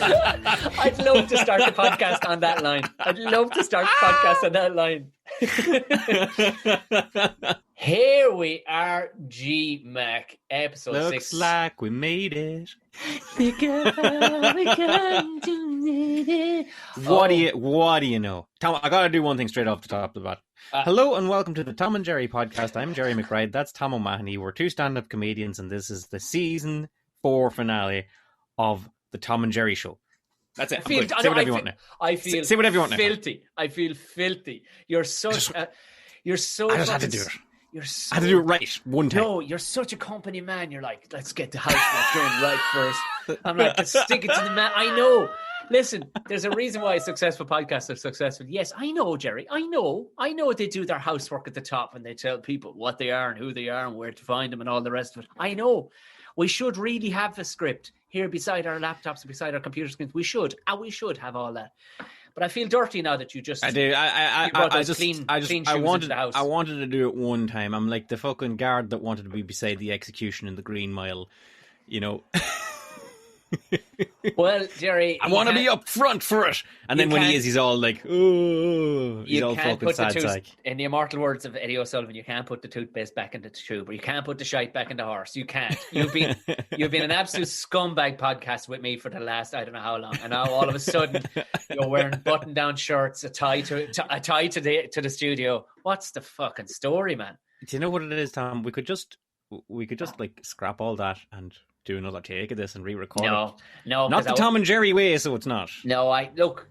I'd love to start the podcast on that line. Here we are, G-Mac, episode 6. Looks like we made it. What do you know? Tom, I gotta do one thing straight off the top of the bat. Hello and welcome to the Tom and Gerry podcast. I'm Gerry McBride. That's Tom O'Mahony. We're two stand-up comedians, and this is the season 4 finale of the Tom and Gerry show. That's it. Say whatever you want now. Say whatever you want now. Filthy. I feel filthy. You're so. You're so. I just had to do it. I had to do it right one time. No, you're such a company man. You're like, let's get the house done right first. I'm like, let's stick it to the man. I know. Listen, there's a reason why successful podcasts are successful. Yes, I know, Gerry. I know they do their housework at the top and they tell people what they are and who they are and where to find them and all the rest of it. I know. We should really have a script here beside our laptops and beside our computer screens. We should have all that. But I feel dirty now that you just. I do. I wanted the house. I wanted to do it one time. I'm like the fucking guard that wanted to be beside the execution in the Green Mile, you know. Well, Gerry, I want to be up front for it, and then when he is, he's all like, "Oh," he's all fucking sad. In the immortal words of Eddie O'Sullivan, you can't put the toothpaste back into the tube, or you can't put the shite back in the horse. You can't. You've been an absolute scumbag podcast with me for the last I don't know how long, and now all of a sudden you're wearing button-down shirts, a tie to the studio. What's the fucking story, man? Do you know what it is, Tom? We could just like scrap all that and do another take of this and re-record it. No, not the Tom and Gerry way, so it's not. No,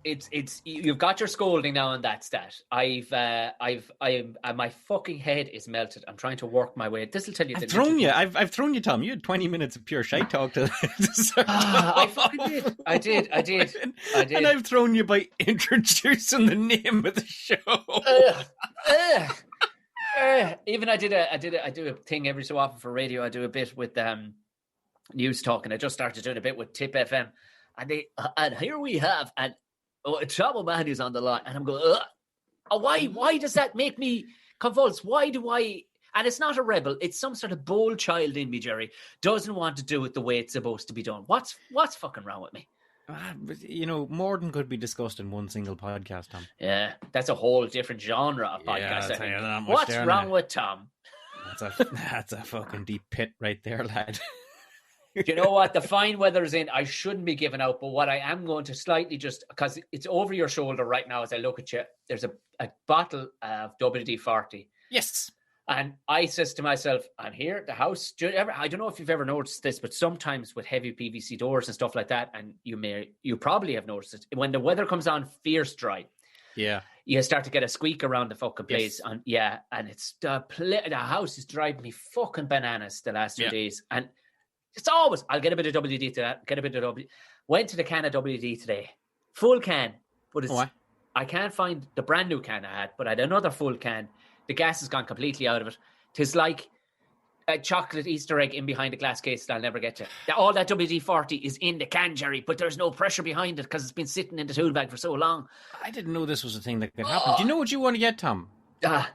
it's you've got your scolding now on that stat. My fucking head is melted. I'm trying to work my way. This will tell you. I've thrown you, Tom. You had 20 minutes of pure shite talk to start. I fucking did. I did. And I've thrown you by introducing the name of the show. Even I do a thing every so often for radio. I do a bit with news talk, and I just started doing a bit with Tip FM, and here we have Tom O'Mahony's on the line, and I'm going, why does that make me convulse? Why do I? And it's not a rebel; it's some sort of bold child in me, Gerry, doesn't want to do it the way it's supposed to be done. What's fucking wrong with me? You know, more than could be discussed in one single podcast, Tom. Yeah, that's a whole different genre of podcast. Yeah, what's wrong with Tom? That's a fucking deep pit right there, lad. You know what? The fine weather's in. I shouldn't be giving out, but what I am going to slightly just, because it's over your shoulder right now as I look at you, there's a bottle of WD-40. Yes. And I says to myself, I'm here at the house. I don't know if you've ever noticed this, but sometimes with heavy PVC doors and stuff like that, and you probably have noticed it, when the weather comes on fierce dry, yeah, you start to get a squeak around the fucking place. Yes. And it's the house is driving me fucking bananas the last 2 days. And it's always, I'll get a bit of WD to that, went to the can of WD today. Full can. But I can't find the brand new can I had, but I had another full can. The gas has gone completely out of it. 'Tis like a chocolate Easter egg in behind a glass case that I'll never get to. All that WD-40 is in the can, Gerry, but there's no pressure behind it because it's been sitting in the tool bag for so long. I didn't know this was a thing that could happen. Do you know what you want to get, Tom?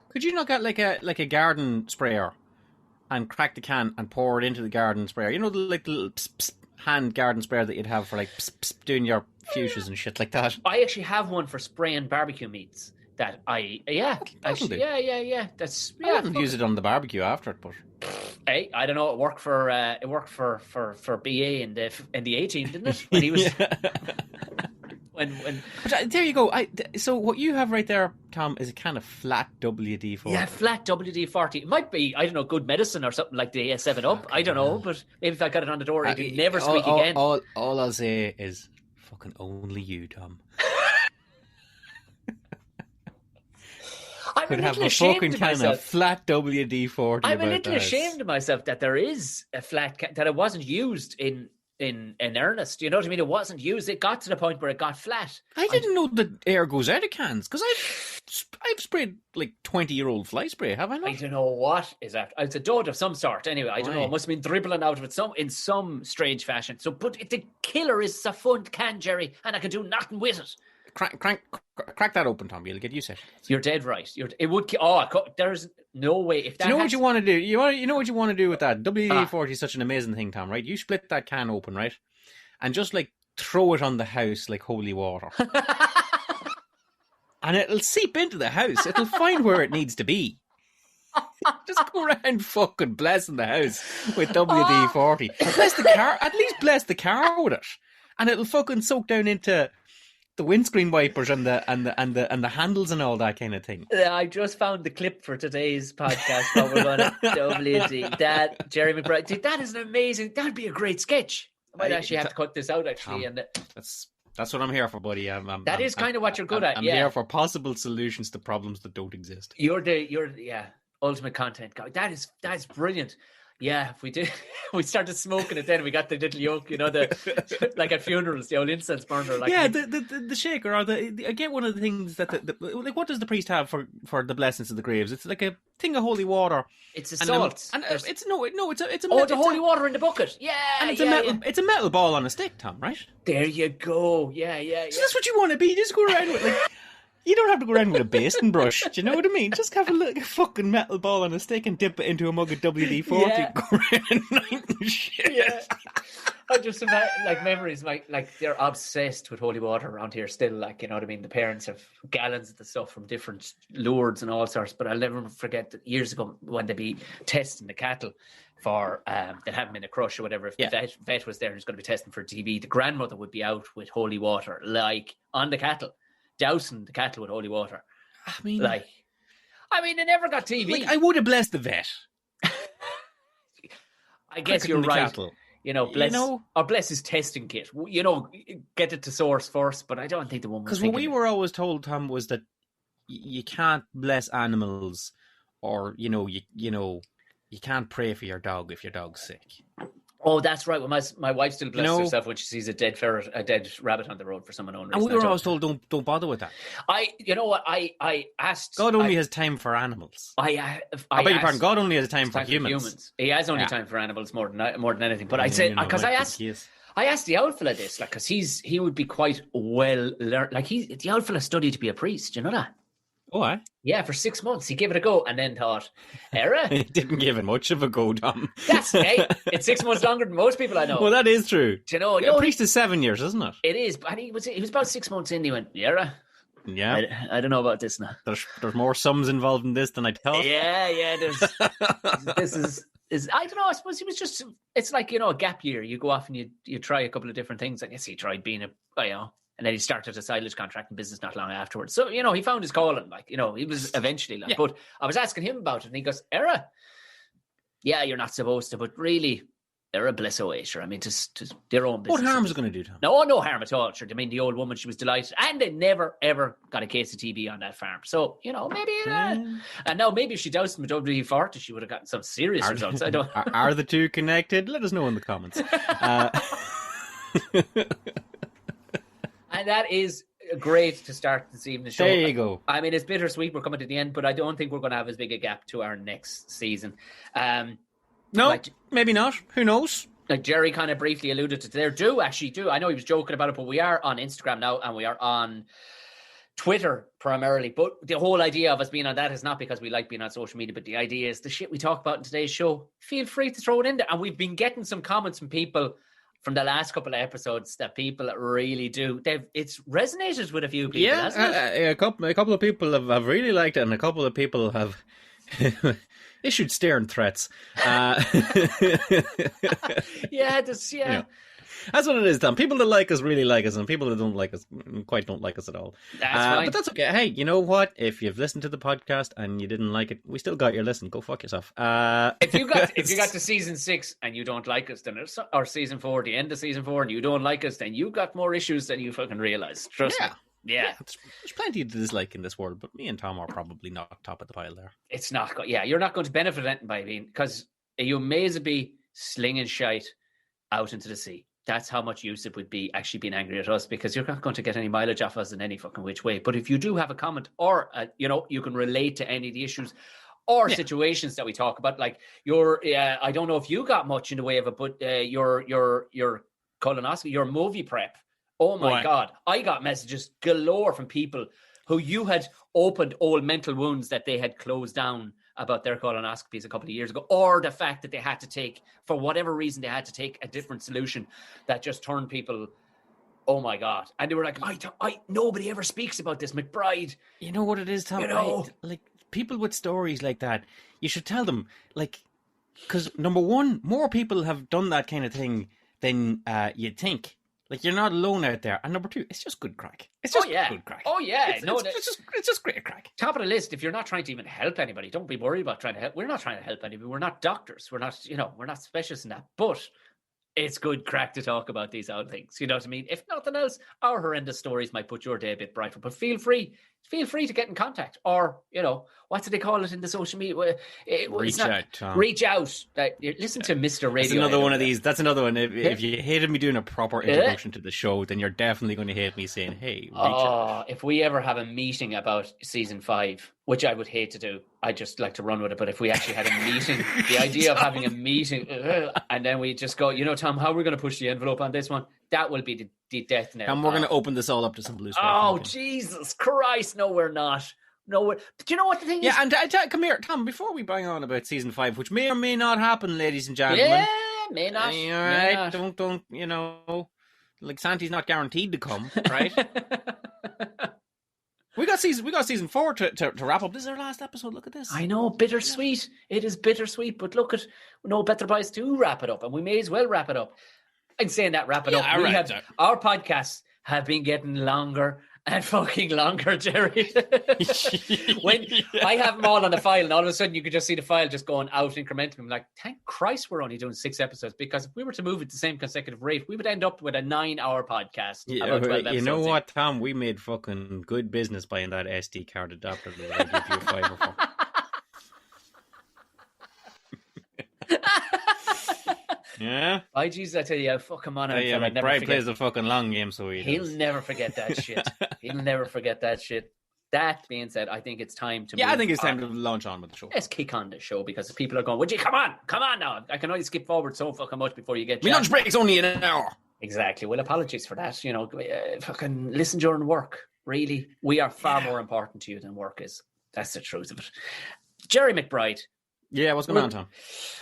Could you not get like a garden sprayer and crack the can and pour it into the garden sprayer? You know, the little hand garden sprayer that you'd have for like doing your fuchsias and shit like that. I actually have one for spraying barbecue meats. That I That's I wouldn't use it on the barbecue after it, but hey, I don't know. It worked for BA in the 18, didn't it? When he was when. But there you go. So what you have right there, Tom, is a kind of flat WD-40. Yeah, flat WD-40. It might be, I don't know, good medicine or something like the 7 Up. I don't know, but maybe if I got it on the door, it'd never squeak again. All I'll say is, fucking only you, Tom. I'm a little ashamed of myself. A flat WD-40. I'm a little ashamed of myself that there is a flat that it wasn't used in earnest. You know what I mean? It wasn't used. It got to the point where it got flat. I didn't know that air goes out of cans because I've sprayed like 20-year-old fly spray. Have I not? I don't know what is that. It's a dode of some sort. Anyway, I don't know. It must have been dribbling out of it in some strange fashion. So, but the killer is a fun can, Gerry, and I can do nothing with it. Crack that open, Tom. You'll get used to it. You're dead right. There's no way. If that you know what you want to do? You know what you want to do with that? WD-40 is such an amazing thing, Tom. Right? You split that can open, right, and just like throw it on the house like holy water. And it'll seep into the house. It'll find where it needs to be. Just go around fucking blessing the house with WD-40. Bless the car. At least bless the car with it. And it'll fucking soak down into the windscreen wipers and the handles and all that kind of thing. I just found the clip for today's podcast. What we're going to WD. That Jerry McBride. Dude, that is an amazing. That'd be a great sketch. I might actually have to cut this out. Actually, Tom, that's what I'm here for, buddy. That is kind of what you're good at. I'm here for possible solutions to problems that don't exist. You're ultimate content guy. That's brilliant. Yeah, if we started smoking it then we got the little yoke, the like at funerals, the old incense burner. Like the shaker or again, one of the things that like what does the priest have for the blessings of the graves? It's like a thing of holy water. It's a salt. It's a the holy water in the bucket. Yeah, and it's a metal ball on a stick, Tom. Right? There you go. Yeah. So that's what you want to be. Just go around with like. You don't have to go around with a basin brush. Do you know what I mean? Just have a fucking metal ball on a stick and dip it into a mug of WD-40. Yeah. Go around at night and shit. Yeah. I just imagine, memories, they're obsessed with holy water around here still. Like, you know what I mean? The parents have gallons of the stuff from different Lourdes and all sorts. But I'll never forget that years ago when they'd be testing the cattle for, they haven't been a crush or whatever. If the vet was there and was going to be testing for TB, the grandmother would be out with holy water, like on the cattle. Dousing the cattle with holy water. I mean, they never got TB. Like, I would have blessed the vet. I guess you're right. Cattle. Bless his testing kit. Get it to source first, but I don't think the woman. Because what we were always told, Tom, was that you can't bless animals, or you can't pray for your dog if your dog's sick. Oh, that's right. Well, my wife still blesses herself when she sees a dead rabbit on the road for some unknown reason. And we were always told, don't bother with that. I asked. God only has time for animals. I beg your pardon. God only has time for humans. He has only time for animals more than anything. But I said because I asked the old fella this, because he would be quite well learned. Like the old fella studied to be a priest. Do you know that? Oh, aye? Yeah, for 6 months. He gave it a go and then thought, Era? He didn't give it much of a go, Tom. It's 6 months longer than most people I know. Well, that is true. Do you know? A priest is 7 years, isn't it? It is. And he was about 6 months in. He went, Era? Yeah. I don't know about this now. There's more sums involved in this than I thought. Yeah. This is I don't know. I suppose he was just. It's like, a gap year. You go off and you try a couple of different things. I guess he tried being and then he started a silage contracting business not long afterwards. So, he found his calling, he was eventually but I was asking him about it and he goes, Era, yeah, you're not supposed to, but really, they're a bliss away, sure. I mean, just their own business. What harm is it going to do, Tom? No harm at all, sure. I mean, the old woman, she was delighted. And they never, ever got a case of TB on that farm. So, maybe, and now maybe if she doused him with WD-40, she would have gotten some serious results. I don't. Are the two connected? Let us know in the comments. And that is great to start this evening's show. There you go. I mean, it's bittersweet. We're coming to the end, but I don't think we're going to have as big a gap to our next season. No, maybe not. Who knows? Like Jerry kind of briefly alluded to there. Do. I know he was joking about it, but we are on Instagram now and we are on Twitter primarily. But the whole idea of us being on that is not because we like being on social media, but the idea is the shit we talk about in today's show, feel free to throw it in there. And we've been getting some comments from people from the last couple of episodes that people really do. It's resonated with a few people, hasn't it? A couple of people have really liked it, and a couple of people have issued stern threats. That's what it is, Tom. People that like us really like us, and people that don't like us quite don't like us at all. That's fine. But that's okay. Hey, you know what? If you've listened to the podcast and you didn't like it, we still got your listen. Go fuck yourself. If you got to season 6 and you don't like us, then or season 4, the end of season 4, and you don't like us, then you've got more issues than you fucking realize. Trust me. Yeah. There's plenty to dislike in this world, but me and Tom are probably not top of the pile there. It's not. You're not going to benefit anything by being, because you may as well be slinging shite out into the sea. That's how much use it would be actually being angry at us, because you're not going to get any mileage off us in any fucking which way. But if you do have a comment or, you can relate to any of the issues or situations that we talk about, like I don't know if you got much in the way of it, but your colonoscopy, your movie prep. Oh my God. I got messages galore from people who you had opened old mental wounds that they had closed down about their colonoscopies a couple of years ago, or the fact that they had to take, for whatever reason, they had to take a different solution that just turned people Oh my God. And they were like, nobody ever speaks about this, McBride. You know what it is, Tom? You know? Like, people with stories like that, you should tell them, like, because number one, more people have done that kind of thing than you'd think. Like, you're not alone out there. And number two, it's just good crack. It's just good crack. Oh, yeah. It's just great crack. Top of the list, if you're not trying to even help anybody, don't be worried about trying to help. We're not trying to help anybody. We're not doctors. We're not specialists in that. But it's good crack to talk about these old things. You know what I mean? If nothing else, our horrendous stories might put your day a bit brighter. But feel free to get in contact. Or, what do they call it in the social media? Reach out, Tom. Reach out. Listen to Mr. Radio. That's another one of these. That's another one. If you hated me doing a proper introduction to the show, then you're definitely going to hate me saying, hey, reach out. If we ever have a meeting about season 5, which I would hate to do, I'd just like to run with it. But if we actually had a meeting, the idea of having a meeting, and then we just go, Tom, how are we going to push the envelope on this one? That will be the death knell. And we're going to open this all up to some blue sky. Oh, Jesus Christ. No, we're not. No, do you know what the thing is? Yeah, and come here, Tom, before we bang on about season 5, which may or may not happen, ladies and gentlemen. Yeah, may not. All right, don't, like Santi's not guaranteed to come, right? We got season 4 to wrap up. This is our last episode. Look at this. I know, bittersweet. It is bittersweet, but look at no better price to wrap it up, and we may as well wrap it up. I'm saying that wrap it up. Our podcasts have been getting longer and fucking longer, Jerry. When I have them all on the file, and all of a sudden you could just see the file just going out incrementally. I'm like, thank Christ we're only doing 6 episodes, because if we were to move at the same consecutive rate, we would end up with a 9-hour podcast. Yeah, you know what, Tom? We made fucking good business buying that SD card adapter that I give you a $5 for. Yeah. By Jesus, I tell you, fuck him on. McBride plays the fucking long game, so he'll never forget that shit. He'll never forget that shit. That being said, I think it's time to. Yeah, I think it's time to launch on with the show. Let's kick on the show, because people are going, would you come on now? I can only skip forward so fucking much before you get. My lunch break's only in an hour. Exactly. Well, apologies for that. Fucking listen during work. Really, we are far more important to you than work is. That's the truth of it. Jerry McBride. Yeah, what's going on, Tom?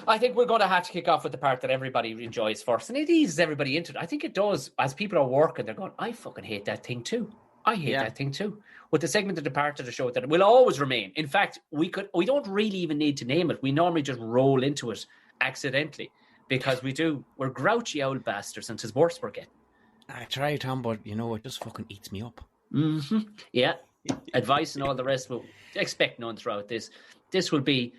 I think we're going to have to kick off with the part that everybody enjoys first. And it eases everybody into it. I think it does. As people are working, they're going, I fucking hate that thing too. I hate that thing too. With the segment of the part of the show that will always remain. In fact, we don't really even need to name it. We normally just roll into it accidentally, because we're grouchy old bastards, and it's worse we're getting. I try, Tom, but it just fucking eats me up. Mm-hmm. Yeah. Advice and all the rest. We'll expect none throughout this. This will be.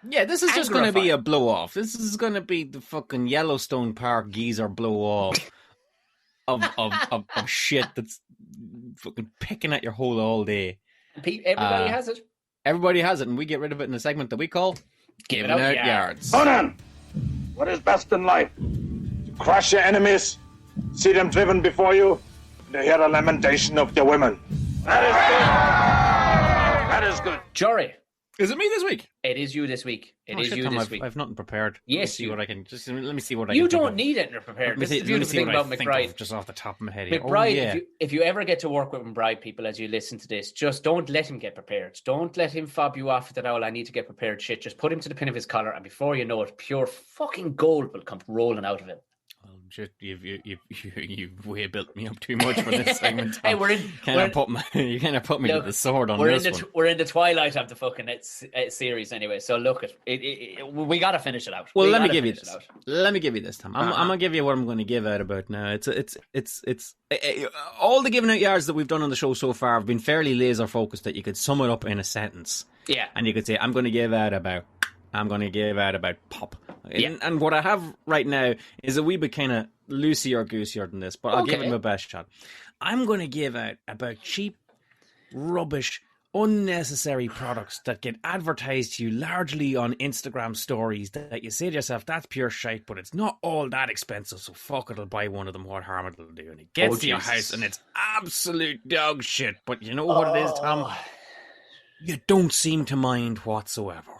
Yeah, this is just going to be a blow-off. This is going to be the fucking Yellowstone Park geezer blow-off of shit that's fucking picking at your hole all day. Everybody has it. Everybody has it, and we get rid of it in a segment that we call Giving Out Yards. Conan, what is best in life? To crush your enemies, see them driven before you, and to hear the lamentation of your women. That is good. That is good. Jory. Is it me this week? It is you this week. It is you this week. I've nothing prepared. Yes, let me see what I can. You don't need it prepared. This is the beautiful thing about McBride. Just off the top of my head. McBride, if you ever get to work with McBride people as you listen to this, just don't let him get prepared. Don't let him fob you off that, I need to get prepared shit. Just put him to the pin of his collar, and before you know it, pure fucking gold will come rolling out of him. You've way built me up too much for this segment. Hey, you kind of put me to the sword on this one. We're in the twilight of the fucking series anyway. So look, we got to finish it out. Well, let me give you this. Let me give you this, Tom. I'm gonna give you what I'm going to give out about now. It's all the giving out yards that we've done on the show so far have been fairly laser focused. That you could sum it up in a sentence. Yeah, and you could say, I'm going to give out about pop. Yeah. And what I have right now is a wee bit kind of loosier goosier than this, but I'll give it my best shot. I'm going to give out about cheap, rubbish, unnecessary products that get advertised to you largely on Instagram stories that you say to yourself, that's pure shite, but it's not all that expensive, so fuck it, I'll buy one of them, what harm it'll do. And it gets to your house and it's absolute dog shit. But you know what it is, Tom? You don't seem to mind whatsoever.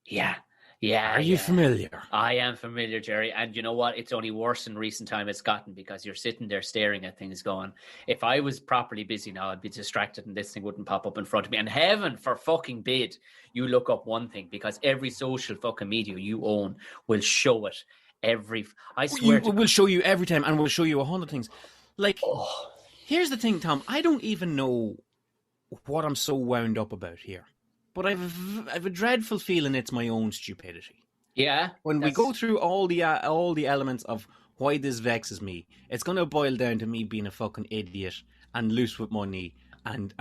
Yeah. Yeah. Are you familiar? I am familiar, Jerry. And you know what? It's only worse in recent time it's gotten, because you're sitting there staring at things going, if I was properly busy now, I'd be distracted and this thing wouldn't pop up in front of me. And heaven for fucking bid, you look up one thing, because every social fucking media you own will show it. I swear we'll show you every time, and we'll show you 100 things. Like, here's the thing, Tom. I don't even know what I'm so wound up about here, but I've a dreadful feeling it's my own stupidity. Yeah. When we go through all the elements of why this vexes me, it's going to boil down to me being a fucking idiot and loose with money and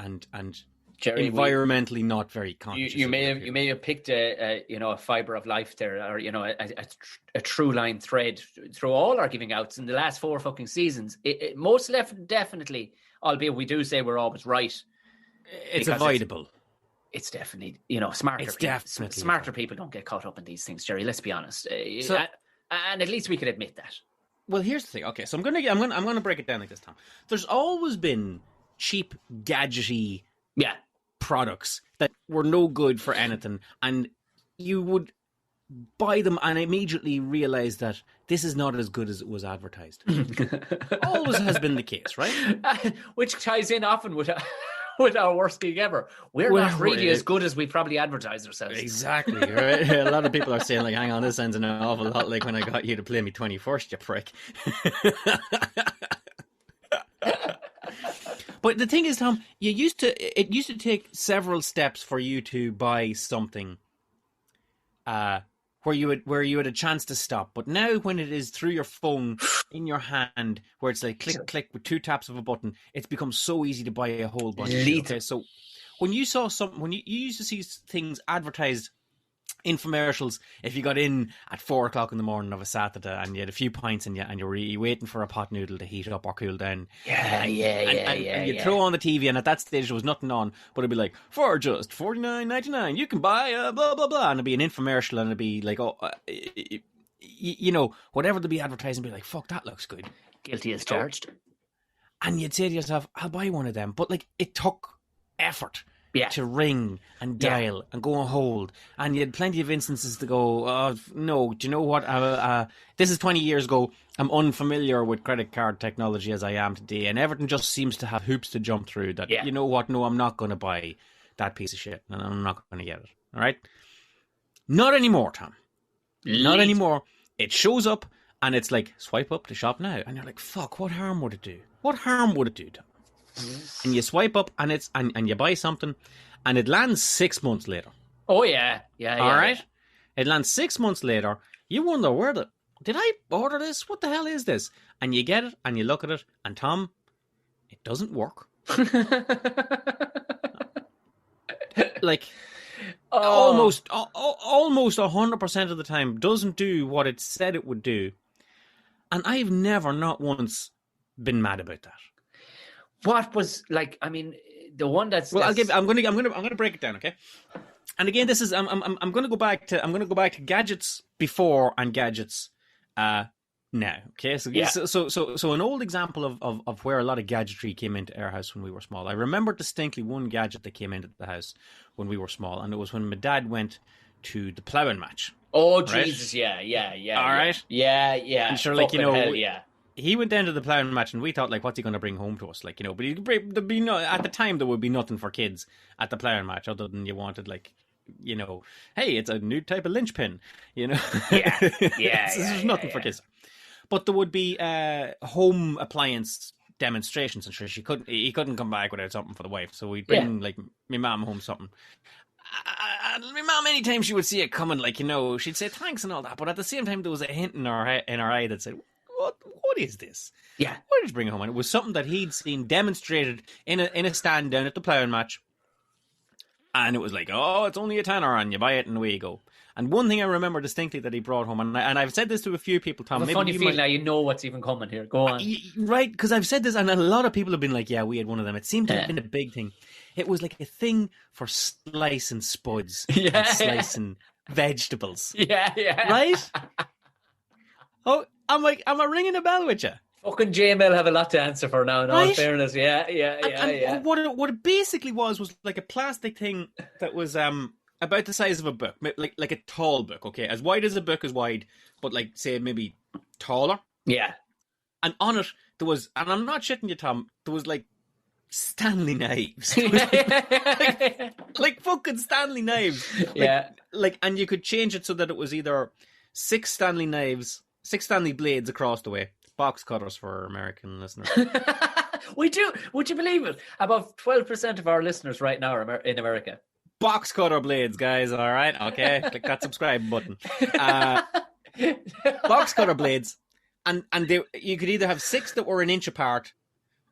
Jerry, environmentally not very conscious. You may have picked a fibre of life there, or a true line thread through all our giving outs in the last 4 fucking seasons. Most definitely, albeit we do say we're always right. It's avoidable. It's definitely smarter people don't get caught up in these things, Jerry. Let's be honest. And at least we could admit that. Well, here's the thing. Okay, so I'm gonna break it down like this, Tom. There's always been cheap, gadgety products that were no good for anything, and you would buy them and immediately realize that this is not as good as it was advertised. Always has been the case, right? Which ties in often with our worst gig ever. We're not really as good as we probably advertise ourselves. Exactly, right? A lot of people are saying, like, hang on, this sounds an awful lot like when I got you to play me 21st, you prick. But the thing is, Tom, it used to take several steps for you to buy something where you had a chance to stop. But now when it is through your phone in your hand, where it's like click, click with 2 taps of a button, it's become so easy to buy a whole bunch of shit. Okay? So when you saw when you used to see things advertised in commercials, if you got in at 4 o'clock in the morning of a Saturday and you had a few pints and you were waiting for a pot noodle to heat up or cool down, and you'd throw on the TV, and at that stage there was nothing on, but it'd be like, for just $49.99 you can buy blah blah blah, and it'd be an infomercial, and it'd be like, whatever they'd be advertising, be like, fuck, that looks good, guilty as charged, and you'd say to yourself, I'll buy one of them. But like, it took effort to ring and dial and go and hold, and you had plenty of instances to go, oh no, do you know what, this is 20 years ago, I'm unfamiliar with credit card technology as I am today, and everything just seems to have hoops to jump through that, you know what, no, I'm not going to buy that piece of shit, and I'm not going to get it. All right, not anymore, Tom. Not anymore. It shows up and it's like, swipe up to shop now, and you're like, fuck, what harm would it do? What harm would it do, Tom? And you swipe up and it's and you buy something, and it lands 6 months later. Oh yeah. All right. It lands 6 months later. You wonder, did I order this? What the hell is this? And you get it and you look at it, and Tom, it doesn't work. Like, almost 100% of the time doesn't do what it said it would do. And I've never, not once, been mad about that. What was, like, I mean, the one that's... Well, I'm going to break it down, okay? And again, this is, I'm going to go back to gadgets before and gadgets now, okay? So an old example of where a lot of gadgetry came into our house when we were small. I remember distinctly one gadget that came into the house when we were small, and it was when my dad went to the ploughing match. Oh, right? Jesus, yeah. All right? Yeah. And sure, like, hell, yeah. He went down to the ploughing match, and we thought, like, what's he going to bring home to us? Like, but there'd be no, at the time, there would be nothing for kids at the ploughing match other than you wanted, like, hey, it's a new type of linchpin, There's nothing for kids. But there would be home appliance demonstrations, and sure, he couldn't come back without something for the wife. So we'd bring, like, my mum home something. And my mum, anytime she would see it coming, like, she'd say thanks and all that. But at the same time, there was a hint in her eye that said, What is this? Yeah. Why did you bring it home? And it was something that he'd seen demonstrated in a stand down at the ploughing match. And it was like, oh, it's only a tenner, and you buy it and away you go. And one thing I remember distinctly that he brought home, and I've said this to a few people, Tom. I have a funny feeling now you know what's even coming here. Go on. Right, because I've said this, and a lot of people have been like, yeah, we had one of them. It seemed to have been a big thing. It was like a thing for slicing spuds and slicing vegetables. Yeah. Right? Oh, am I ringing a bell with you? Fucking JML have a lot to answer for now, in all fairness. Yeah. And what it basically was like a plastic thing that was about the size of a book, like a tall book, okay? As wide as a book is wide, but like, say, maybe taller. Yeah. And on it, there was, and I'm not shitting you, Tom, there was like Stanley knives. like fucking Stanley knives. Like, and you could change it so that it was either 6 Stanley blades across the way, box cutters for our American listeners. We do. Would you believe it? About 12% of our listeners right now are in America. Box cutter blades, guys. All right, okay. Click that subscribe button. Box cutter blades, and you could either have 6 that were an inch apart,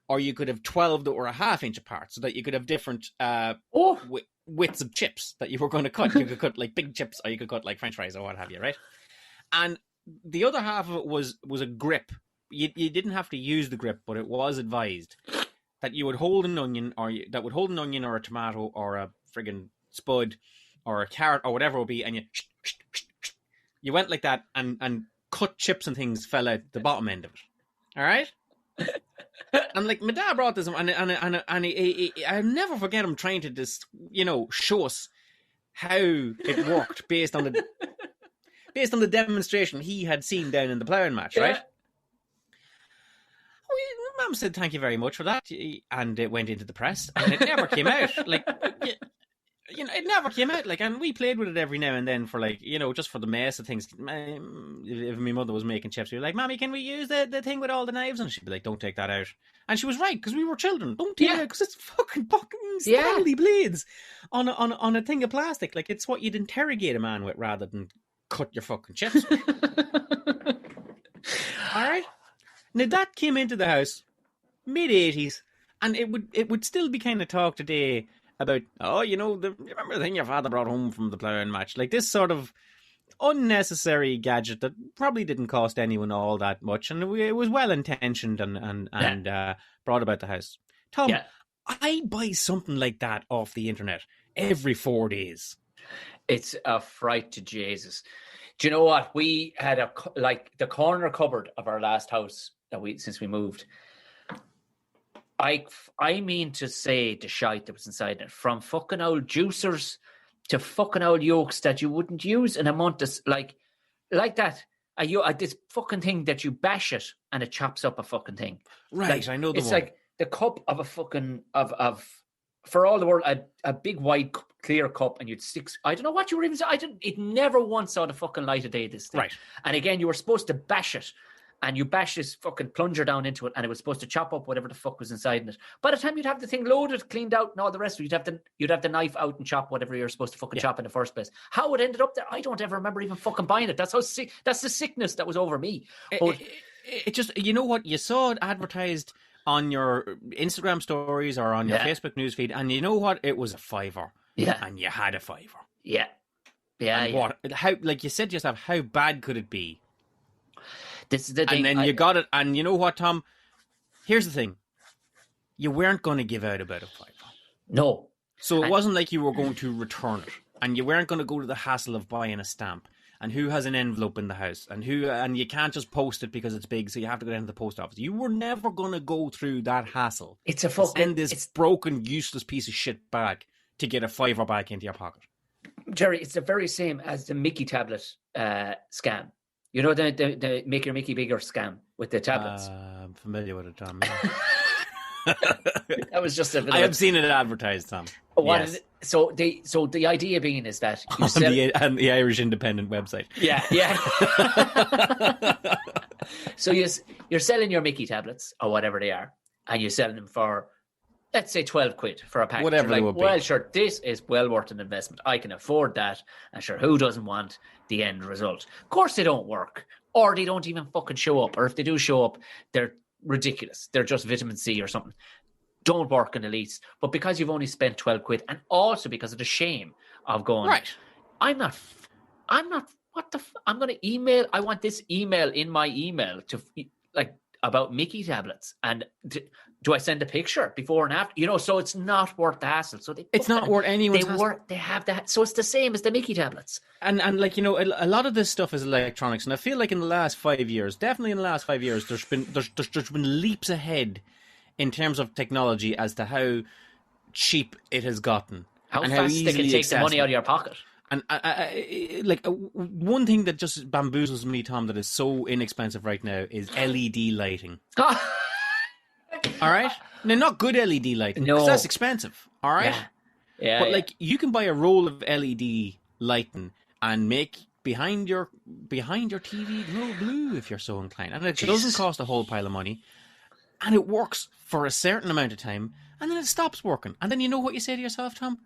or you could have 12 that were a half inch apart, so that you could have different widths of chips that you were going to cut. You could cut like big chips, or you could cut like French fries or what have you, right? And the other half of it was a grip. You didn't have to use the grip, but it was advised that you would hold an onion, or that would hold an onion or a tomato or a friggin' spud or a carrot or whatever it would be, and you went like that, and cut chips and things fell out the bottom end of it. All right. And like my dad brought this, and I'll never forget him trying to just show us how it worked based on the demonstration he had seen down in the ploughing match, right? Mum said thank you very much for that, and it went into the press, and it never came out. Like, it never came out. Like, and we played with it every now and then for just for the mess of things. If my mother was making chips, we were like, "Mommy, can we use the thing with all the knives?" And she'd be like, "Don't take that out." And she was right, because we were children. Don't take it out, because it's fucking Stanley blades on a thing of plastic. Like, it's what you'd interrogate a man with rather than cut your fucking chips. All right. Now that came into the house mid-80s, and it would still be kind of talk today about, remember the thing your father brought home from the ploughing match? Like this sort of unnecessary gadget that probably didn't cost anyone all that much, and it was well-intentioned and brought about the house. Tom, I buy something like that off the internet every 4 days. It's a fright to Jesus. Do you know what? We had the corner cupboard of our last house since we moved. I mean to say the shite that was inside it, from fucking old juicers to fucking old yolks that you wouldn't use in a month, like that. This fucking thing that you bash it and it chops up a fucking thing. Right, like, I know the it's one. like the cup of a fucking of for all the world a big wide clear cup, and you'd stick. I don't know what you were even saying. It never once saw the fucking light of day. This thing, right? And again, you were supposed to bash it. And you bash this fucking plunger down into it, and it was supposed to chop up whatever the fuck was inside it. By the time you'd have the thing loaded, cleaned out, and all the rest of it, you'd have the knife out and chop whatever you're supposed to fucking chop in the first place. How it ended up there, I don't ever remember even fucking buying it. That's how sick. That's the sickness that was over me. It just, you know what, you saw it advertised on your Instagram stories or on your Facebook newsfeed, and you know what, it was a $5. Yeah, and you had a $5. Yeah. What? How? Like you said yourself, how bad could it be? This is the thing. And then you got it, and you know what, Tom? Here's the thing. You weren't going to give out about a $5. No. So it wasn't like you were going to return it, and you weren't going to go to the hassle of buying a stamp, and who has an envelope in the house, and you can't just post it because it's big, so you have to go down to the post office. You were never going to go through that hassle. It's a fucking... Send this broken, useless piece of shit back to get a $5 back into your pocket. Jerry, it's the very same as the Mickey tablet scam. You know the make your Mickey bigger scam with the tablets? I'm familiar with it, Tom. That was just I have seen it advertised, Tom. Yes. So the idea being is that you sell... on the Irish Independent website. Yeah. So you're selling your Mickey tablets or whatever they are, and you're selling them for, let's say, 12 quid for a package. Whatever it would be. Well, sure, this is well worth an investment. I can afford that. And sure, who doesn't want the end result? Of course they don't work, or they don't even fucking show up. Or if they do show up, they're ridiculous. They're just vitamin C or something. Don't work in the least. But because you've only spent 12 quid, and also because of the shame of going, right, I'm not, what the I'm going to email, I want this email in my email to, like, about Mickey tablets, and do I send a picture before and after? So it's not worth the hassle. So it's not worth anyone's hassle. They have that. So it's the same as the Mickey tablets. And like, a lot of this stuff is electronics, and I feel like in the last 5 years, definitely in the last 5 years, there's been leaps ahead in terms of technology as to how cheap it has gotten, how fast they can take the money out of your pocket. And one thing that just bamboozles me, Tom, that is so inexpensive right now is LED lighting. All right? Now, not good LED lighting, because that's expensive. All right? Yeah. But, you can buy a roll of LED lighting and make behind your TV glow blue if you're so inclined, and it doesn't cost a whole pile of money, and it works for a certain amount of time, and then it stops working, and then you know what you say to yourself, Tom?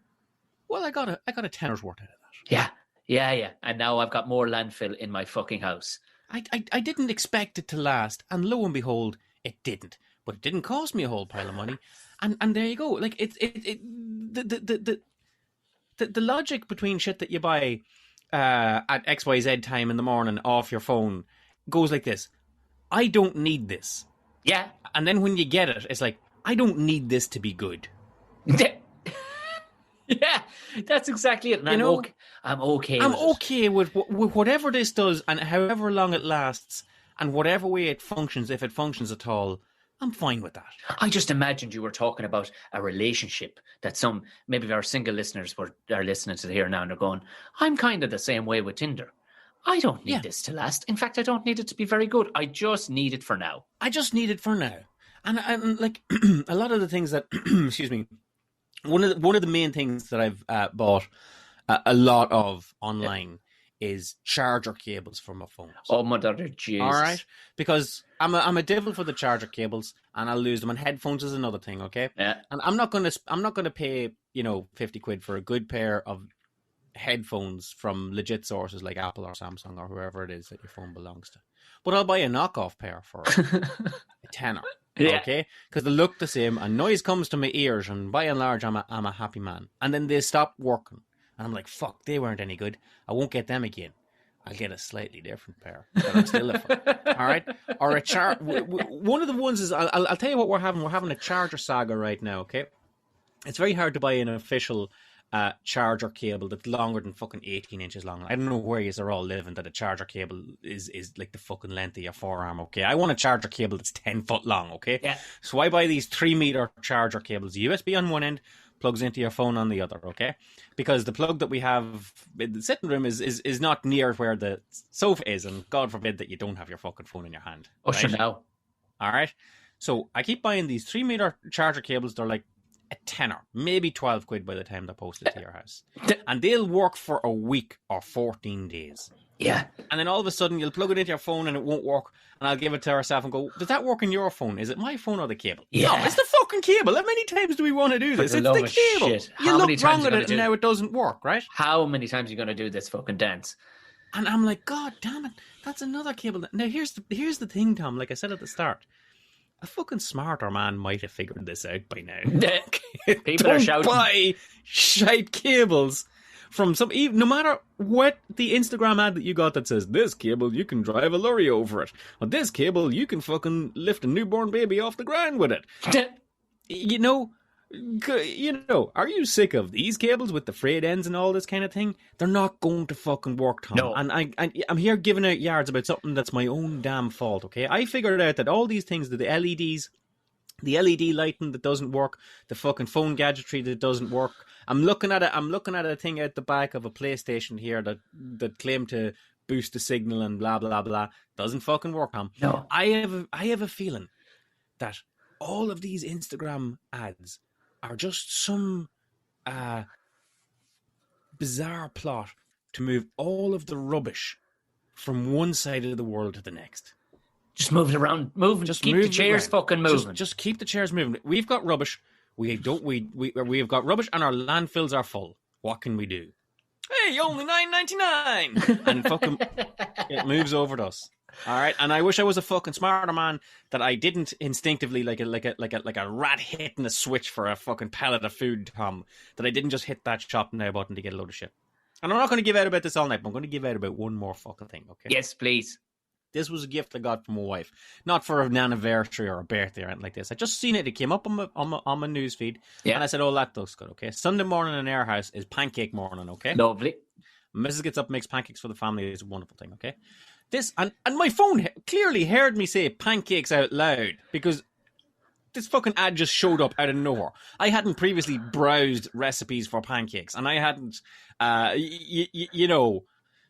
Well, I got a tenner's worth out of that. Yeah. And now I've got more landfill in my fucking house. I didn't expect it to last, and lo and behold, it didn't. But it didn't cost me a whole pile of money, and there you go. Like the logic between shit that you buy at XYZ time in the morning off your phone goes like this: I don't need this. Yeah. And then when you get it, it's like, I don't need this to be good. Yeah, that's exactly it. And I'm okay. I'm okay with whatever this does, and however long it lasts, and whatever way it functions, if it functions at all. I'm fine with that. I just imagined you were talking about a relationship that maybe our single listeners are listening to here now and they're going, I'm kind of the same way with Tinder. I don't need this to last. In fact, I don't need it to be very good. I just need it for now. And like a lot of the things that, excuse me, one of the main things that I've bought a lot of online is charger cables for my phones. Oh, mother of Jesus. All right? Because I'm a devil for the charger cables, and I'll lose them. And headphones is another thing, okay? Yeah. And I'm not gonna pay, £50 for a good pair of headphones from legit sources like Apple or Samsung or whoever it is that your phone belongs to. But I'll buy a knockoff pair for a tenner. Yeah. Okay? Because they look the same, and noise comes to my ears, and by and large, I'm a happy man. And then they stop working. And I'm like, fuck, they weren't any good. I won't get them again. I'll get a slightly different pair. But I'm still all right? Or one of the ones is, I'll tell you what we're having. We're having a charger saga right now, okay? It's very hard to buy an official charger cable that's longer than fucking 18 inches long. I don't know where you're all living that a charger cable is like the fucking length of your forearm, okay? I want a charger cable that's 10 foot long, okay? Yeah. So I buy these 3-meter charger cables, USB on one end, plugs into your phone on the other, okay? Because the plug that we have in the sitting room is not near where the sofa is, and God forbid that you don't have your fucking phone in your hand. Oh, right? Sure, no. All right? So I keep buying these 3-meter charger cables. They're like a tenner, maybe £12 by the time they're posted to your house. And they'll work for a week or 14 days. Yeah. And then all of a sudden you'll plug it into your phone and it won't work. And I'll give it to ourselves and go, does that work in your phone? Is it my phone or the cable? Yeah. No, it's the fucking cable. How many times do we want to do this? It's the cable. Shit. You look wrong at it and now it doesn't work, right? How many times are you going to do this fucking dance? And I'm like, God damn it. That's another cable. Now here's the thing, Tom. Like I said at the start, a fucking smarter man might have figured this out by now. People are shouting. Don't buy shite cables from no matter what the Instagram ad that you got that says, this cable, you can drive a lorry over it. Or this cable, you can fucking lift a newborn baby off the ground with it. Are you sick of these cables with the frayed ends and all this kind of thing? They're not going to fucking work, Tom. No. And I'm here giving out yards about something that's my own damn fault, okay? I figured out that all these things, the LEDs, the LED lighting that doesn't work, the fucking phone gadgetry that doesn't work. I'm looking at a thing out the back of a PlayStation here that claimed to boost the signal and blah blah blah. Doesn't fucking work, Tom. No. I have a feeling that all of these Instagram ads are just some bizarre plot to move all of the rubbish from one side of the world to the next. Just move it around, just keep the chairs fucking moving. Just keep the chairs moving. We've got rubbish. We've got rubbish, and our landfills are full. What can we do? Hey, only $9.99, and fucking it moves over to us. All right, and I wish I was a fucking smarter man that I didn't instinctively like a rat hitting a switch for a fucking pallet of food, Tom. That I didn't just hit that shop now button to get a load of shit. And I'm not going to give out about this all night, but I'm going to give out about one more fucking thing. Okay? Yes, please. This was a gift I got from my wife, not for an anniversary or a birthday or anything like this. I just seen it. It came up on my news feed, and I said, "Oh, that looks good." Okay, Sunday morning in our house is pancake morning. Okay, lovely. Mrs. gets up, makes pancakes for the family. It's a wonderful thing. Okay, this and my phone clearly heard me say pancakes out loud because this fucking ad just showed up out of nowhere. I hadn't previously browsed recipes for pancakes, and I hadn't,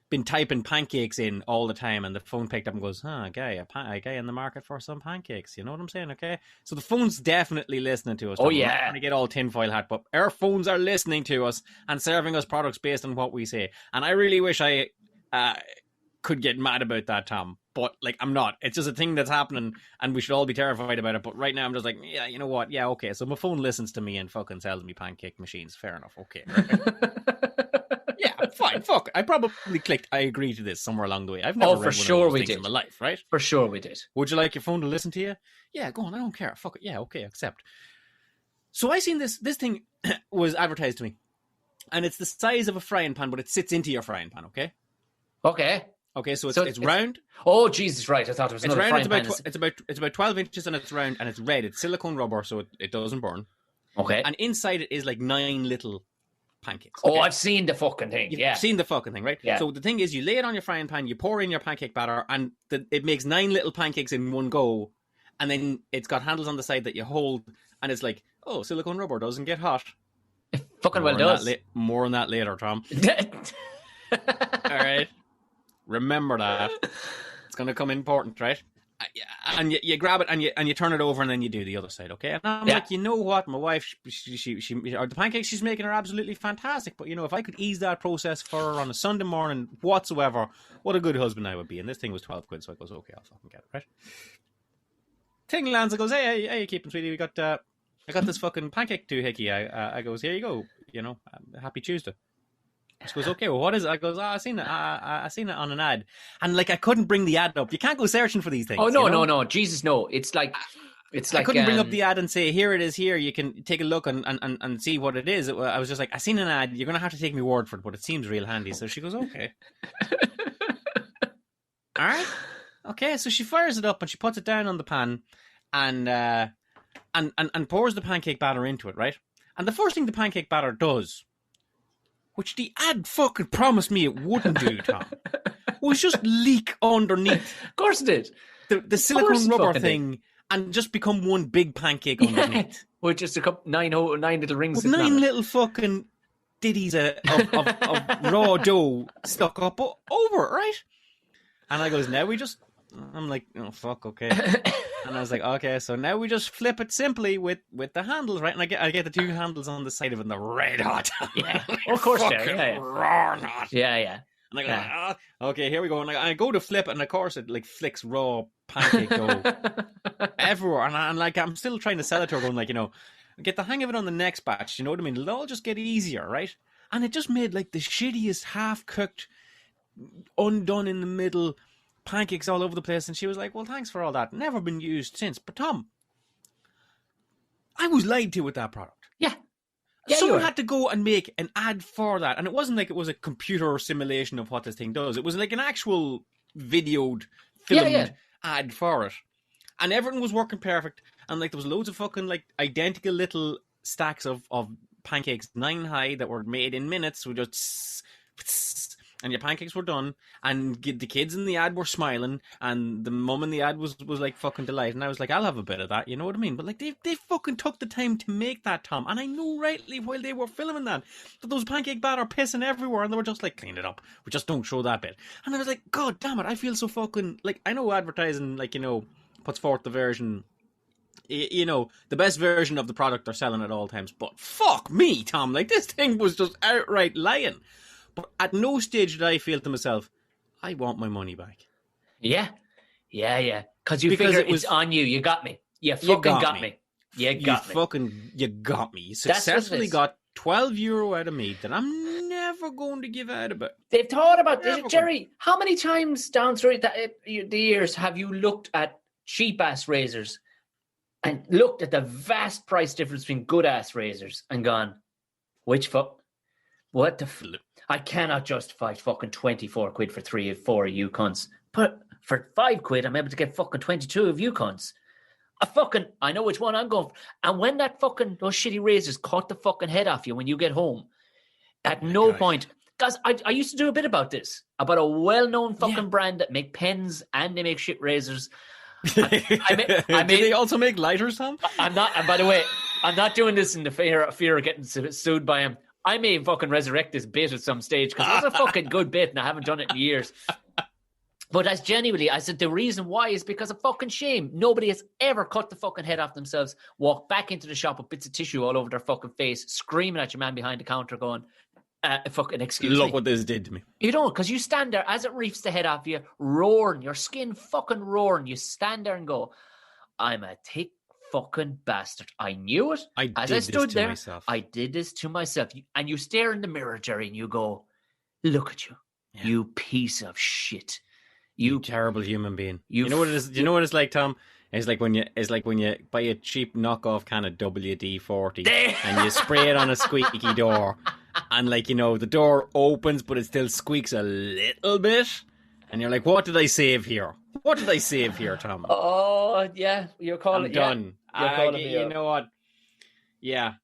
been typing pancakes in all the time, and the phone picked up and goes, a guy in the market for some pancakes. You know what I'm saying? Okay, so the phone's definitely listening to us. Oh yeah, I'm not trying to get all tinfoil hat, but our phones are listening to us and serving us products based on what we say. And I really wish I could get mad about that, Tom. But, like, I'm not. It's just a thing that's happening, and we should all be terrified about it. But right now, I'm just like, yeah, you know what? Yeah, okay. So my phone listens to me and fucking sells me pancake machines. Fair enough. Okay. Yeah, fine. Fuck. I probably clicked I agree to this somewhere along the way. I've never read for one sure of those we things did in my life, right? For sure we did. Would you like your phone to listen to you? Yeah, go on. I don't care. Fuck it. Yeah, okay, accept. So I seen this thing was advertised to me. And it's the size of a frying pan, but it sits into your frying pan, okay? Okay, so it's round. Oh, Jesus, right. I thought it was another frying pan. It's about 12 inches and it's round and it's red. It's silicone rubber, so it doesn't burn. Okay. And inside it is like 9 little pancakes. Okay? Oh, I've seen the fucking thing. You've seen the fucking thing, right? Yeah. So the thing is, you lay it on your frying pan, you pour in your pancake batter, and it makes 9 little pancakes in one go. And then it's got handles on the side that you hold, and it's like, oh, silicone rubber doesn't get hot. It fucking well does. More on that later, Tom. All right. Remember that. It's going to come important, right? And you grab it and you turn it over and then you do the other side, okay? And I'm like, you know what? My wife, she the pancakes she's making are absolutely fantastic. But, you know, if I could ease that process for her on a Sunday morning whatsoever, what a good husband I would be. And this thing was 12 quid, so I goes, okay, I'll fucking get it, right? Thing lands, I goes, hey, you keeping, sweetie? I got this fucking pancake doohickey. I goes, here you go. You know, happy Tuesday. She goes, okay, well, what is it? I goes, I seen it on an ad. And, like, I couldn't bring the ad up. You can't go searching for these things. Oh, no. Jesus, no. It's like... I couldn't bring up the ad and say, here it is here. You can take a look and see what it is. I was just like, I seen an ad. You're going to have to take my word for it, but it seems real handy. So she goes, okay. All right. Okay, so she fires it up and she puts it down on the pan and pours the pancake batter into it, right? And the first thing the pancake batter does, which the ad fucking promised me it wouldn't do, Tom, was just leak underneath. Of course it did. The silicone rubber thing and just become one big pancake underneath. With just a couple, nine little rings. With 9 little fucking ditties of raw dough stuck up over it, right? And I goes, I'm like, oh, fuck, okay. And I was like, okay, so now we just flip it simply with the handles, right? And I get the 2 handles on the side of it and they're red hot. Yeah, of course, yeah. Roaring hot. Yeah. And I go, okay, here we go. And I go to flip it, and of course it like flicks raw pancake dough everywhere. And I'm still trying to sell it to her, going like, you know, get the hang of it on the next batch. You know what I mean? It'll all just get easier, right? And it just made like the shittiest half-cooked, undone in the middle pancakes all over the place. And she was like, well, thanks for all that. Never been used since. But Tom, I was lied to with that product. Yeah, someone had to go and make an ad for that. And it wasn't like it was a computer simulation of what this thing does. It was like an actual videoed, filmed ad for it. And everything was working perfect. And like there was loads of fucking like identical little stacks of pancakes 9 high that were made in minutes. We just... And your pancakes were done, and the kids in the ad were smiling, and the mum in the ad was like fucking delighted. And I was like, I'll have a bit of that, you know what I mean? But like they fucking took the time to make that, Tom. And I know rightly while they were filming that those pancake batter pissing everywhere, and they were just like, clean it up. We just don't show that bit. And I was like, God damn it, I feel so fucking like I know advertising, like, you know, puts forth the version, you know, the best version of the product they're selling at all times. But fuck me, Tom, like this thing was just outright lying. But at no stage did I feel to myself, I want my money back. Yeah. Because you figure it's on you. You got me. You fucking got me. You got me. You successfully got €12 out of me that I'm never going to give out about. They've thought about this. Jerry, how many times down through the years have you looked at cheap-ass razors and looked at the vast price difference between good-ass razors and gone, which fuck? What the flip? I cannot justify fucking 24 quid for 3 or 4 of you cunts. But for 5 quid, I'm able to get fucking 22 of you cunts. I know which one I'm going for. And when those shitty razors cut the fucking head off you when you get home, at no point, guys, I used to do a bit about this, about a well-known fucking brand that make pens and they make shit razors. Do they also make lighters, Tom? I'm not, and by the way, I'm not doing this in the fear of getting sued by him. I may fucking resurrect this bit at some stage because it's a fucking good bit and I haven't done it in years. But that's genuinely, I said the reason why is because of fucking shame. Nobody has ever cut the fucking head off themselves, walked back into the shop with bits of tissue all over their fucking face, screaming at your man behind the counter going, fucking excuse me. Look what this did to me. You don't, because you stand there as it reefs the head off you, roaring, your skin fucking roaring. You stand there and go, I'm a thick fucking bastard. I knew it. As I stood there, I did this to myself. And you stare in the mirror, Jerry, and you go, look at you, you piece of shit. You terrible human being. You know what it is? You know what it's like, Tom? It's like when you buy a cheap knockoff can of WD-40 and you spray it on a squeaky door, and the door opens but it still squeaks a little bit, and you're like, what did I save here? What did I save here, Tom? Oh yeah, you're calling. I'm done. You know what? Yeah,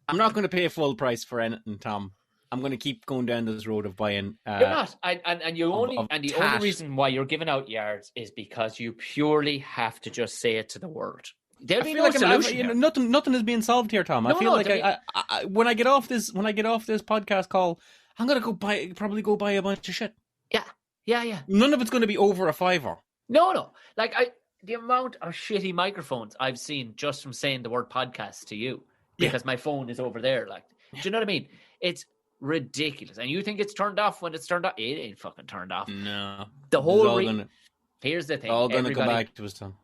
I'm not going to pay full price for anything, Tom. I'm going to keep going down this road of buying. You're not, the only reason why you're giving out yards is because you purely have to just say it to the world. There'll be no solution. Nothing is being solved here, Tom. I feel like when I get off this podcast call, I'm going to probably go buy a bunch of shit. Yeah. None of it's going to be over $5. No. The amount of shitty microphones I've seen just from saying the word podcast to you because my phone is over there. Do you know what I mean? It's ridiculous. And you think it's turned off when it's turned off? It ain't fucking turned off. No. The whole here's the thing. All going to go back to his Tom.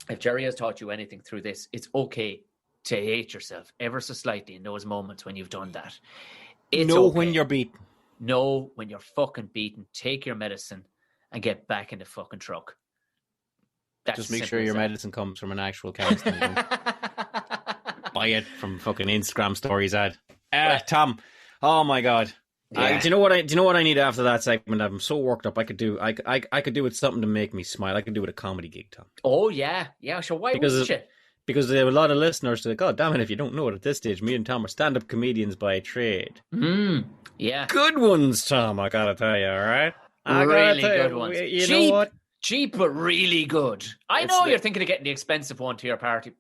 If Jerry has taught you anything through this, it's okay to hate yourself ever so slightly in those moments when you've done that. When you're beaten. Know when you're fucking beaten. Take your medicine and get back in the fucking truck. Just make sure your medicine comes from an actual chemist. Buy it from fucking Instagram stories ad. Tom. Oh my God. Yeah. Do you know what I need after that segment? I'm so worked up. I could do with something to make me smile. I could do with a comedy gig, Tom. Oh yeah. So why wouldn't you? Because there are a lot of listeners to God damn it, if you don't know it at this stage, me and Tom are stand-up comedians by trade. Yeah. Good ones, Tom, I gotta tell you, all right? Really good ones. You know what? Cheap, but really good. I know you're thinking of getting the expensive one to your party.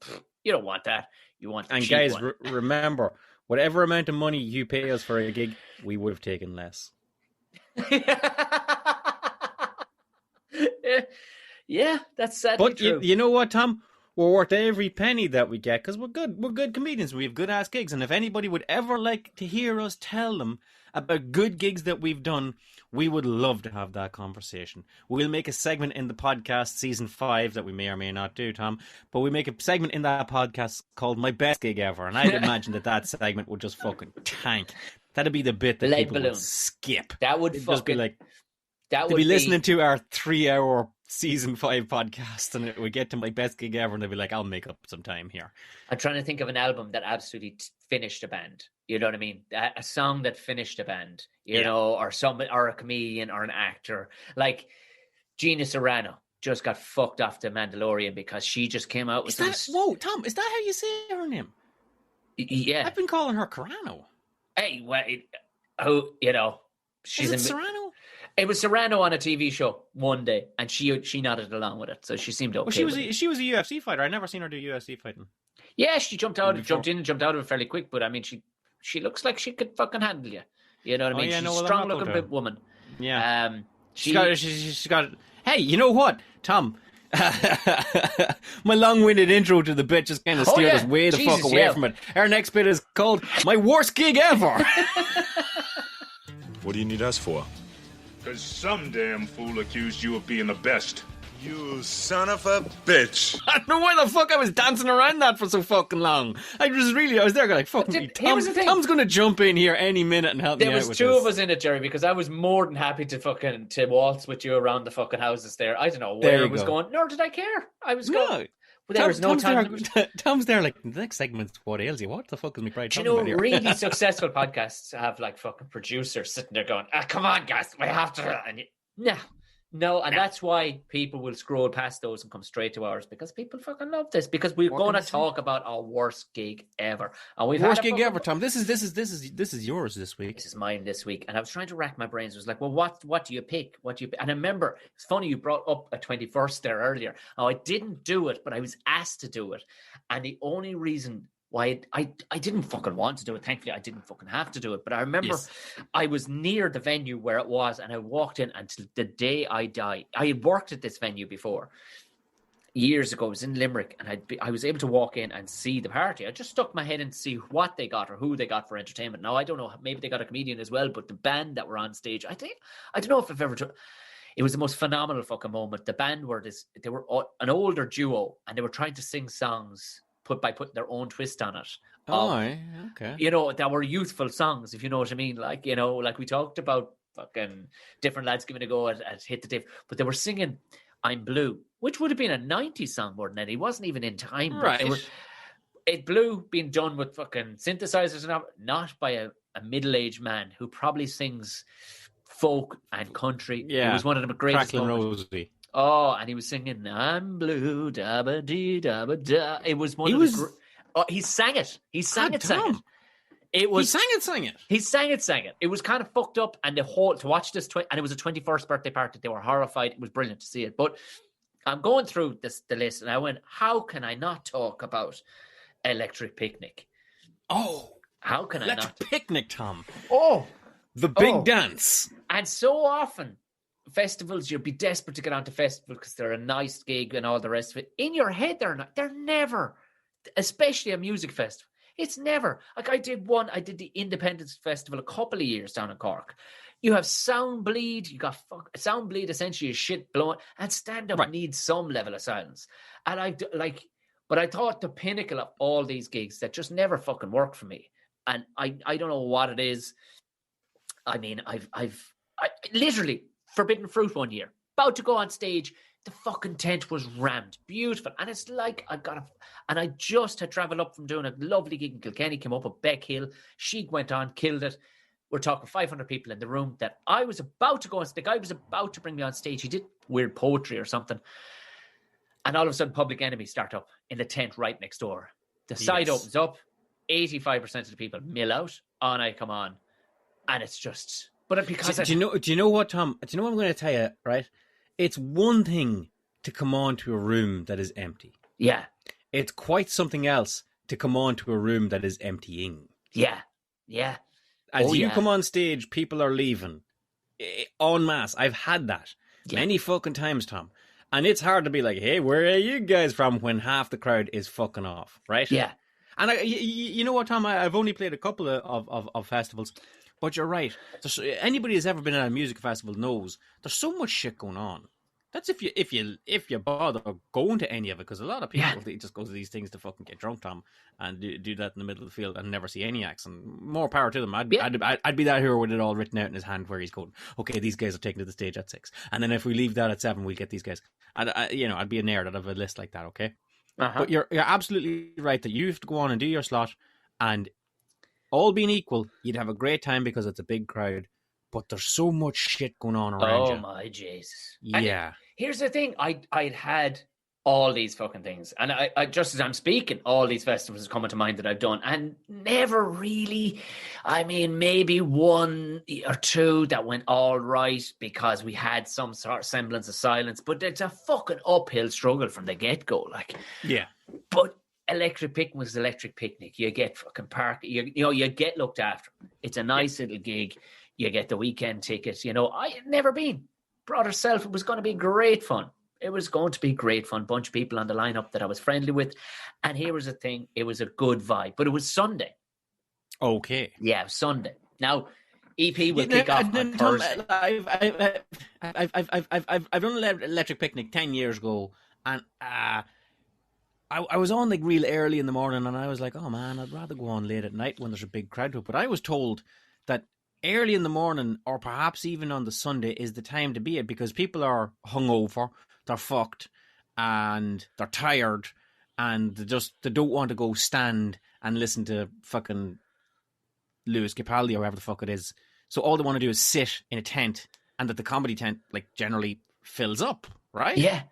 You don't want that. You want the cheap guys, one. Remember, whatever amount of money you pay us for a gig, we would have taken less. Yeah, that's sadly true. But you know what, Tom? We're worth every penny that we get because we're good comedians. We have good ass gigs, and if anybody would ever like to hear us tell them about good gigs that we've done, we would love to have that conversation. We'll make a segment in the podcast season 5 that we may or may not do, Tom, but we make a segment in that podcast called My Best Gig Ever, and I'd imagine that segment would just fucking tank. That'd be the bit that people would skip. That would just be like, that would be listening to our 3-hour season 5 podcast, and it would get to My Best Gig Ever, and they'd be like, I'll make up some time here. I'm trying to think of an album that absolutely finished a band. You know what I mean? A song that finished a band, you know, or a comedian or an actor. Like Gina Carano just got fucked off the Mandalorian because she just came out with Whoa, Tom, is that how you say her name? Yeah. I've been calling her Carano. Hey, well, she's Is it Serrano? It was Serrano on a TV show one day, and she nodded along with it, so she seemed okay. Well, she was a UFC fighter. I never seen her do UFC fighting. Yeah, she jumped in and jumped out of it fairly quick, but I mean, she looks like she could fucking handle you. You know what I mean? She's a strong-looking big woman. Yeah. She's got. Hey, you know what, Tom? My long-winded intro to the bit just kind of steered us way the fuck away from it. Our next bit is called My Worst Gig Ever. What do you need us for? Because some damn fool accused you of being the best. You son of a bitch. I don't know why the fuck I was dancing around that for so fucking long. I was there going like, fuck me, Tom's going to jump in here any minute and help me out with this. There was two of us in it, Jerry, because I was more than happy to waltz with you around the fucking houses there. I don't know where it was going, nor did I care. I was going... But there was no time. Tom's there like, the next segment's What Ails You? What the fuck is McBride talking about here? Really successful podcasts have like fucking producers sitting there going, come on, guys, we have to... And that's why people will scroll past those and come straight to ours, because people fucking love this, because we're going to talk about our worst gig ever. And we've worst gig ever, Tom. This is yours this week. This is mine this week, and I was trying to rack my brains. I was like, well, what do you pick? And I remember it's funny you brought up a 21st there earlier. Oh, I didn't do it, but I was asked to do it, and the only reason why I didn't fucking want to do it. Thankfully, I didn't fucking have to do it. But I remember I was near the venue where it was, and I walked in until the day I died. I had worked at this venue before, years ago. I was in Limerick, and I was able to walk in and see the party. I just stuck my head in to see what they got or who they got for entertainment. Now, I don't know, maybe they got a comedian as well, but the band that were on stage, I don't know if I've ever... It was the most phenomenal fucking moment. The band they were an older duo, and they were trying to sing songs by putting their own twist on it. Okay. You know, that were youthful songs, if you know what I mean. Like, you know, like we talked about fucking different lads giving a go at Hit the Diff, but they were singing I'm Blue, which would have been a 90s song more than any. It wasn't even in time. Right. It Blue being done with fucking synthesizers and not by a middle-aged man who probably sings folk and country. Yeah. It was one of the greatest moments. Rosie. Oh, and he was singing I'm blue, da ba dee da ba da. It was one of the he sang it. He sang it. It was He sang it. He sang it. It was kind of fucked up, and to watch this, and it was a 21st birthday party. They were horrified. It was brilliant to see it. But I'm going through the list, and I went, how can I not talk about Electric Picnic? Oh, how can I not? Electric Picnic, Tom. Oh, the big dance. And so often, festivals, you'll be desperate to get onto festivals because they're a nice gig and all the rest of it. In your head, they're not. They're never, especially a music festival. It's never. Like I did the Independence Festival a couple of years down in Cork. You have sound bleed. You got sound bleed. Essentially, is shit blowing, and stand up needs some level of silence. And but I thought the pinnacle of all these gigs that just never fucking worked for me. And I don't know what it is. I mean, I literally Forbidden Fruit one year, about to go on stage. The fucking tent was rammed. Beautiful. And it's like and I just had travelled up from doing a lovely gig in Kilkenny, came up with Beck Hill. She went on, killed it. We're talking 500 people in the room that I was about to go on. The guy was about to bring me on stage. He did weird poetry or something. And all of a sudden, Public Enemy start up in the tent right next door. The side opens up. 85% of the people mill out. On I come on. And it's just... But because do you know what, Tom? Do you know what I'm going to tell you, right? It's one thing to come on to a room that is empty. Yeah. It's quite something else to come on to a room that is emptying. Yeah. Yeah. As you come on stage, people are leaving. En masse. I've had that many fucking times, Tom. And it's hard to be like, hey, where are you guys from when half the crowd is fucking off, right? Yeah. And you know what, Tom? I've only played a couple of festivals. But you're right. Anybody who's ever been at a music festival knows there's so much shit going on. That's if you bother going to any of it, because a lot of people they just go to these things to fucking get drunk, Tom, and do that in the middle of the field and never see any acts. And more power to them. I'd be that hero with it all written out in his hand where he's going, okay, these guys are taken to the stage at 6, and then if we leave that at 7, we'll get these guys. And I'd be a nerd. I'd have a list like that. Okay, but you're absolutely right that you have to go on and do your slot, and all being equal, you'd have a great time because it's a big crowd, but there's so much shit going on around you. Oh my Jesus. Yeah. And here's the thing. I'd had all these fucking things. And I just as I'm speaking, all these festivals are coming to mind that I've done. And never really, I mean, maybe one or two that went all right because we had some sort of semblance of silence. But it's a fucking uphill struggle from the get-go. Like, yeah. But Electric Picnic was Electric Picnic. You get fucking park. You get looked after. It's a nice little gig. You get the weekend tickets. I had never been. Brought herself. It was going to be great fun. It was going to be great fun. Bunch of people on the lineup that I was friendly with. And here was the thing. It was a good vibe. But it was Sunday. Okay. Yeah, Sunday. Now, EP will kick off on Thursday. I've done Electric Picnic 10 years ago, and I was on like real early in the morning, and I was like, oh man, I'd rather go on late at night when there's a big crowd to it. But I was told that early in the morning, or perhaps even on the Sunday, is the time to be it because people are hungover, they're fucked, and they're tired, and they don't want to go stand and listen to fucking Lewis Capaldi or whatever the fuck it is. So all they want to do is sit in a tent, and that the comedy tent like generally fills up, right? Yeah.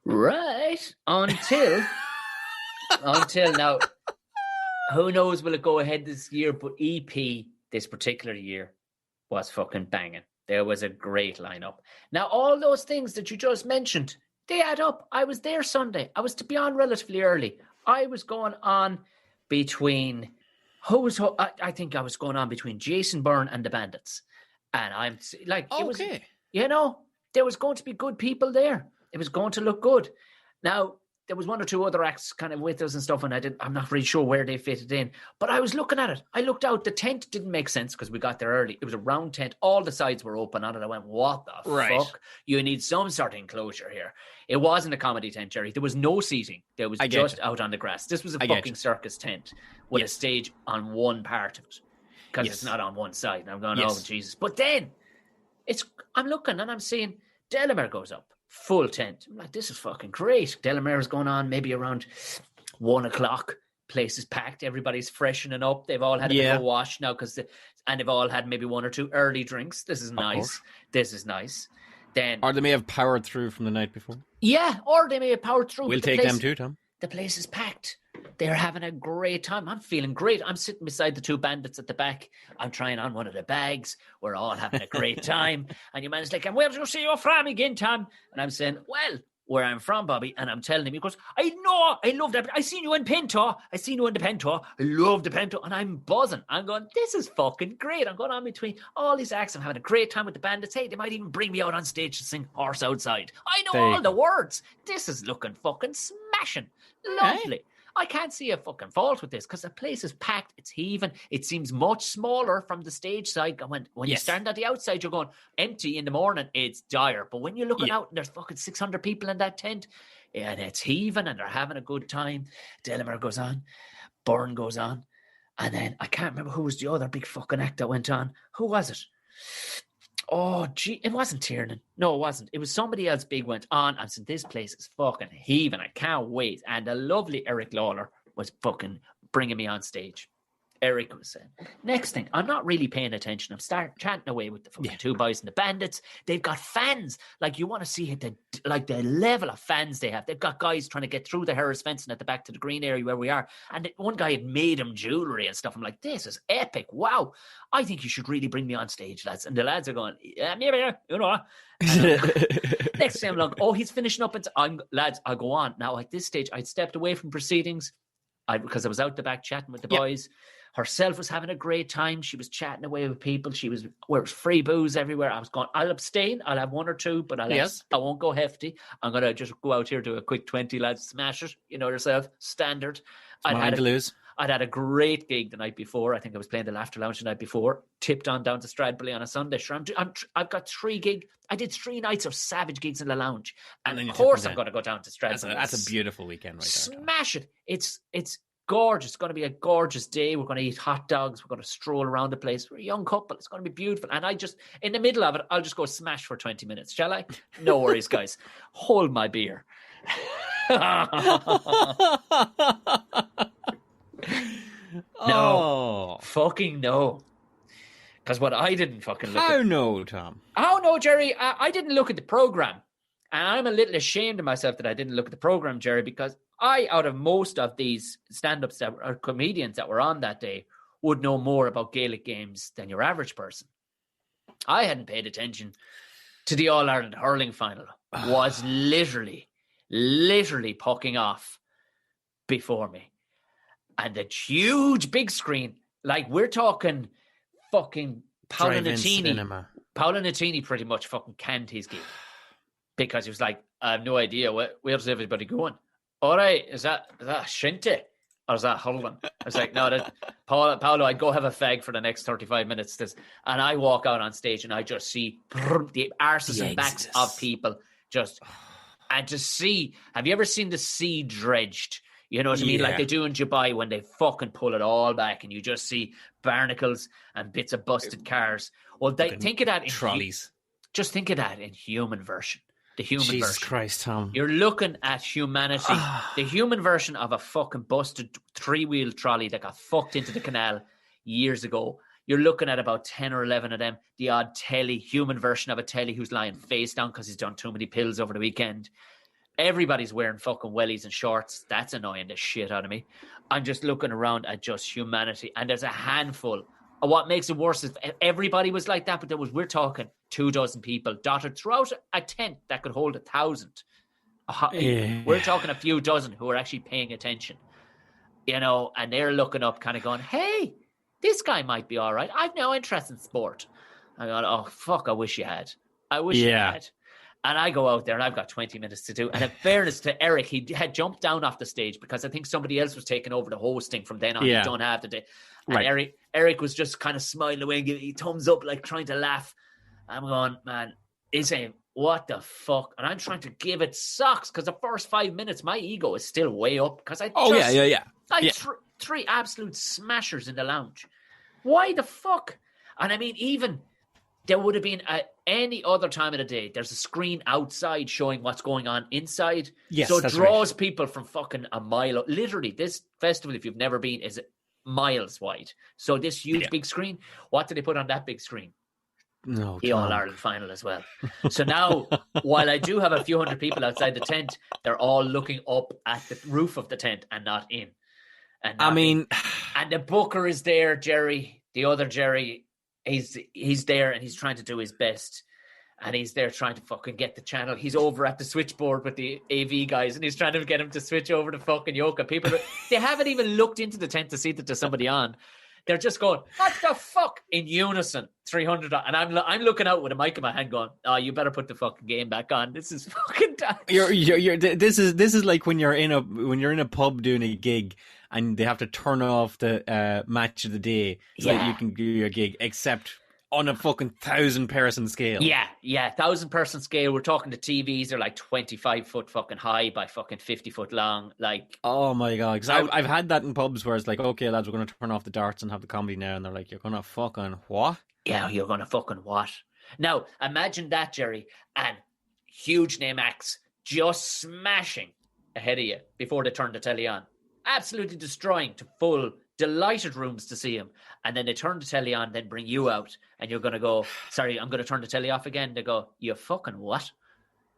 Right. Until now, who knows will it go ahead this year, but EP this particular year was fucking banging. There was a great lineup. Now, all those things that you just mentioned, they add up. I was there Sunday. I was to be on relatively early. I was going on between... I think I was going on between Jason Byrne and the Bandits. And I'm like... It was, there was going to be good people there. It was going to look good. Now, there was one or two other acts kind of with us and stuff, and I'm not really sure where they fitted in. But I was looking at it. I looked out. The tent didn't make sense because we got there early. It was a round tent. All the sides were open on it. I went, what the fuck? You need some sort of enclosure here. It wasn't a comedy tent, Jerry. There was no seating. There was just out on the grass. This was a fucking circus tent with a stage on one part of it because it's not on one side. And I'm going, oh, Jesus. But then I'm looking and I'm seeing Delamere goes up. Full tent. I'm like, this is fucking great. Delamere is going on maybe around 1:00. Place is packed. Everybody's freshening up. They've all had a bit of a wash now and they've all had maybe one or two early drinks. This is nice. This is nice. Then, or they may have powered through from the night before. Yeah, or they may have powered through. We'll take them too, Tom. The place is packed. They're having a great time. I'm feeling great. I'm sitting beside the two bandits at the back. I'm trying on one of the bags. We're all having a great time. And your man's like, and where do you see your from again, Tom? And I'm saying, well, where I'm from, Bobby. And I'm telling him, he goes, I know, I love that. I seen you in Pinto. I seen you in the Pinto. I love the Pinto. And I'm buzzing. I'm going, this is fucking great. I'm going on between all these acts. I'm having a great time with the bandits. Hey, they might even bring me out on stage to sing Horse Outside. I know all the words. This is looking fucking smashing. Lovely. Hey. I can't see a fucking fault with this because the place is packed. It's heaving. It seems much smaller from the stage side. When you stand at the outside, you're going empty in the morning. It's dire. But when you're looking out and there's fucking 600 people in that tent and it's heaving and they're having a good time. Delamere goes on. Byrne goes on. And then I can't remember who was the other big fucking act that went on. Who was it? Oh, gee, it wasn't Tiernan. No, it wasn't. It was somebody else big went on. I said, this place is fucking heaving. I can't wait. And the lovely Eric Lawler was fucking bringing me on stage. Eric was saying, next thing, I'm not really paying attention. I'm chatting away with the fucking two boys and the bandits. They've got fans. Like, you want to see the level of fans they have. They've got guys trying to get through the Harris fencing at the back to the green area where we are. And one guy had made him jewellery and stuff. I'm like, this is epic. Wow. I think you should really bring me on stage, lads. And the lads are going, yeah, maybe, you know. Next thing I'm like, oh, he's finishing up. Lads, I'll go on. Now, at this stage, I'd stepped away from proceedings because I was out the back chatting with the boys. Herself was having a great time. She was chatting away with people. There was free booze everywhere. I was going, I'll abstain. I'll have one or two, but I won't go hefty. I'm going to just go out here, do a quick 20, lads, smash it. You know yourself, standard. I'd had a great gig the night before. I think I was playing the Laughter Lounge the night before. Tipped on down to Stradbally on a Sunday. Sure, I've got 3 gigs. I did 3 nights of savage gigs in the lounge. And of course I'm going to go down to Stradbally. That's a beautiful weekend right there. Smash it. It's gorgeous. It's going to be a gorgeous day. We're going to eat hot dogs. We're going to stroll around the place. We're a young couple. It's going to be beautiful. And in the middle of it, I'll just go smash for 20 minutes. Shall I? No worries, guys. Hold my beer. No. Fucking no. Because what I didn't fucking look at... How no, Tom? How no, Jerry? I didn't look at the program. And I'm a little ashamed of myself that I didn't look at the program, Jerry, because out of most of these stand-ups that are comedians that were on that day, would know more about Gaelic games than your average person. I hadn't paid attention to the All-Ireland hurling final. Was literally pucking off before me. And the huge big screen, like we're talking fucking Paolo Nutini. Paolo Nutini pretty much fucking canned his gig. Because he was like, I have no idea, where's everybody going? All right, is that Shinty? Or is that Hurling? I was like, no, Paolo, I'd go have a fag for the next 35 minutes. And I walk out on stage and I just see the arses and backs of people and to see, have you ever seen the sea dredged? You know what I mean? Like they do in Dubai when they fucking pull it all back and you just see barnacles and bits of busted cars. Well, think of that in trolleys. Just think of that in human version. The human version. Jesus Christ, Tom. You're looking at humanity. The human version of a fucking busted 3-wheel trolley that got fucked into the canal years ago. You're looking at about 10 or 11 of them. The odd human version of a telly who's lying face down because he's done too many pills over the weekend. Everybody's wearing fucking wellies and shorts. That's annoying the shit out of me. I'm just looking around at just humanity. And there's a handful. What makes it worse is everybody was like that, but we're talking 24 people dotted throughout a tent that could hold 1,000. We're talking a few dozen who are actually paying attention, you know, and they're looking up kind of going, hey, this guy might be all right. I've no interest in sport. I go, oh, fuck, I wish you had. You had. And I go out there and I've got 20 minutes to do. And in fairness to Eric, he had jumped down off the stage because I think somebody else was taking over the hosting from then on. Yeah. He don't have the day. And right. Eric was just kind of smiling away and giving a thumbs up, like trying to laugh. I'm going, man, he's saying, what the fuck? And I'm trying to give it socks because the first 5 minutes, my ego is still way up because three absolute smashers in the lounge. Why the fuck? And I mean, even there would have been any other time of the day, there's a screen outside showing what's going on inside. Yes, so it draws people from fucking a mile. Literally, this festival, if you've never been, is miles wide. So this huge big screen, what did they put on that big screen? No, the All-Ireland final as well. So now, while I do have a few hundred people outside the tent, they're all looking up at the roof of the tent and not in. And the booker is there, Gerry, the other Gerry. He's there and he's trying to do his best. And he's there trying to fucking get the channel. He's over at the switchboard with the AV guys and he's trying to get him to switch over to fucking Yoka. People, they haven't even looked into the tent to see that there's somebody on. They're just going, what the fuck? In unison, 300. And I'm looking out with a mic in my hand going, oh, you better put the fucking game back on. This is fucking dumb. This is like when you're in a pub doing a gig and they have to turn off the match of the day so that you can do your gig, except on a fucking 1,000-person scale. Yeah, 1,000-person scale. We're talking the TVs. They're like 25 foot fucking high by fucking 50 foot long. Like, oh my god! Because I've had that in pubs where it's like, okay, lads, we're going to turn off the darts and have the comedy now, and they're like, you're going to fucking what? Yeah, you're going to fucking what? Now imagine that, Gerry, and huge name acts just smashing ahead of you before they turn the telly on, absolutely destroying to full. Delighted rooms to see him, and then they turn the telly on, then bring you out, and you're going to go, sorry, I'm going to turn the telly off again. They go, you fucking what?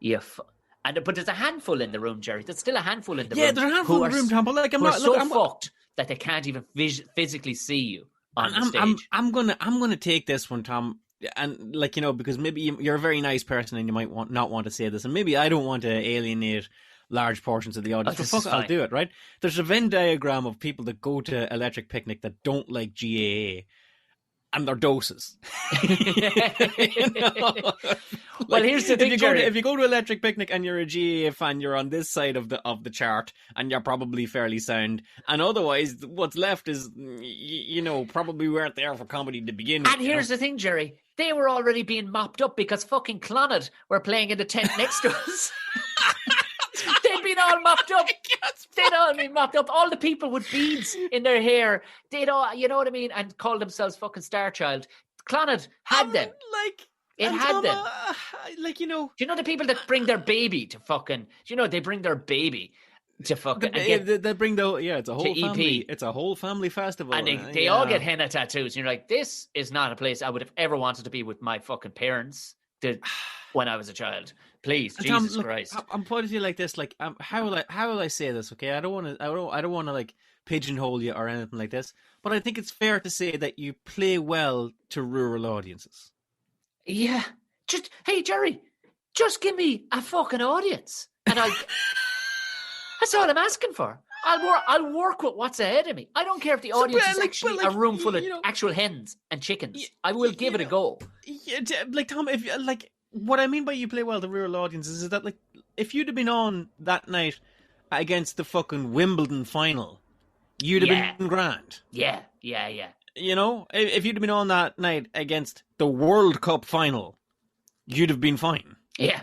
But there's a handful in the room, Gerry. There's still a handful in the room. Yeah, there's a handful in the room, Tom. But like, I'm fucked that they can't even physically see you on the stage. I'm gonna take this one, Tom, and like, you know, because maybe you're a very nice person and you might not want to say this, and maybe I don't want to alienate large portions of the audience. But fuck, I'll do it, right? There's a Venn diagram of people that go to Electric Picnic that don't like GAA, and their doses. Well, here's the thing, if you go to Electric Picnic and you're a GAA fan, you're on this side of the chart, and you're probably fairly sound. And otherwise, what's left is, you know, probably weren't there for comedy to begin with. And here's the thing, Gerry. They were already being mopped up because fucking Clonard were playing in the tent next to us. They'd been all mopped up. They'd all been mopped up. All the people with beads in their hair. They'd all, you know what I mean? And called themselves fucking Star Child. Clonard had them. It had them. Like, you know. Do you know the people that bring their baby to fucking, do you know, they bring their baby to fucking. They bring it's a whole family. EP. It's a whole family festival. And they all get henna tattoos. And you're like, this is not a place I would have ever wanted to be with my fucking parents when I was a child. Please, Tom, Jesus Christ. I'm putting it like this. Like, how will I say this? Okay, I don't want to like pigeonhole you or anything like this. But I think it's fair to say that you play well to rural audiences. Yeah, hey Gerry, just give me a fucking audience, and that's all I'm asking for. I'll work with what's ahead of me. I don't care if the audience is actually a room full of actual hens and chickens. I will give it a go. Yeah, like Tom, if like. What I mean by you play well to rural audiences is that, like, if you'd have been on that night against the fucking Wimbledon final, you'd have been grand. Yeah. You know, if you'd have been on that night against the World Cup final, you'd have been fine. Yeah.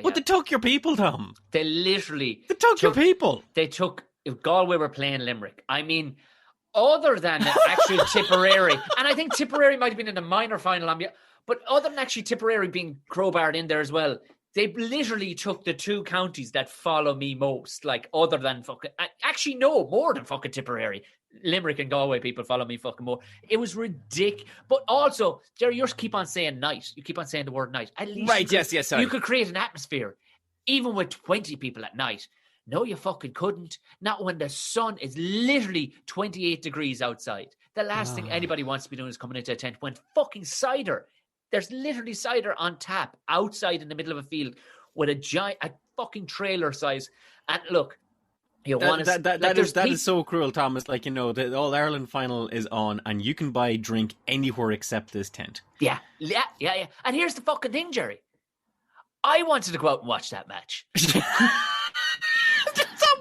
But they took your people, Tom. They literally... They took your people. They took... If Galway were playing Limerick, I mean, other than actually Tipperary, and I think Tipperary might have been in the minor final, but other than actually Tipperary being crowbarred in there as well, they literally took the two counties that follow me most, like other than fucking... Actually, no, more than fucking Tipperary. Limerick and Galway people follow me fucking more. It was ridiculous. But also, Gerry, you keep on saying night. You keep on saying the word night. At least right, yes, sorry. You could create an atmosphere, even with 20 people at night. No, you fucking couldn't. Not when the sun is literally 28 degrees outside. The last thing anybody wants to be doing is coming into a tent when fucking cider... There's literally cider on tap outside in the middle of a field with a fucking trailer size. And look, that is so cruel, Thomas. Like, you know, the All Ireland final is on, and you can buy drink anywhere except this tent. Yeah. And here's the fucking thing, Gerry. I wanted to go out and watch that match.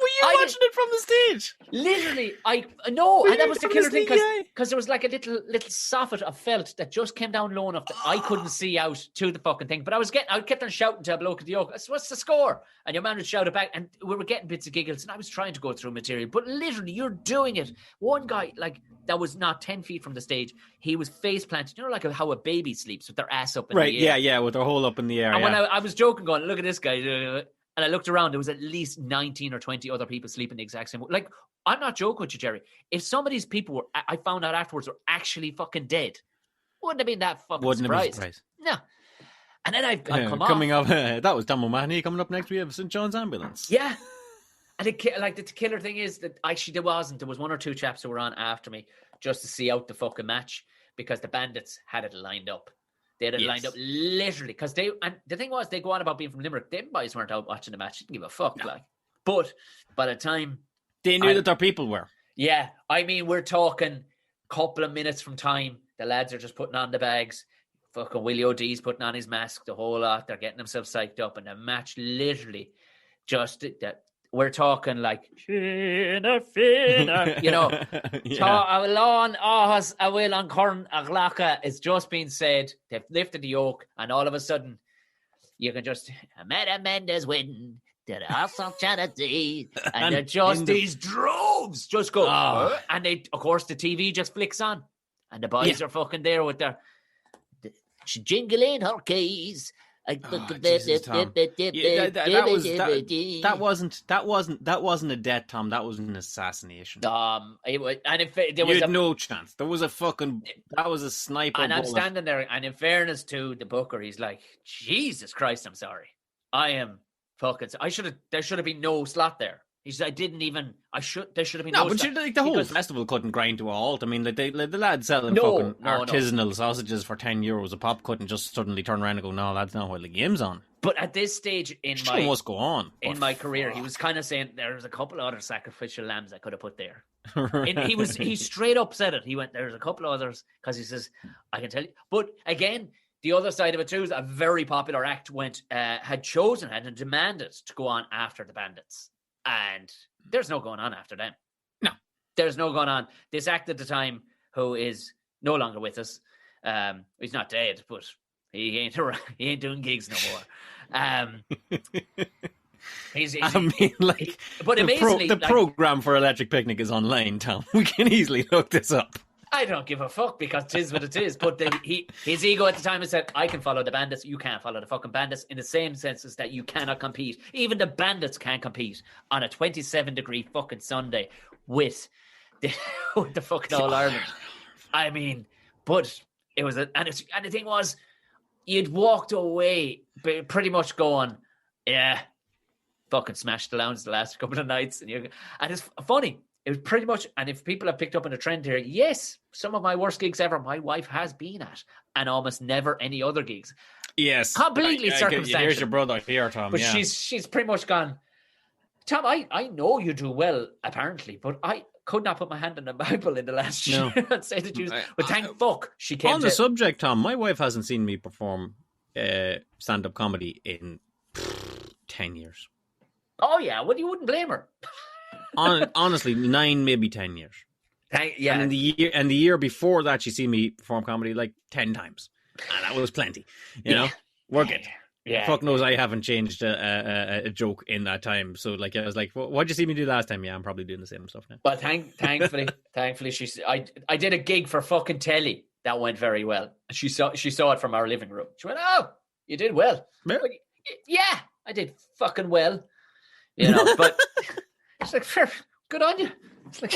Were you watching it from the stage? Literally, I know, and that was the killer thing sneaky because there was like a little soffit of felt that just came down low enough that I couldn't see out to the fucking thing. But I kept on shouting to a bloke at the yoke, "What's the score?" And your man would shout it back, and we were getting bits of giggles, and I was trying to go through material, but literally, you're doing it. One guy, like, that was not 10 feet from the stage, he was face planted, you know, like how a baby sleeps with their ass up in the air. Yeah, with their hole up in the air. And when I was joking, going, "Look at this guy." And I looked around, there was at least 19 or 20 other people sleeping the exact same way. Like, I'm not joking with you, Jerry. If some of these people were, I found out afterwards, were actually fucking dead, wouldn't have been that fucking surprised. No. And then I've come off. Coming up, that was Tom O'Mahony. Coming up next, we have St. John's Ambulance. Yeah. And the killer thing is that actually there was one or two chaps who were on after me just to see out the fucking match because the Bandits had it lined up. They had it lined up literally because and the thing was, they go on about being from Limerick. Them boys weren't out watching the match. They didn't give a fuck. No. But by the time they knew that their people were. Yeah. I mean, we're talking couple of minutes from time. The lads are just putting on the bags. Fucking Willie O'D's putting on his mask, the whole lot. They're getting themselves psyched up. And the match literally just that. We're talking like, you know, Lawn Ahas Awil on Corn Aglacha is just being said. They've lifted the yoke, and all of a sudden, you can just Amanda Mendes win. Did also charity, and they're just these droves just go, and they, of course, the TV just flicks on, and the boys are fucking there with their jingling her keys. That wasn't a death, Tom. That was an assassination. There was no chance. There was that was a sniper. And I'm standing there, and in fairness to the booker, he's like, "Jesus Christ, I'm sorry. I am fucking. There should have been no slot there." He said, there should have been no slot. But the whole festival couldn't grind to a halt. I mean, the lads selling fucking artisanal sausages for €10 a pop couldn't just suddenly turn around and go, "No, that's not what the game's on." But at this stage in my career, he was kind of saying there's a couple of other sacrificial lambs I could have put there. Right. He straight up said it. He went, "There's a couple of others," because he says, "I can tell you." But again, the other side of it too is a very popular act had demanded to go on after the Bandits. And there's no going on after them. No. There's no going on. This act at the time, who is no longer with us, he's not dead, but he ain't doing gigs no more. But amazingly, the program for Electric Picnic is online, Tom. We can easily look this up. I don't give a fuck because it is what it is. But his ego at the time had said, "I can follow the Bandits. You can't follow the fucking Bandits," in the same sense as that you cannot compete. Even the Bandits can't compete on a 27-degree fucking Sunday with the fucking All Ireland. I mean, but it was and the thing was, you'd walked away pretty much going, "Yeah, fucking smashed the lounge the last couple of nights," and it's funny. It was pretty much, and if people have picked up on a trend here, yes, some of my worst gigs ever, my wife has been at, and almost never any other gigs. Yes. Completely circumstantial. Here's your brother here, Tom. But she's pretty much gone, "Tom, I know you do well, apparently, but I could not put my hand on the Bible in the last year and say that you... But thank fuck she came on the subject, Tom, my wife hasn't seen me perform stand-up comedy in 10 years. Oh, yeah. Well, you wouldn't blame her. Honestly, 9, maybe 10 years. Yeah. And the year before that, she seen me perform comedy like 10 times, and that was plenty. You know, work it. Yeah. Fuck knows I haven't changed a joke in that time. So like, I was like, "What'd you see me do last time?" Yeah, I'm probably doing the same stuff now. But thankfully, I did a gig for fucking telly that went very well. She saw it from our living room. She went, "Oh, you did well." Yeah, I did fucking well. You know, but. It's like, fair, good on you. It's like,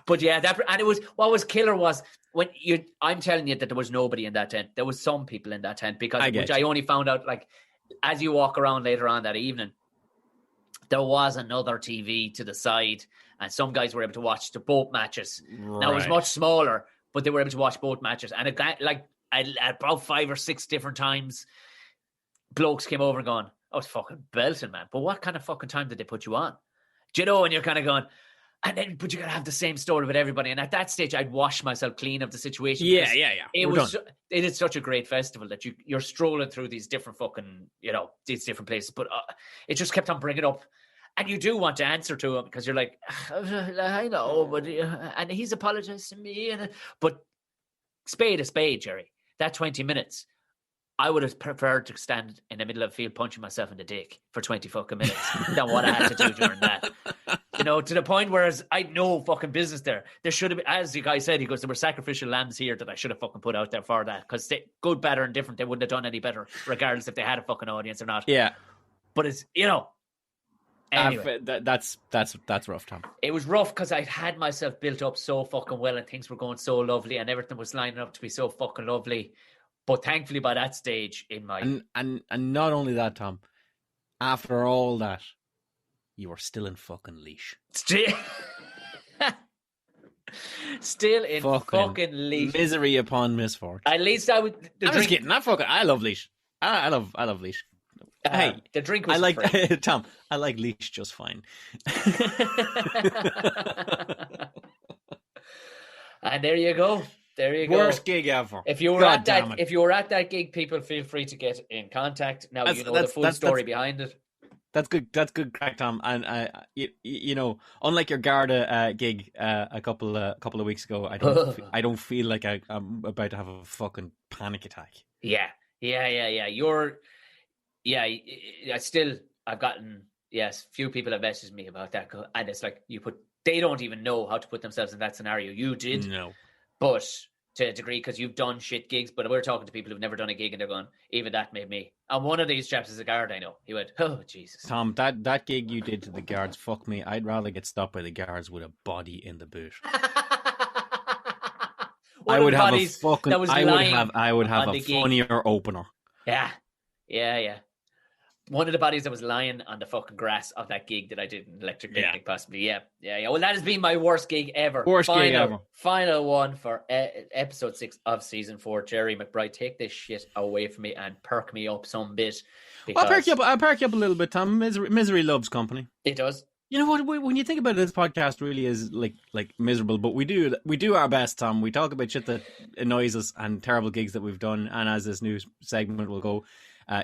but yeah, and it was, what was killer was when I'm telling you that there was nobody in that tent. There was some people in that tent because I only found out like as you walk around later on that evening, there was another TV to the side, and some guys were able to watch the both matches. Right. Now it was much smaller, but they were able to watch both matches. And a guy like about 5 or 6 different times, blokes came over and gone, "I was fucking belting, man. But what kind of fucking time did they put you on?" Do you know? And you're kind of going, And then, but you gotta have the same story with everybody. And at that stage, I'd wash myself clean of the situation. Yeah. It is such a great festival that you're strolling through these different fucking, these different places. But it just kept on bringing up. And you do want to answer to him because you're like, I know, but and he's apologized to me. But spade a spade, Jerry. That 20 minutes, I would have preferred to stand in the middle of the field punching myself in the dick for 20 fucking minutes than what I had to do during that. To the point where I had no fucking business there. There should have been, as the guy said, he goes, there were sacrificial lambs here that I should have fucking put out there for that. Because good, better, and different, they wouldn't have done any better, regardless if they had a fucking audience or not. Yeah. But it's, anyway. That's rough, Tom. It was rough because I'd had myself built up so fucking well and things were going so lovely and everything was lining up to be so fucking lovely. But thankfully by that stage in my... And not only that, Tom, after all that, you were still in fucking leash. Still in fucking leash. Misery upon misfortune. At least I would... I'm just kidding. I love leash. I love leash. Hey, the drink was free. Tom, I like leash just fine. And there you go. Worst gig ever. If you were at that gig, people feel free to get in contact. Now the full story behind it. That's good. That's good crack, Tom. And unlike your Garda gig a couple of weeks ago, I don't feel like I'm about to have a fucking panic attack. Yeah. I've gotten few people have messaged me about that, and it's like they don't even know how to put themselves in that scenario. You did, no, but to a degree because you've done shit gigs. But we're talking to people who've never done a gig and they're going, even that made me. And one of these chaps is a guard. I know. He went, oh Jesus, Tom, that gig you did to the guards, fuck me. I'd rather get stopped by the guards with a body in the boot. I would have a funnier opener. Yeah. One of the bodies that was lying on the fucking grass of that gig that I did in Electric Picnic, possibly. Yeah. Well, that has been my worst gig ever. Final one for episode 6 of season 4. Jerry McBride, take this shit away from me and perk me up some bit. I'll perk you up a little bit, Tom. Misery loves company. It does. You know what? When you think about it, this podcast really is like miserable, but we do our best, Tom. We talk about shit that annoys us and terrible gigs that we've done, and as this new segment will go,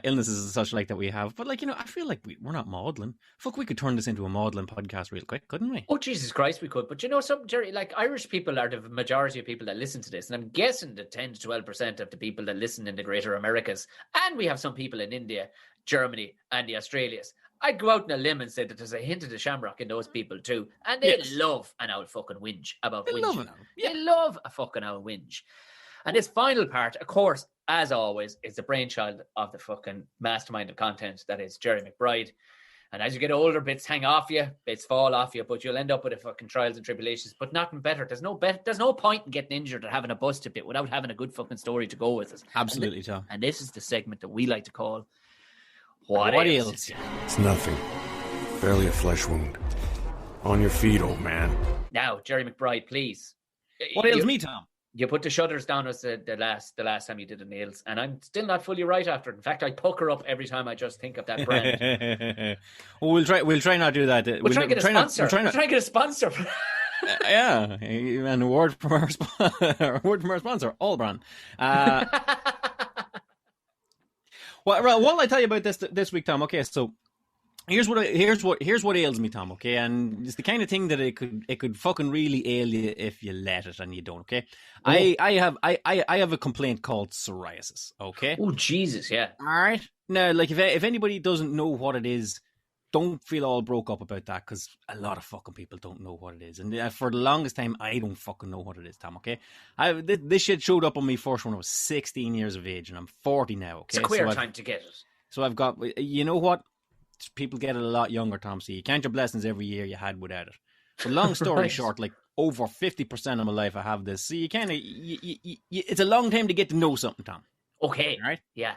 illnesses and such like that we have. But I feel like we're not maudlin. Fuck, we could turn this into a maudlin podcast real quick, couldn't we? Oh Jesus Christ, we could. But you know something, Jerry? Like Irish people are the majority of people that listen to this, and I'm guessing the 10 to 12% of the people that listen in the Greater Americas, and we have some people in India, Germany, and the Australias. I'd go out on a limb and say that there's a hint of the shamrock in those people too. And they love an old fucking whinge about whinging. They love a fucking old whinge. And this final part, of course, as always, is the brainchild of the fucking mastermind of content that is Jerry McBride. And as you get older, bits hang off you, bits fall off you, but you'll end up with a fucking trials and tribulations. But nothing better. There's no point in getting injured or having a busted bit without having a good fucking story to go with it. Absolutely, Tom. And this is the segment that we like to call What Ails? It's nothing. Barely a flesh wound. On your feet, old man. Now, Jerry McBride, please. What ails me, Tom? You put the shudders down as the last time you did the nails, and I'm still not fully right after it. In fact, I pucker up every time I just think of that brand. Well, we'll try not do that. We'll try to get a sponsor. We'll try to get a sponsor. Yeah, an award from our sponsor, All Brand. Well, what I tell you about this week, Tom? Okay, so here's what ails me, Tom. Okay, and it's the kind of thing that it could fucking really ail you if you let it and you don't. Okay, I have a complaint called psoriasis. Okay. Oh Jesus, yeah. All right. Now, like if anybody doesn't know what it is, don't feel all broke up about that because a lot of fucking people don't know what it is, and for the longest time, I don't fucking know what it is, Tom. Okay, this shit showed up on me first when I was 16 years of age, and I'm 40 now. Okay, it's a queer time to get it. So I've got, you know what? People get it a lot younger, Tom. So you count your blessings every year you had without it. So long story short, like over 50% of my life I have this. So you kind of, it's a long time to get to know something, Tom. Okay. All right? Yeah.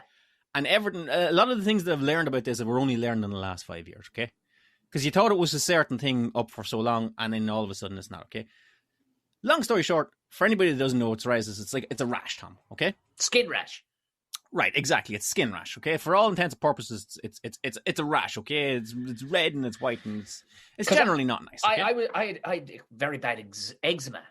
And everything, a lot of the things that I've learned about this, we're only learned in the last 5 years, okay? Because you thought it was a certain thing up for so long, and then all of a sudden it's not, okay? Long story short, for anybody that doesn't know what psoriasis, it's a rash, Tom, okay? Skin rash. Right, exactly. It's skin rash, okay? For all intents and purposes, it's a rash, okay? It's red and it's white and it's generally not nice. Okay? I had very bad eczema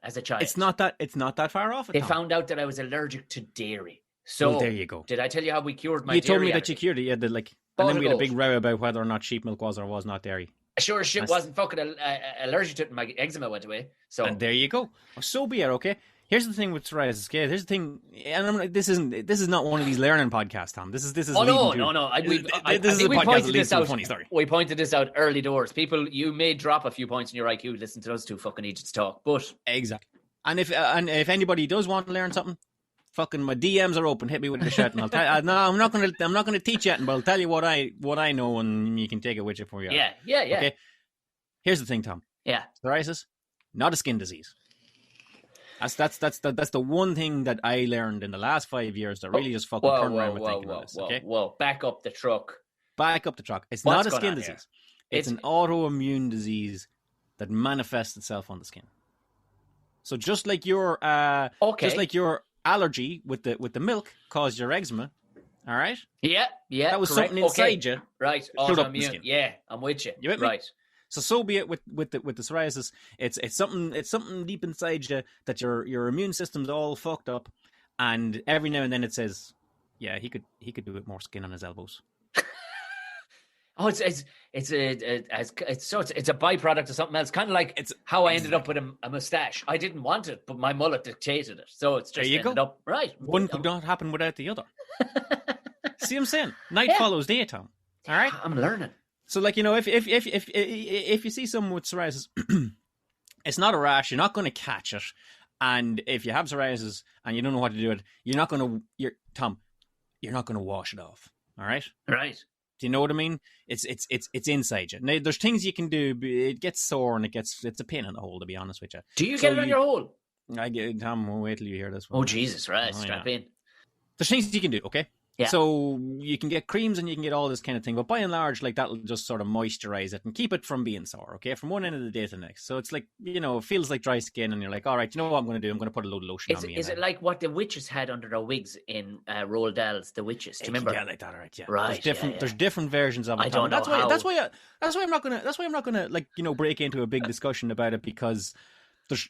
as a child. It's not that far off. They found out that I was allergic to dairy. So well, there you go. Did I tell you how we cured my dairy? You told me that you cured it. Yeah, and then we had a big row about whether or not sheep milk was or was not dairy. Sure as shit wasn't fucking allergic to it, and my eczema went away. So and there you go. So be it, okay? Here's the thing with psoriasis. Okay, here's the thing, and this is not one of these learning podcasts, Tom. This is. Oh no. This is a podcast that leads to a funny story. We pointed this out early doors. People, you may drop a few points in your IQ. Listen to those two fucking idiots talk, but exactly. And if anybody does want to learn something, fucking my DMs are open. Hit me with the shit, and I'll tell you. No, I'm not gonna teach you, but I'll tell you what I know, and you can take it with you for you. Yeah. Okay. Here's the thing, Tom. Yeah. Psoriasis, not a skin disease. That's the one thing that I learned in the last 5 years that really just fucking turned around with thinking of this. Okay. Whoa, back up the truck. It's not a skin disease. It's an autoimmune disease that manifests itself on the skin. So just like your allergy with the milk caused your eczema, all right? Yeah. That was something inside you, right? Autoimmune. Yeah, I'm with you. You with me? Right. So be it with the psoriasis. It's something deep inside you that your immune system's all fucked up, and every now and then it says, yeah, he could do it more skin on his elbows. Oh, it's a byproduct of something else. Kind of like how I ended up with a mustache. I didn't want it, but my mullet dictated it. So it's just ended up right. One could not happen without the other. See what I'm saying? Night follows day, Tom. All right, I'm learning. So, like, you know, if you see someone with psoriasis, it's not a rash. You're not going to catch it. And if you have psoriasis and you don't know what to do with it, you're not going to wash it off. All right? Right. Do you know what I mean? It's inside you. Now, there's things you can do. It gets sore and it's a pain in the hole, to be honest with you. Do you get it on your hole? Tom, wait till you hear this one. Oh, Jesus, right. Strap in. There's things you can do, okay? Yeah. So you can get creams and you can get all this kind of thing, but by and large, like, that'll just sort of moisturize it and keep it from being sore, okay, from one end of the day to the next. So it's like, you know, it feels like dry skin, and you're like, all right, you know what I'm going to do? I'm going to put a load of lotion on me. Is it like what the witches had under their wigs in Roald Dahl's The Witches? Do you remember? Yeah, like that, all right, yeah. Right. There's different versions of it. I don't know how. That's why I'm not gonna like, you know, break into a big discussion about it, because there's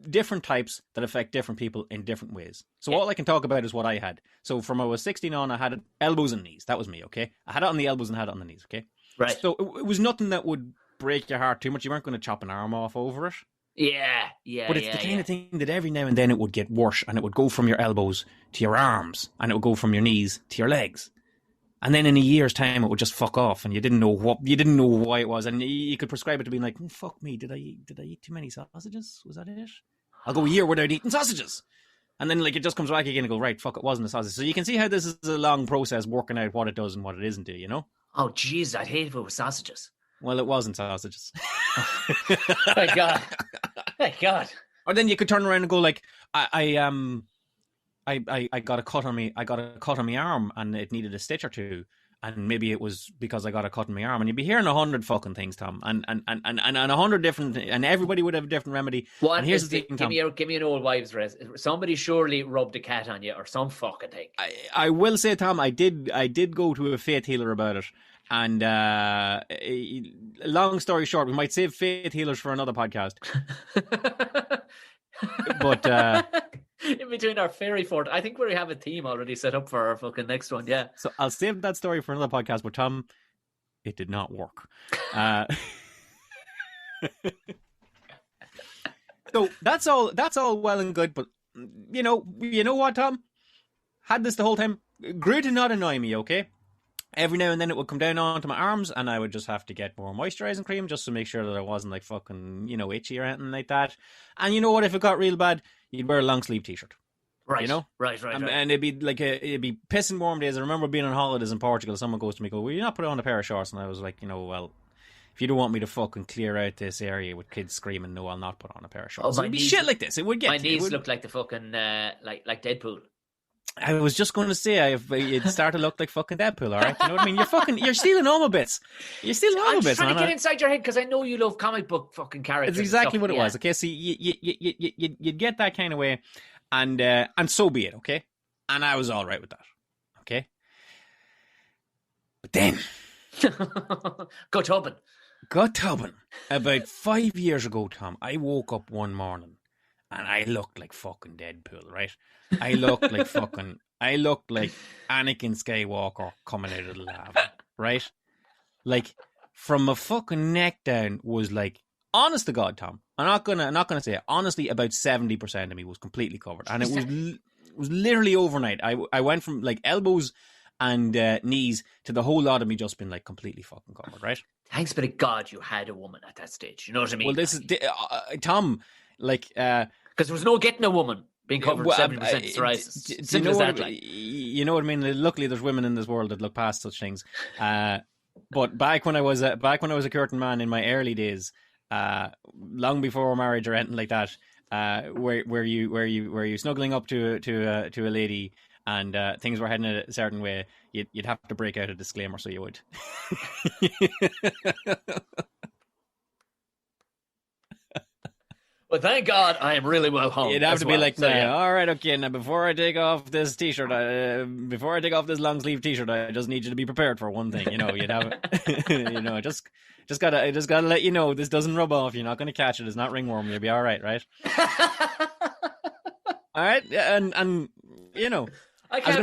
different types that affect different people in different ways. So all I can talk about is what I had. So from I was 16 on, I had elbows and knees. That was me, okay? I had it on the elbows and had it on the knees, okay? Right. So it was nothing that would break your heart too much. You weren't going to chop an arm off over it. Yeah. But it's the kind of thing that every now and then it would get worse, and it would go from your elbows to your arms, and it would go from your knees to your legs. And then in a year's time, it would just fuck off, and you didn't know why it was, and you could prescribe it to being like, fuck me, did I eat too many sausages? Was that it? I'll go a year without eating sausages, and then like it just comes back again and go, right, fuck, it wasn't a sausage. So you can see how this is a long process working out what it does and what it isn't do, you know? Oh, jeez, I'd hate if it was sausages. Well, it wasn't sausages. Thank God. Thank God. Or then you could turn around and go like, I got a cut on me. I got a cut on my arm, and it needed a stitch or two. And maybe it was because I got a cut in my arm. And you'd be hearing 100 fucking things, Tom, and 100 different, and everybody would have a different remedy. What? And here's the thing, Tom. Give me an old wives' rest. Somebody surely rubbed a cat on you or some fucking thing. I will say, Tom, I did go to a faith healer about it. And long story short, we might save faith healers for another podcast. But in between our fairy fort, I think we have a theme already set up for our fucking next one. Yeah. So I'll save that story for another podcast. But Tom, it did not work. So that's all well and good. But you know what, Tom? Had this the whole time. Grew to not annoy me. Okay. Every now and then it would come down onto my arms, and I would just have to get more moisturizing cream just to make sure that I wasn't like fucking, you know, itchy or anything like that. And you know what? If it got real bad, you'd wear a long sleeve t-shirt. Right. You know? Right. And it'd be like it'd be pissing warm days. I remember being on holidays in Portugal. Someone goes to me, "Will you not put on a pair of shorts?" And I was like, you know, well, if you don't want me to fucking clear out this area with kids screaming, no, I'll not put on a pair of shorts. So it'd be shit like this. It would get my knees look like the fucking like Deadpool. I was just going to say, you'd start to look like fucking Deadpool, all right? You know what I mean? You're stealing all my bits. You're stealing all my bits, man. I'm trying to get inside your head because I know you love comic book fucking characters. It's exactly what it was, okay? So you'd get that kind of way, and so be it, okay? And I was all right with that. Okay? But then... Go tubbing. About 5 years ago, Tom, I woke up one morning and I looked like fucking Deadpool, right? I looked like Anakin Skywalker coming out of the lava, right? Like, from my fucking neck down was like, honest to God, Tom, I'm not gonna say it, honestly, about 70% of me was completely covered, and it was literally overnight. I went from like elbows and knees to the whole lot of me just been like completely fucking covered, right? Thanks be to God you had a woman at that stage. You know what I mean? Well, this is Tom, like, because there was no getting a woman being covered 70% psoriasis. Simple as that, like. You know what I mean? Luckily, there's women in this world that look past such things. But back when I was a curtain man in my early days, long before marriage or anything like that, where you snuggling up to a lady and things were heading a certain way, you'd have to break out a disclaimer, so you would. Well, thank God I am really well home. You'd have to be like, so, yeah. All right, okay, now before I take off this t-shirt, before I take off this long sleeve t-shirt, I just need you to be prepared for one thing. You know, you'd have, just gotta let you know this doesn't rub off. You're not going to catch it. It's not ringworm. You'll be all right, right? All right, and you know. I was going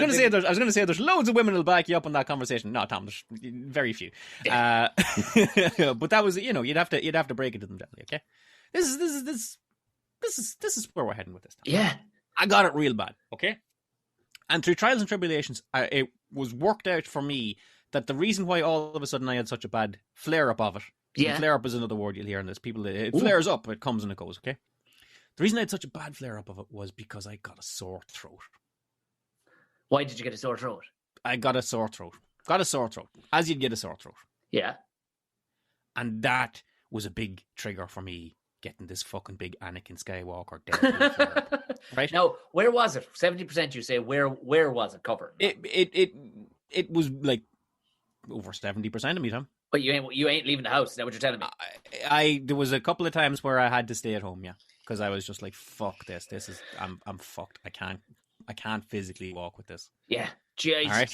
to say there's loads of women who'll back you up on that conversation. No, Tom, there's very few. But that was, you'd have to break it to them gently, okay? This is where we're heading with this, Tom. Yeah. I got it real bad, okay? And through trials and tribulations, it was worked out for me that the reason why all of a sudden I had such a bad flare-up of it, flare-up is another word you'll hear in this. It flares up, it comes and it goes, okay? The reason I had such a bad flare-up of it was because I got a sore throat. Why did you get a sore throat? I got a sore throat. As you'd get a sore throat. Yeah. And that was a big trigger for me getting this fucking big Anakin Skywalker dead. Right? Now, where was it? 70% you say, where was it covered? It was like over 70% of me, Tom. But you ain't leaving the house, is that what you're telling me? There was a couple of times where I had to stay at home, yeah. Because I was just like, fuck this. This is I'm fucked. I can't physically walk with this. Yeah. Jesus. All right.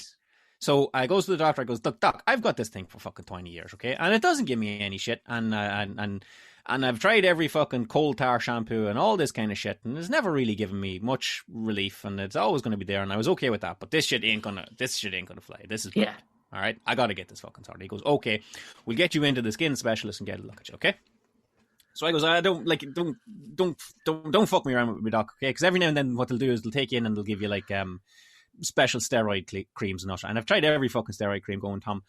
So I goes to the doctor. I goes, Doc, I've got this thing for fucking 20 years, okay? And it doesn't give me any shit. And I've tried every fucking coal tar shampoo and all this kind of shit, and it's never really given me much relief. And it's always going to be there, and I was okay with that. But this shit ain't gonna fly. This is bad. All right. I got to get this fucking sorted. He goes, okay, we'll get you into the skin specialist and get a look at you, okay? So I goes, I don't fuck me around with me, doc, okay? Because every now and then what they'll do is they'll take you in and they'll give you like special steroid creams and all. And I've tried every fucking steroid cream going, Tom.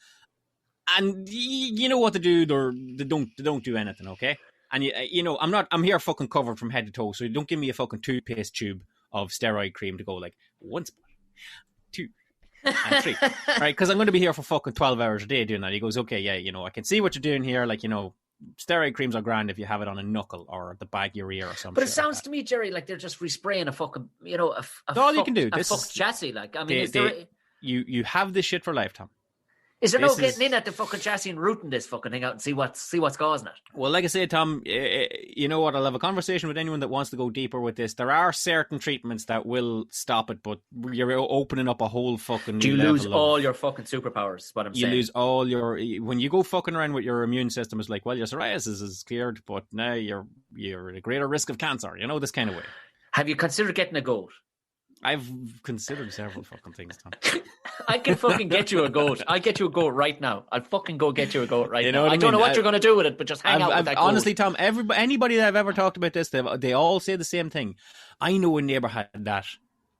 And you know what to do? They don't do anything, okay? And I'm here fucking covered from head to toe, so don't give me a fucking toothpaste tube of steroid cream to go like 1 spot, 2, and 3, all right? Because I'm going to be here for fucking 12 hours a day doing that. He goes, okay, yeah, I can see what you're doing here, like, steroid creams are grand if you have it on a knuckle or the back of your ear or something. But it sounds to me, Jerry, like they're just respraying a fucking, all you can do. A fucked chassis. Like, I mean, you have this shit for life, Tom. Is there no getting in at the fucking chassis and rooting this fucking thing out and see what's causing it? Well, like I say, Tom, you know what? I'll have a conversation with anyone that wants to go deeper with this. There are certain treatments that will stop it, but you're opening up a whole fucking. Do you lose all your fucking superpowers? What I'm saying. You lose all your when you go fucking around with your immune system. It's like, well, your psoriasis is cleared, but now you're at a greater risk of cancer. This kind of way. Have you considered getting a goat? I've considered several fucking things, Tom. I can fucking get you a goat. I'll get you a goat right now. I'll fucking go get you a goat right now. I don't know what you're going to do with it, but just hang out with that goat. Honestly, Tom, anybody that I've ever talked about this, they all say the same thing. I know a neighbour had that,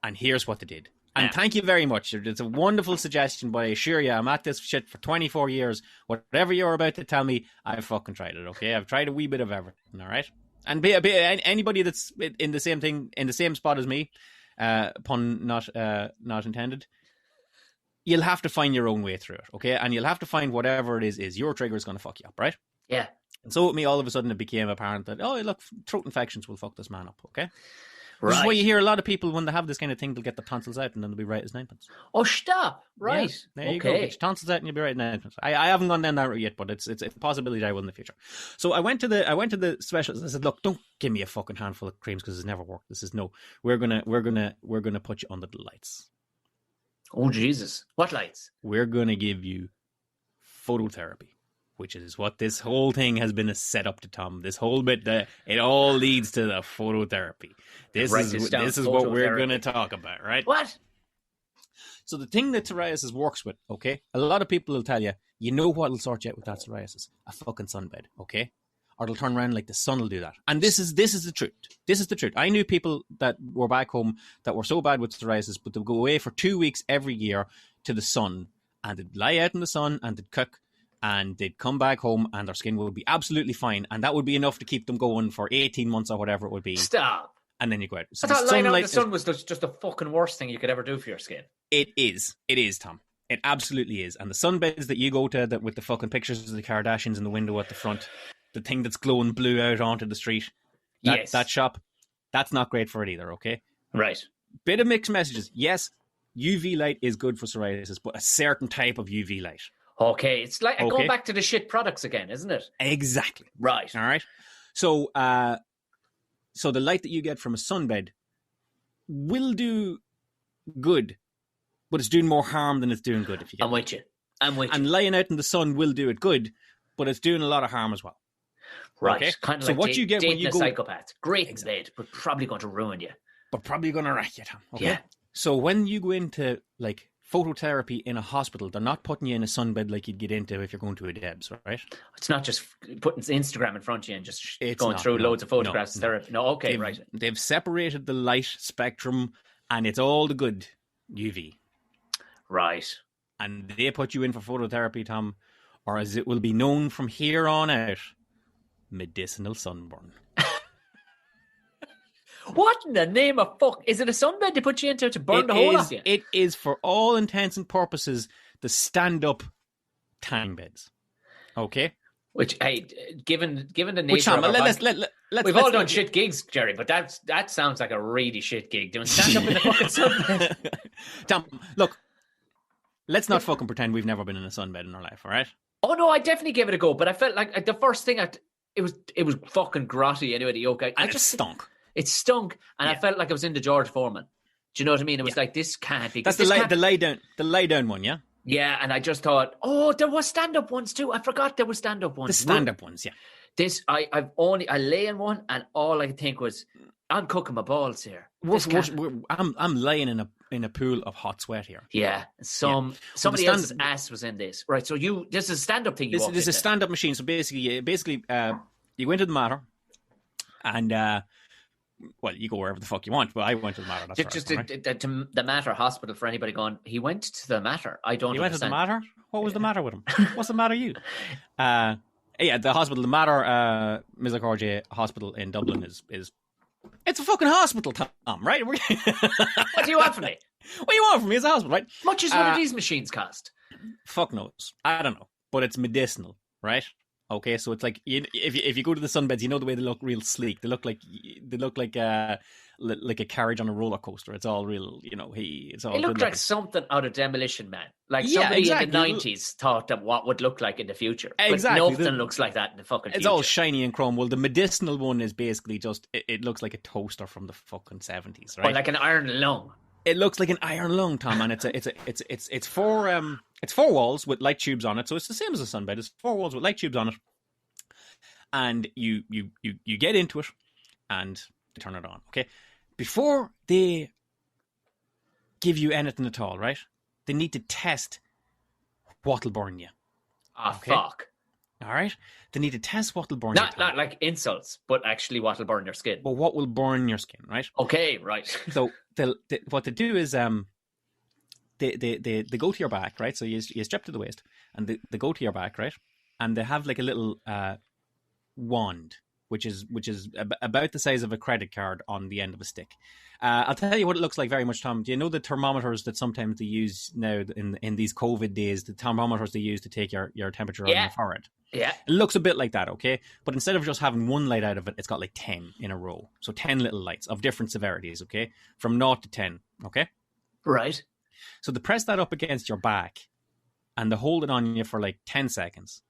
and here's what they did. And thank you very much. It's a wonderful suggestion, but I assure you, I'm at this shit for 24 years. Whatever you're about to tell me, I've fucking tried it, okay? I've tried a wee bit of everything, all right? And anybody that's in the same thing, in the same spot as me, pun not intended, you'll have to find your own way through it, okay? And you'll have to find whatever it is your trigger is going to fuck you up, right? Yeah. And so with me, all of a sudden it became apparent that, oh, look, throat infections will fuck this man up, okay? Which is why you hear a lot of people, when they have this kind of thing, they'll get the tonsils out and then they'll be right as ninepence. Oh, stop. Right. Yeah, there you go. Get your tonsils out and you'll be right as ninepence. I haven't gone down that route yet, but it's a possibility I will in the future. So I went to the specialist and I said, look, don't give me a fucking handful of creams because it's never worked. This is no. We're gonna put you under the lights. Oh, Jesus. What lights? We're gonna give you phototherapy, which is what this whole thing has been a setup to, Tom. This whole bit, it all leads to the phototherapy. This is what we're going to talk about, right? What? So the thing that psoriasis works with, okay? A lot of people will tell you, you know what will sort you out with that psoriasis? A fucking sunbed, okay? Or it'll turn around like the sun will do that. And this is the truth. This is the truth. I knew people that were back home that were so bad with psoriasis, but they'd go away for 2 weeks every year to the sun, and they'd lie out in the sun and they'd cook, and they'd come back home and their skin would be absolutely fine, and that would be enough to keep them going for 18 months or whatever it would be. Stop. And then you go out. So I thought lying out in the sun was just the fucking worst thing you could ever do for your skin. It is, Tom. It absolutely is. And the sunbeds that you go to, that with the fucking pictures of the Kardashians in the window at the front, the thing that's glowing blue out onto the street, that shop, that's not great for it either, okay? Right. Bit of mixed messages. Yes, UV light is good for psoriasis, but a certain type of UV light. Okay, it's like going back to the shit products again, isn't it? Exactly. Right. All right. So, so the light that you get from a sunbed will do good, but it's doing more harm than it's doing good. If you get I'm with you. And lying out in the sun will do it good, but it's doing a lot of harm as well. Right. Okay? Kind of so like what you get when you a go, psychopath. Great in bed, but probably going to ruin you. But probably going to wreck you, Tom. Okay. Yeah. So when you go into like phototherapy in a hospital, they're not putting you in a sunbed like you'd get into if you're going to a Debs, right? It's not just putting Instagram in front of you and just going through loads of photographs. No, okay, right. They've separated the light spectrum, and it's all the good UV. Right. And they put you in for phototherapy, Tom, or as it will be known from here on out, medicinal sunburn. What in the name of fuck? Is it a sunbed they put you into to burn the hole off you? It is, for all intents and purposes, the stand-up tanning beds. Okay? Which, hey, given the nature of we've all done shit gigs, Jerry, but that sounds like a really shit gig. Doing stand-up in the fucking sunbed. Tom, look, let's not fucking pretend we've never been in a sunbed in our life, all right? Oh, no, I definitely gave it a go, but I felt like the first thing it was fucking grotty anyway, the yoke. I just stunk. It stunk, and I felt like I was into George Foreman. Do you know what I mean? It was like, this can't be. That's the lay down one, yeah? Yeah, and I just thought, there was stand-up ones too. I forgot there were stand-up ones. The stand-up ones, yeah. This, I lay in one, and all I could think was, I'm cooking my balls here. I'm laying in a pool of hot sweat here. Yeah, somebody else's ass was in this. Right, so this is a stand-up thing. This is a stand-up machine. So basically, you go into the Mater, and well, you go wherever the fuck you want, but I went to the Mater. That's just right. to the Mater Hospital for anybody going. He went to the Mater. I don't. He went to the Mater. What was the matter with him? What's the matter, you? Yeah, the hospital, the Mater Misericordia Hospital in Dublin is it's a fucking hospital, Tom. Right? What do you want from me? What do you want from me? It's a hospital, right? Much as one of these machines cost. Fuck knows. I don't know, but it's medicinal, right? Okay, so it's like if you go to the sunbeds, you know the way they look real sleek. They look like a carriage on a roller coaster. It's all real, it's all. It looked like something out of Demolition Man. Like somebody in the 90s thought that what would look like in the future. Exactly, but nothing looks like that in the fucking future. It's all shiny and chrome. Well, the medicinal one is basically just it looks like a toaster from the fucking 70s, right? Or like an iron lung. It looks like an iron lung, Tom, and it's four walls with light tubes on it, so it's the same as a sunbed. It's 4 walls with light tubes on it, and you get into it and you turn it on. Okay, before they give you anything at all, right? They need to test what'll burn you. Okay? Fuck. All right, they need to test what'll burn you. Not like insults, but actually what'll burn your skin. But what will burn your skin, right? Okay, right. So what they do is they go to your back, right? So you strip to the waist, and they go to your back, right? And they have like a little wand which is about the size of a credit card on the end of a stick. I'll tell you what it looks like very much, Tom. Do you know the thermometers that sometimes they use now in these COVID days, the thermometers they use to take your temperature on your forehead? Yeah. It looks a bit like that, okay? But instead of just having one light out of it, it's got like 10 in a row. So 10 little lights of different severities, okay? From 0 to 10, okay? Right. So they press that up against your back and they hold it on you for like 10 seconds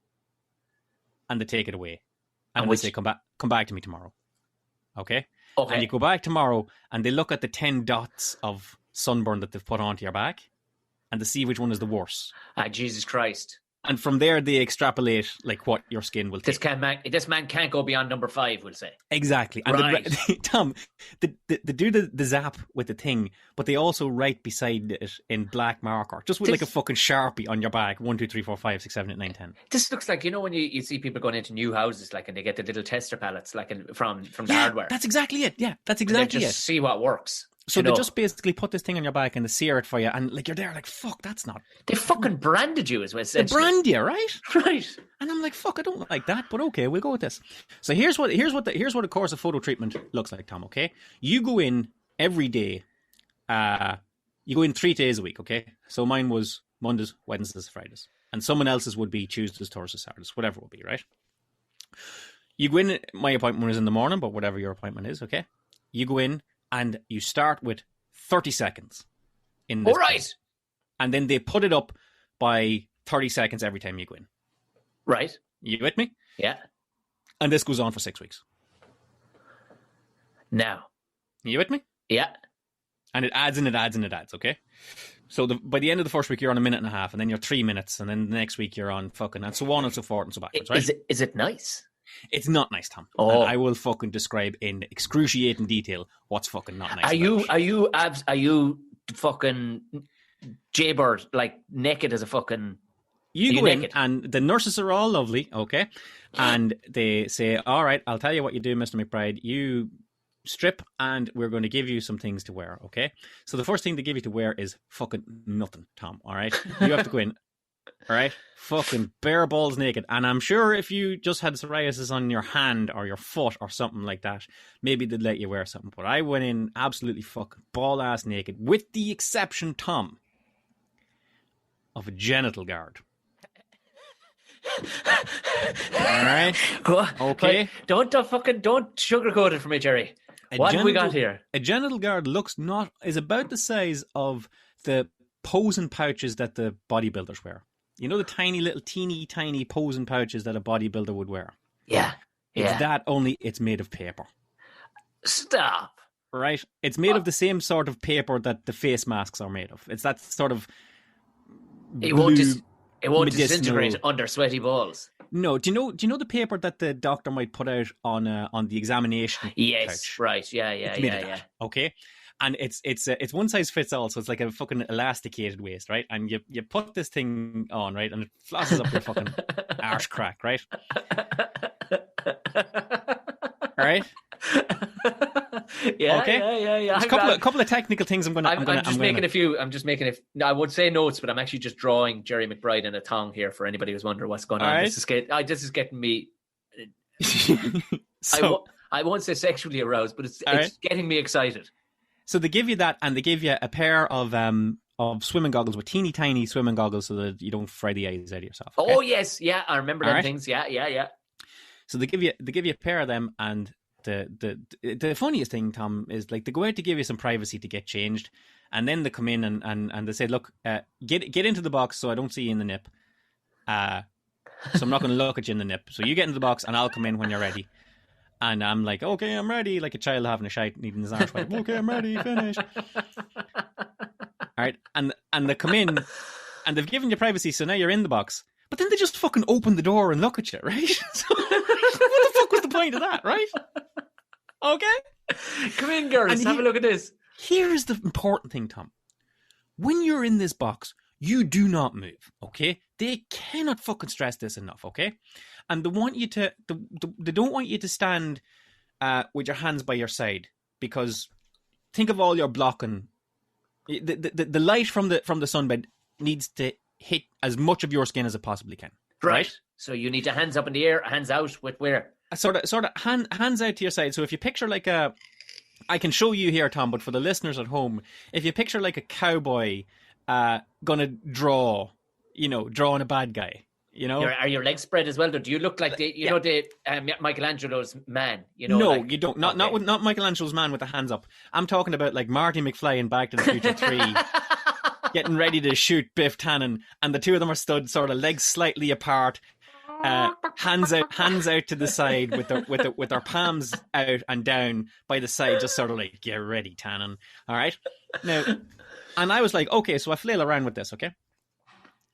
and they take it away. And they say, come back to me tomorrow. Okay? Okay. And you go back tomorrow and they look at the 10 dots of sunburn that they've put onto your back and they see which one is the worst. Jesus Christ. And from there, they extrapolate like what your skin will take. This man can't go beyond number 5, we'll say. Exactly. And right. Tom, they do the zap with the thing, but they also write beside it in black marker, just with like a fucking Sharpie on your back. 1, 2, 3, 4, 5, 6, 7, 8, 9, 10. This looks like, when you see people going into new houses, like, and they get the little tester pallets, like from the hardware. That's exactly it. Yeah, that's exactly it. See what works. So they just basically put this thing on your back and they sear it for you, and like you're there, like fuck, that's not. They fucking branded you, as well. They brand you, right? Right. And I'm like, fuck, I don't like that, but okay, we'll go with this. So here's what a course of photo treatment looks like, Tom. Okay, you go in every day. You go in 3 days a week. Okay, so mine was Mondays, Wednesdays, Fridays, and someone else's would be Tuesdays, Thursdays, Saturdays, whatever it would be, right? You go in. My appointment was in the morning, but whatever your appointment is, okay. You go in. And you start with 30 seconds in this. All right. Place. And then they put it up by 30 seconds every time you go in. Right. You with me? Yeah. And this goes on for 6 weeks. Now. You with me? Yeah. And it adds and it adds and it adds, okay? So by the end of the first week, you're on 1.5 minutes, and then you're 3 minutes, and then the next week you're on fucking, and so on and so forth and so backwards, right? Is it nice? It's not nice, Tom. Oh. And I will fucking describe in excruciating detail what's fucking not nice. Are you fucking jaybird, like naked as a fucking... You go in and the nurses are all lovely, okay? And they say, all right, I'll tell you what you do, Mr. McBride. You strip and we're going to give you some things to wear, okay? So the first thing they give you to wear is fucking nothing, Tom, all right? You have to go in. All right, fucking bare balls naked. And I'm sure if you just had psoriasis on your hand or your foot or something like that, maybe they'd let you wear something. But I went in absolutely fucking ball ass naked, with the exception, Tom, of a genital guard. All right, okay. Don't sugarcoat it for me, Jerry. What have we got here? A genital guard is about the size of the posing pouches that the bodybuilders wear. You know the tiny little teeny tiny posing pouches that a bodybuilder would wear? Yeah. It's that, only it's made of paper. Stop. Right? It's made of the same sort of paper that the face masks are made of. It's that sort of It won't disintegrate under sweaty balls. No, do you know the paper that the doctor might put out on the examination? Yes, pouch? right. Yeah. Okay. And it's one size fits all, so it's like a fucking elasticated waist, right? And you put this thing on, right, and it flosses up your fucking arse crack, right? Right? Yeah, okay? Yeah. There's a couple of technical things I'm just making I would say notes, but I'm actually just drawing Jerry McBride in a tongue here for anybody who's wondering what's going on. Right. This is getting me. So, I won't say sexually aroused, but it's getting me excited. So they give you that, and they give you a pair of swimming goggles, with teeny tiny swimming goggles, so that you don't fry the eyes out of yourself. Okay? Oh yes, yeah, I remember them things. Yeah. So they give you a pair of them, and the funniest thing, Tom, is like they go out to give you some privacy to get changed, and then they come in and they say, look, get into the box so I don't see you in the nip. So I'm not going to look at you in the nip. So you get into the box, and I'll come in when you're ready. And I'm like, okay, I'm ready. Like a child having a shite, needing his arse wipe. Okay, I'm ready. Finish. All right, and they come in, and they've given you privacy, so now you're in the box. But then they just fucking open the door and look at you, right? So, what the fuck was the point of that, right? Okay, come in, girls. Have a look at this. Here's the important thing, Tom. When you're in this box, you do not move. Okay, they cannot fucking stress this enough. Okay. And they want you to. They don't want you to stand with your hands by your side, because think of all your blocking. The light from the sunbed needs to hit as much of your skin as it possibly can. Right. So you need to hands up in the air, hands out with where? sort of hands out to your side. So if you picture like I can show you here, Tom, but for the listeners at home, if you picture like a cowboy gonna drawing a bad guy, Are your legs spread as well? Do you look like Michelangelo's man? No, you don't. Not Michelangelo's man with the hands up. I'm talking about like Marty McFly in Back to the Future 3. Getting ready to shoot Biff Tannen, and the two of them are stood sort of legs slightly apart, hands out to the side with their palms out and down by the side, just sort of like, get ready, Tannen. All right. Now, and I was like, okay, so I flail around with this. Okay.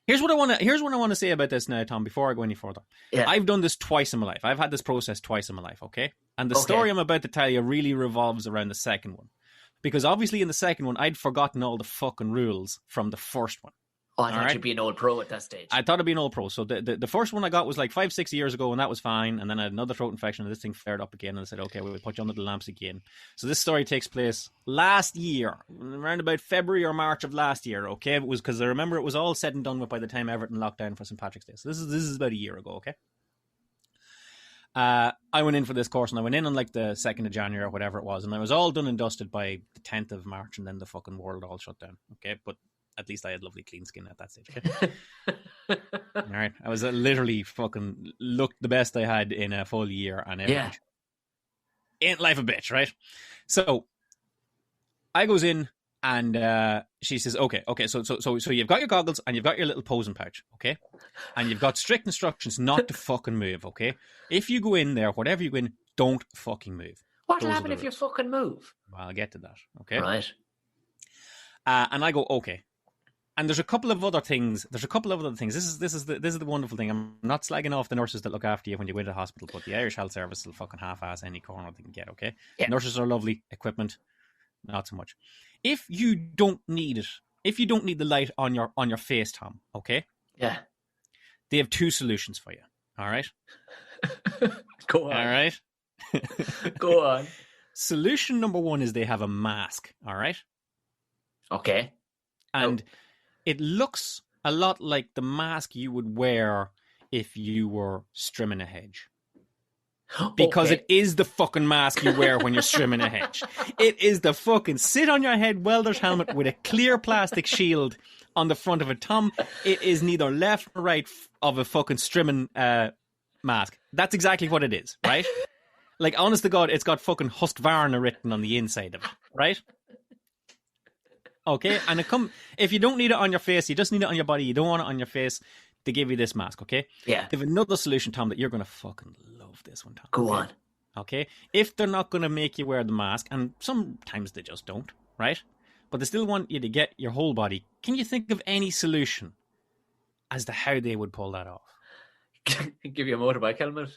Here's what I want to say about this now, Tom. Before I go any further, I've done this twice in my life. I've had this process twice in my life. Okay, and the story I'm about to tell you really revolves around the second one. Because obviously in the second one, I'd forgotten all the fucking rules from the first one. Oh, I thought you'd be an old pro at that stage. I thought I'd be an old pro. So the first one I got was like 5-6 years ago, and that was fine. And then I had another throat infection, and this thing flared up again. And I said, okay, we'll put you under the lamps again. So this story takes place last year, around about February or March of last year. Okay, it was because I remember it was all said and done with by the time Everton locked down for St. Patrick's Day. So this is about a year ago. Okay. I went in for this course, and I went in on like the 2nd of January or whatever it was, and I was all done and dusted by the 10th of March, and then the fucking world all shut down. Okay, but at least I had lovely clean skin at that stage. Okay? All right, I was literally fucking looked the best I had in a full year, and everything. Ain't life a bitch, right? So I goes in, and she says, okay, so you've got your goggles and you've got your little posing pouch, okay? And you've got strict instructions not to fucking move, okay? If you go in there, whatever you go in, don't fucking move. What'll happen if you fucking move? Well, I'll get to that, okay? Right. And I go, okay. And there's a couple of other things. This is the wonderful thing. I'm not slagging off the nurses that look after you when you go into the hospital, but the Irish Health Service will fucking half-ass any corner they can get, okay? Yeah. Nurses are lovely. Equipment, not so much. If you don't need it, if you don't need the light on your face, Tom, okay? Yeah. They have two solutions for you. All right? Go on. All right? Go on. Solution number one is they have a mask. All right? Okay. And it looks a lot like the mask you would wear if you were strimming a hedge. Because it is the fucking mask you wear when you're strimming a hedge. It is the fucking sit on your head welder's helmet with a clear plastic shield on the front of it, Tom. It is neither left or right of a fucking strimming mask. That's exactly what it is, right? Like, honest to God, it's got fucking Husqvarna written on the inside of it, right? Okay, and if you don't need it on your face, you just need it on your body, you don't want it on your face, they give you this mask, okay? Yeah. They have another solution, Tom, that you're going to fucking love this one, Tom. Go on. Okay? If they're not going to make you wear the mask, and sometimes they just don't, right? But they still want you to get your whole body. Can you think of any solution as to how they would pull that off? Give you a motorbike helmet?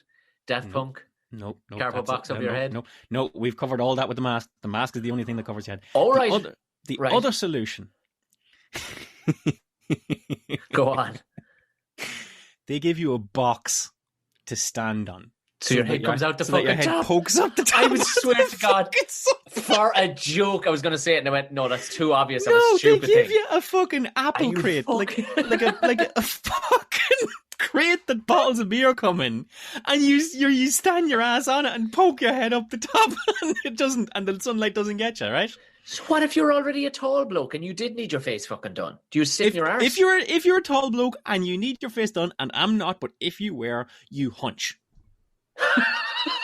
Daft Punk? No. Cardboard box over your head? No, we've covered all that with the mask. The mask is the only thing that covers your head. All right. The other solution. Go on. They give you a box to stand on. So your head comes out the fucking top. Your head pokes up the top. I would swear to God, for a joke, I was going to say it, and I went, "No, that's too obvious." No, a stupid they give thing. you a fucking apple crate, like a fucking crate that bottles of beer come in, and you stand your ass on it and poke your head up the top, and it doesn't, and the sunlight doesn't get you, right? So what if you're already a tall bloke and you did need your face fucking done? Do you sit in your arse? If you're a tall bloke and you need your face done, and I'm not, but if you were, you hunch.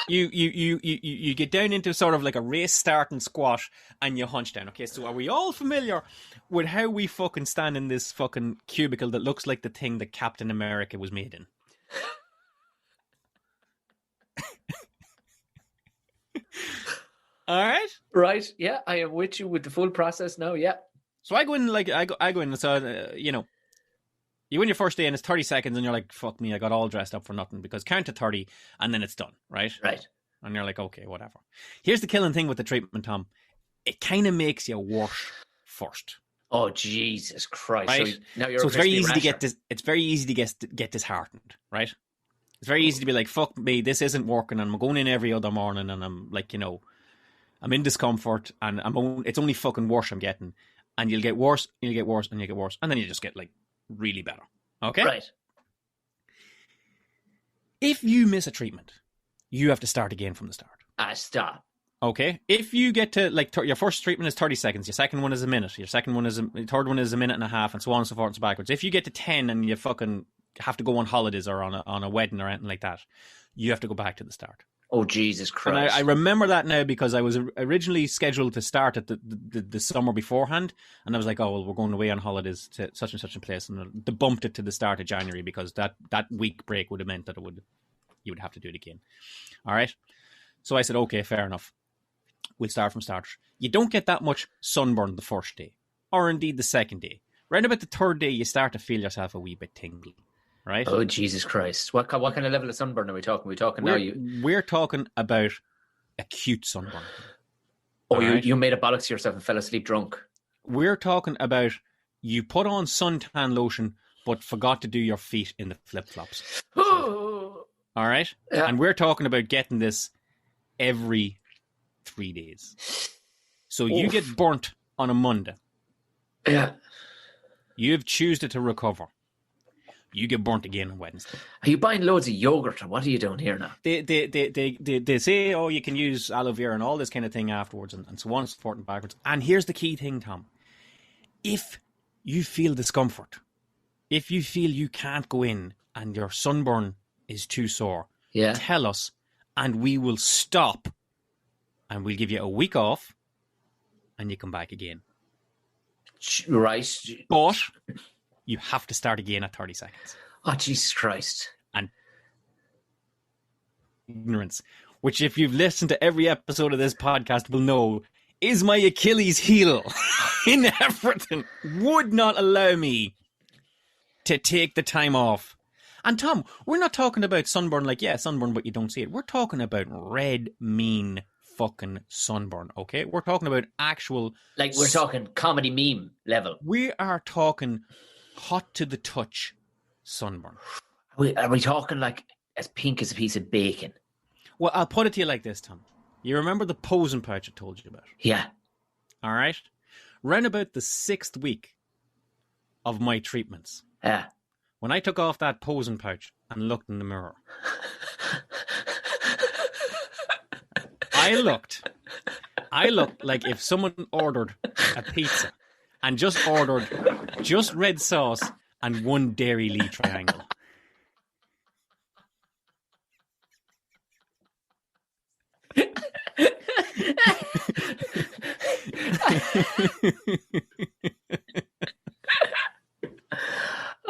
you get down into sort of like a race starting squat and you hunch down. Okay, so are we all familiar with how we fucking stand in this fucking cubicle that looks like the thing that Captain America was made in? All right. Right. Yeah, I am with you with the full process now. Yeah. So I go in. So you win your first day and it's 30 seconds, and you're like, "Fuck me, I got all dressed up for nothing." Because count to 30 and then it's done, right? Right. And you're like, "Okay, whatever." Here's the killing thing with the treatment, Tom. It kind of makes you worse first. Oh Jesus Christ! Right? So now you're it's very easy to get this. It's very easy to get disheartened, right? It's very easy to be like, "Fuck me, this isn't working," and I'm going in every other morning, and I'm like, I'm in discomfort, and it's only fucking worse I'm getting. And you'll get worse, and you'll get worse, and you'll get worse. And then you just get, like, really better. Okay? Right. If you miss a treatment, you have to start again from the start. Stop. Okay, if you get to like your first treatment is 30 seconds, your second one is a minute, your third one is a minute and a half, and so on and so forth and so backwards. If you get to 10 and you fucking have to go on holidays or on a wedding or anything like that, you have to go back to the start. Oh, Jesus Christ. And I remember that now because I was originally scheduled to start at the summer beforehand, and I was like, oh, well, we're going away on holidays to such and such a place, and they bumped it to the start of January because that week break would have meant that you would have to do it again. All right? So I said, okay, fair enough. We'll start from start. You don't get that much sunburn the first day, or indeed the second day. Right about the third day, you start to feel yourself a wee bit tingly, right? Oh, Jesus Christ. What kind of level of sunburn are we talking? We're talking about acute sunburn. Oh, you made a bollocks to yourself and fell asleep drunk. We're talking about you put on suntan lotion but forgot to do your feet in the flip-flops. All right? Yeah. And we're talking about getting this every 3 days. So you get burnt on a Monday. Yeah. You have Tuesday to recover. You get burnt again on Wednesday. Are you buying loads of yogurt or what are you doing here now? They say, oh, you can use aloe vera and all this kind of thing afterwards and so on and so forth and backwards. And here's the key thing, Tom. If you feel discomfort, if you feel you can't go in and your sunburn is too sore, tell us and we will stop and we'll give you a week off and you come back again. Right. But you have to start again at 30 seconds. Oh, Jesus Christ. And ignorance, which if you've listened to every episode of this podcast will know, is my Achilles heel in everything. Would not allow me to take the time off. And Tom, we're not talking about sunburn like, sunburn, but you don't see it. We're talking about red, mean fucking sunburn, okay? We're talking about actual... Like, we're talking comedy meme level. We are talking hot to the touch sunburn. Are we talking like as pink as a piece of bacon? Well, I'll put it to you like this, Tom. You remember the posing pouch I told you about? Yeah. All right? Round about the 6th week of my treatments. Yeah. When I took off that posing pouch and looked in the mirror, I looked like if someone ordered a pizza and just ordered just red sauce and one Dairy Lee triangle.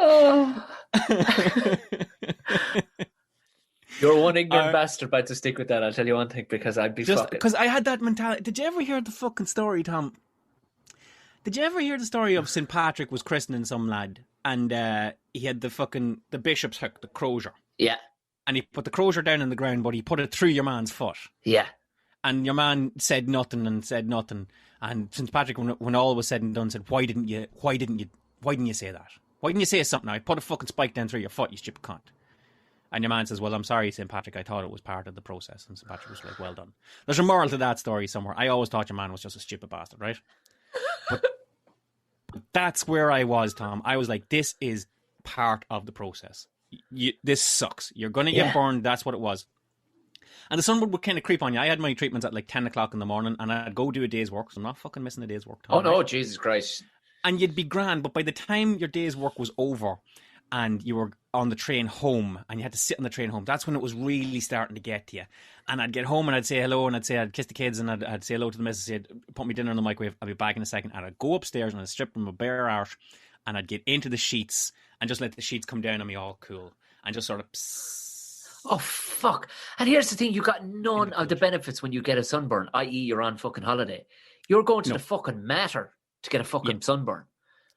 Oh. You're one ignorant bastard about to stick with that. I'll tell you one thing, because I'd be fucking... Because I had that mentality. Did you ever hear the fucking story, Tom? Did you ever hear the story of St. Patrick was christening some lad and he had the bishop's hook, the crozier? Yeah. And he put the crozier down on the ground, but he put it through your man's foot. Yeah. And your man said nothing. And St. Patrick, when all was said and done, said, why didn't you say that? Why didn't you say something? I put a fucking spike down through your foot, you stupid cunt. And your man says, well, I'm sorry, St. Patrick, I thought it was part of the process. And St. Patrick was like, well done. There's a moral to that story somewhere. I always thought your man was just a stupid bastard, right? But that's where I was, Tom. I was like, this is part of the process. This sucks. You're going to get burned. That's what it was. And the sun would kind of creep on you. I had my treatments at like 10 o'clock in the morning and I'd go do a day's work. So I'm not fucking missing a day's work, Tom. Oh, no, right? Jesus Christ. And you'd be grand. But by the time your day's work was over and you were on the train home and you had to sit on the train home, that's when it was really starting to get to you. And I'd get home and I'd say hello and I'd kiss the kids and I'd say hello to the missus, say, put me dinner in the microwave, I'll be back in a second. And I'd go upstairs and I'd strip them a bare out and I'd get into the sheets and just let the sheets come down on me all cool and just sort of oh, fuck. And here's the thing, you got none of the benefits when you get a sunburn, i.e. you're on fucking holiday. You're going to the fucking Matter to get a fucking sunburn.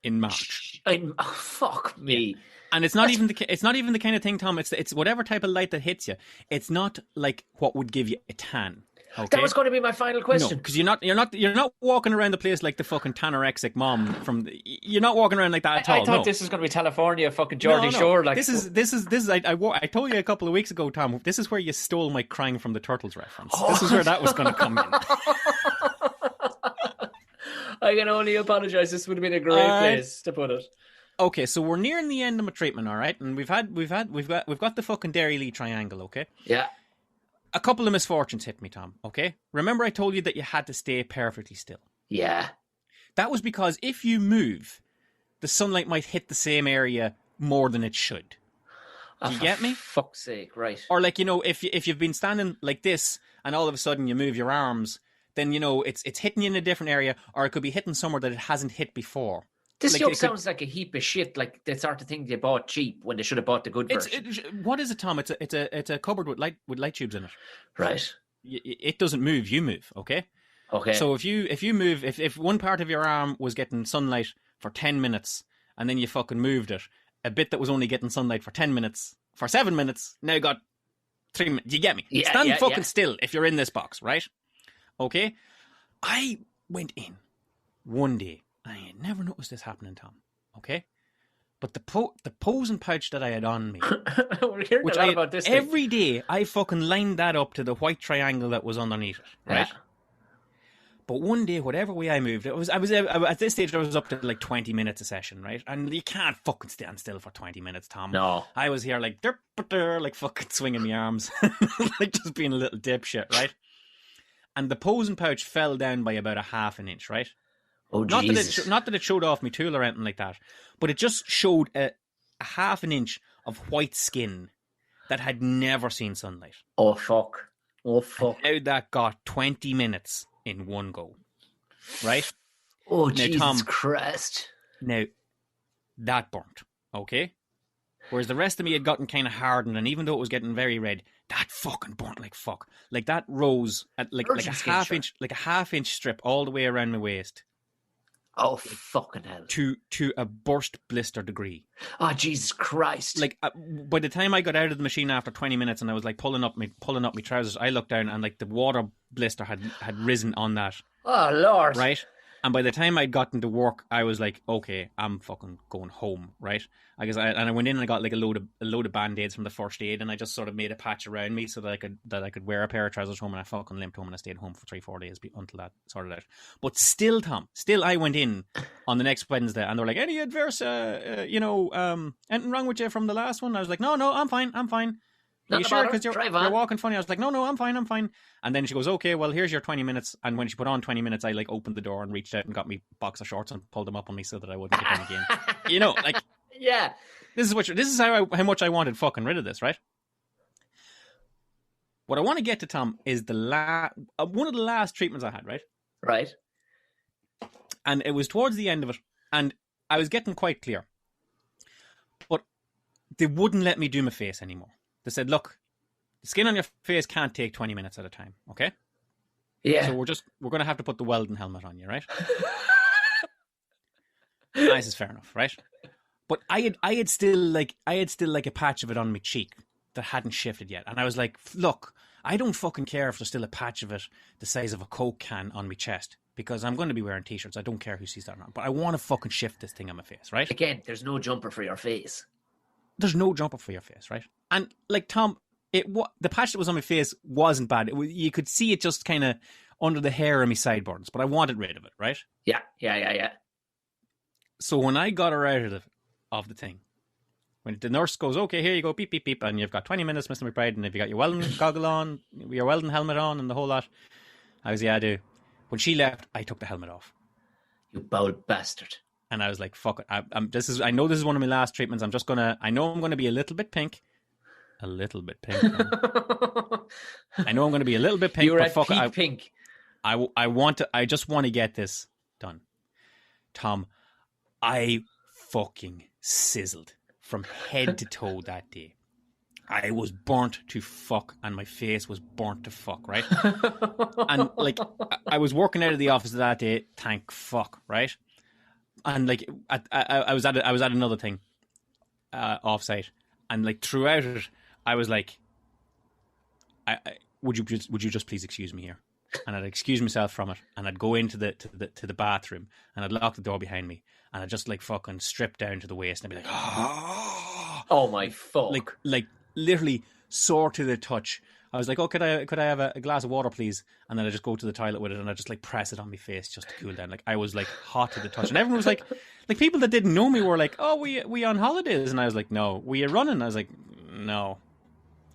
In March. Fuck me. And it's not even the kind of thing, Tom. It's whatever type of light that hits you. It's not like what would give you a tan. Okay? That was going to be my final question. No, because you're not walking around the place like the fucking tanorexic mom from. You're not walking around like that at all. I thought this was going to be California, fucking Geordie Shore. Like this is. I told you a couple of weeks ago, Tom. This is where you stole my crying from the turtles reference. Oh. This is where that was going to come in. I can only apologise. This would have been a great place to put it. Okay, so we're nearing the end of my treatment, all right, and we've got the fucking Dairy Lee triangle, okay? Yeah. a couple of misfortunes hit me, Tom, okay? Remember I told you that you had to stay perfectly still? Yeah. That was because if you move, the sunlight might hit the same area more than it should. Do you get me? Fuck's sake, right. Or like, if you've been standing like this and all of a sudden you move your arms, then, it's hitting you in a different area, or it could be hitting somewhere that it hasn't hit before. This joke sounds like a heap of shit, like the sort of thing they bought cheap when they should have bought the good version. What is it, Tom? It's a cupboard with light tubes in it. Right. It doesn't move, you move, okay? Okay. So if you move, if one part of your arm was getting sunlight for 10 minutes and then you fucking moved it, a bit that was only getting sunlight for 10 minutes, for 7 minutes, now got 3 minutes. You get me? Yeah, Stand fucking still if you're in this box, right? Okay? I went in one day. I had never noticed this happening, Tom. Okay? But the posing pouch that I had on me, we're hearing a lot about this thing. Every day, I fucking lined that up to the white triangle that was underneath it, right? Yeah. But one day, whatever way I moved, I was at this stage I was up to like 20 minutes a session, right? And you can't fucking stand still for 20 minutes, Tom. No. I was here like like fucking swinging my arms, like just being a little dipshit, right? And the posing pouch fell down by about a half an inch, right? Oh, Jesus. Not that it showed off my tool or anything like that, but it just showed a half an inch of white skin that had never seen sunlight. Oh, fuck. Oh, fuck. And how that got 20 minutes in one go, right? Oh, now, Jesus Tom, Christ. Now, that burnt, okay? Whereas the rest of me had gotten kind of hardened, and even though it was getting very red, that fucking burnt like fuck. Like that rose at like a half inch strip all the way around my waist. Oh, fucking hell. To a burst blister degree. Oh, Jesus Christ. Like, by the time I got out of the machine after 20 minutes and I was like pulling up my trousers, I looked down and like the water blister had risen on that. Oh, Lord. Right? And by the time I'd gotten to work, I was like, okay, I'm fucking going home, right? I went in and I got like a load of Band-Aids from the first aid, and I just sort of made a patch around me so that I could wear a pair of trousers home, and I fucking limped home and I stayed home for 3-4 days until that sorted out. But still, Tom, I went in on the next Wednesday and they were like, any adverse, anything wrong with you from the last one? I was like, no, I'm fine. Are you sure? Because you're walking funny. I was like, no, I'm fine. And then she goes, okay, well, here's your 20 minutes. And when she put on 20 minutes, I like opened the door and reached out and got me boxer shorts and pulled them up on me so that I wouldn't get them again. Like, yeah. This is how much I wanted fucking rid of this, right? What I want to get to, Tom, is one of the last treatments I had, right? Right. And it was towards the end of it, and I was getting quite clear. But they wouldn't let me do my face anymore. They said, look, the skin on your face can't take 20 minutes at a time, okay? Yeah. So we're going to have to put the welding helmet on you, right? Nice is fair enough, right? But I had still like a patch of it on my cheek that hadn't shifted yet. And I was like, look, I don't fucking care if there's still a patch of it the size of a Coke can on my chest, because I'm going to be wearing t-shirts. I don't care who sees that or not. But I want to fucking shift this thing on my face, right? Again, there's no jumper for your face. There's no jumper for your face, right? And like, Tom, the patch that was on my face wasn't bad. You could see it just kind of under the hair of my sideburns, but I wanted rid of it, right? Yeah. So when I got her out of the thing, when the nurse goes, okay, here you go, beep, beep, beep, and you've got 20 minutes, Mr. McBride, and if you got your welding goggle on, your welding helmet on, and the whole lot, I was, yeah, I do. When she left, I took the helmet off. You bowl bastard. And I was like, fuck it. I know this is one of my last treatments. I know I'm going to be a little bit pink. A little bit pink. I know I'm going to be a little bit pink. You're but at fuck peak it, pink. I just want to get this done. Tom, I fucking sizzled from head to toe that day. I was burnt to fuck, and my face was burnt to fuck, right? And like, I was working out of the office that day, thank fuck, right? And like, I was at another thing, offsite, and like throughout it, I was like, would you just please excuse me here? And I'd excuse myself from it, and I'd go into the bathroom, and I'd lock the door behind me, and I'd just like fucking strip down to the waist, and I'd be like, oh my fuck, like literally sore to the touch. I was like, oh, could I have a glass of water, please? And then I just go to the toilet with it, and I just like press it on my face just to cool down. Like, I was like hot to the touch, and everyone was like people that didn't know me were like, oh, we on holidays, and I was like, no, we are running. I was like, no,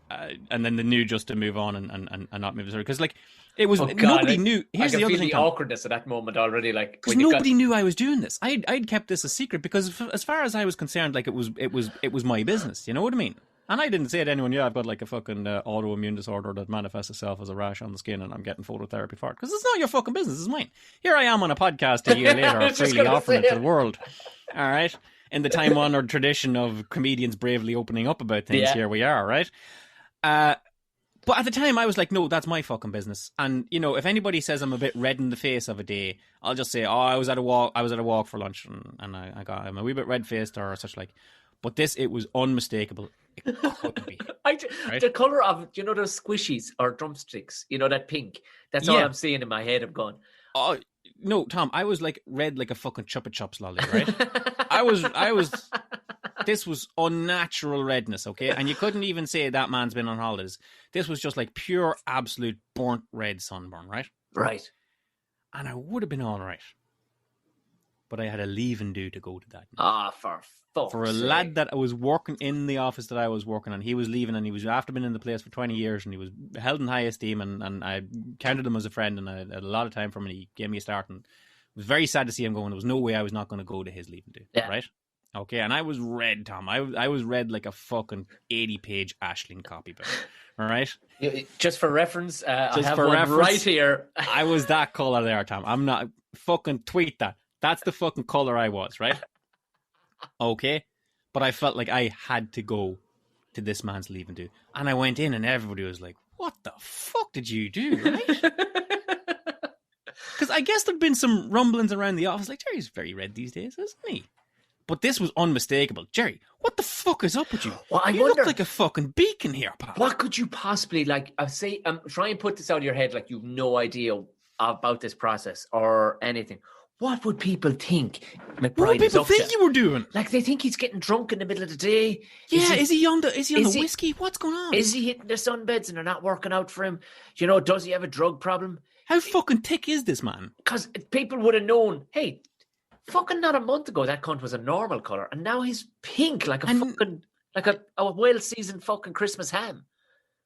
and then they knew just to move on and not move forward. Because, like, it was, God, nobody knew. Here's I the can other feel thing, the Tom. awkwardness of that moment already. Like, Because nobody knew I was doing this. I'd kept this a secret because as far as I was concerned, like, it was my business. You know what I mean? And I didn't say to anyone, yeah, I've got like a fucking autoimmune disorder that manifests itself as a rash on the skin and I'm getting phototherapy for it. Because it's not your fucking business, it's mine. Here I am on a podcast a year later, freely offering it to the world. All right? In the time-honored tradition of comedians bravely opening up about things, here we are, right? But at the time, I was like, no, that's my fucking business. And, you know, if anybody says I'm a bit red in the face of a day, I'll just say, I was at a walk for lunch and I'm a wee bit red-faced or such like. But it was unmistakable. It couldn't be. Right? The colour of, you know, those squishies or drumsticks, you know, that pink. That's all I'm seeing in my head. I'm going, oh, no, Tom, I was like red like a fucking Chupa Chups lolly, right? I was, this was unnatural redness, okay? And you couldn't even say that man's been on holidays. This was just like pure, absolute burnt red sunburn, right? Right. And I would have been all right. But I had a leave and do to go to that. For a lad that I was working in the office that I was working on, he was leaving and he was after been in the place for 20 years and he was held in high esteem and I counted him as a friend and I had a lot of time for him and he gave me a start and it was very sad to see him going. There was no way I was not going to go to his leave and do, right? Okay, and I was red, Tom. I was red like a fucking 80-page Aisling copybook, all right? Just for reference, I have one right here. I was that colour there, Tom. I'm not, fucking tweet that. That's the fucking colour I was, right? Okay? But I felt like I had to go to this man's leave and do. And I went in and everybody was like, what the fuck did you do, right? Because I guess there'd been some rumblings around the office, like, Jerry's very red these days, isn't he? But this was unmistakable. Jerry, what the fuck is up with you? Well, you look like a fucking beacon here, pal. What could you possibly, like, try and put this out of your head like you've no idea about this process or anything. What would people think McBride what would people think you were doing? Like, they think he's getting drunk in the middle of the day. Yeah, is he on the whiskey? What's going on? Is he hitting the sunbeds and they're not working out for him? You know, does he have a drug problem? How fucking thick is this man? Because people would have known, hey, fucking not a month ago that cunt was a normal colour and now he's pink like a well-seasoned fucking Christmas ham.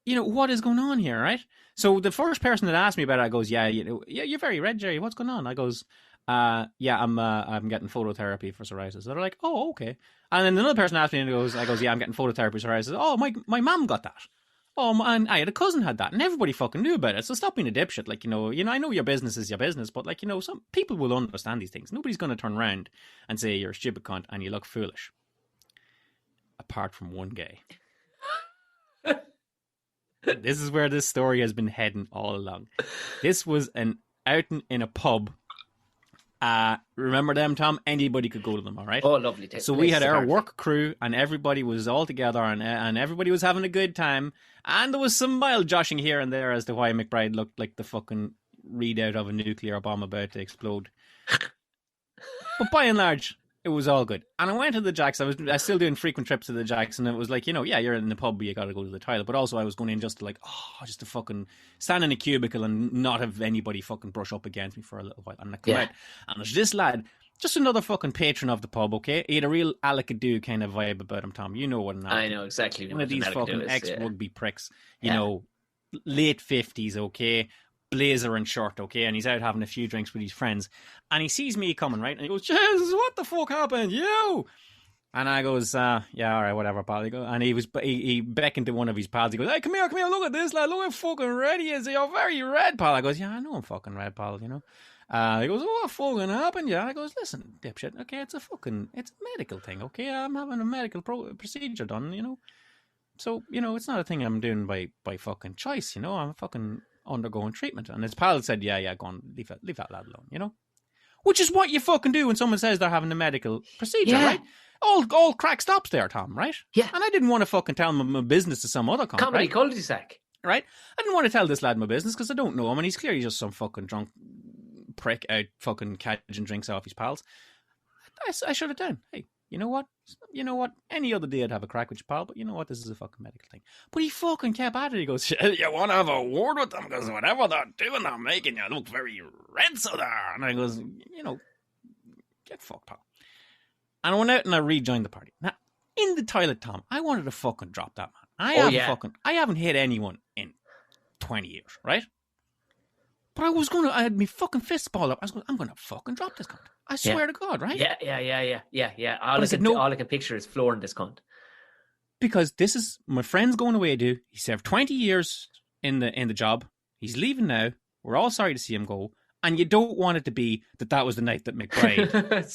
You know, what is going on here, right? So the first person that asked me about it, I goes, yeah, you're very red, Jerry. What's going on? I goes, I'm getting phototherapy for psoriasis. They're like, oh, okay. And then another person asked me and I goes, yeah, I'm getting phototherapy for psoriasis. Oh, my mum got that. Oh, and I had a cousin had that, and everybody fucking knew about it. So stop being a dipshit. Like, you know, I know your business is your business, but like, you know, some people will understand these things. Nobody's going to turn around and say you're a stupid cunt and you look foolish. Apart from one guy. This is where this story has been heading all along. This was an outing in a pub. Remember them, Tom? Anybody could go to them, all right? Oh, lovely. So we had our work crew and everybody was all together and everybody was having a good time. And there was some mild joshing here and there as to why McBride looked like the fucking readout of a nuclear bomb about to explode. But by and large, it was all good. And I went to the Jacks. I was still doing frequent trips to the Jacks, and it was like, you know, yeah, you're in the pub, but you got to go to the toilet. But also I was going in just to fucking stand in a cubicle and not have anybody fucking brush up against me for a little while. And I come out, and there's this lad, just another fucking patron of the pub, okay? He had a real Alec-a-do kind of vibe about him, Tom. You know what an I know exactly one of these fucking ex-rugby pricks, you know, late 50s, okay? Blazer and shirt, okay, and he's out having a few drinks with his friends, and he sees me coming, right, and he goes, Jesus, what the fuck happened, you? And I goes, yeah, all right, whatever, pal. And he beckoned to one of his pals. He goes, hey, come here, look at this, lad, look how fucking red he is. You're very red, pal. I goes, yeah, I know I'm fucking red, pal, you know. He goes, oh, what fucking happened? Yeah, I goes, listen, dipshit, okay, it's a medical thing, okay, I'm having a medical procedure done, you know. So, you know, it's not a thing I'm doing by fucking choice, you know, I'm fucking undergoing treatment. And his pal said, yeah, go on, leave that lad alone, you know? Which is what you fucking do when someone says they're having a medical procedure, right? All crack stops there, Tom, right? Yeah. And I didn't want to fucking tell him my business to some other comedy cul-de-sac. Right? I didn't want to tell this lad my business because I don't know him and he's clearly just some fucking drunk prick out fucking catching drinks off his pals. I shut it down. Hey, you know what? Any other day I'd have a crack with your pal, but you know what? This is a fucking medical thing. But he fucking kept at it. He goes, you want to have a word with them? Because whatever they're doing, they're making you look very red, so there. And I goes, you know, get fucked, pal. And I went out and I rejoined the party. Now, in the toilet, Tom, I wanted to fucking drop that man. I haven't hit anyone in 20 years, right? But I had my fucking fist balled up. I was going, I'm going to fucking drop this cunt. I swear to God, right? Yeah. All I can picture is flooring this cunt. Because this is my friend's going away, dude. He served 20 years in the job. He's leaving now. We're all sorry to see him go. And you don't want it to be that was the night that McBride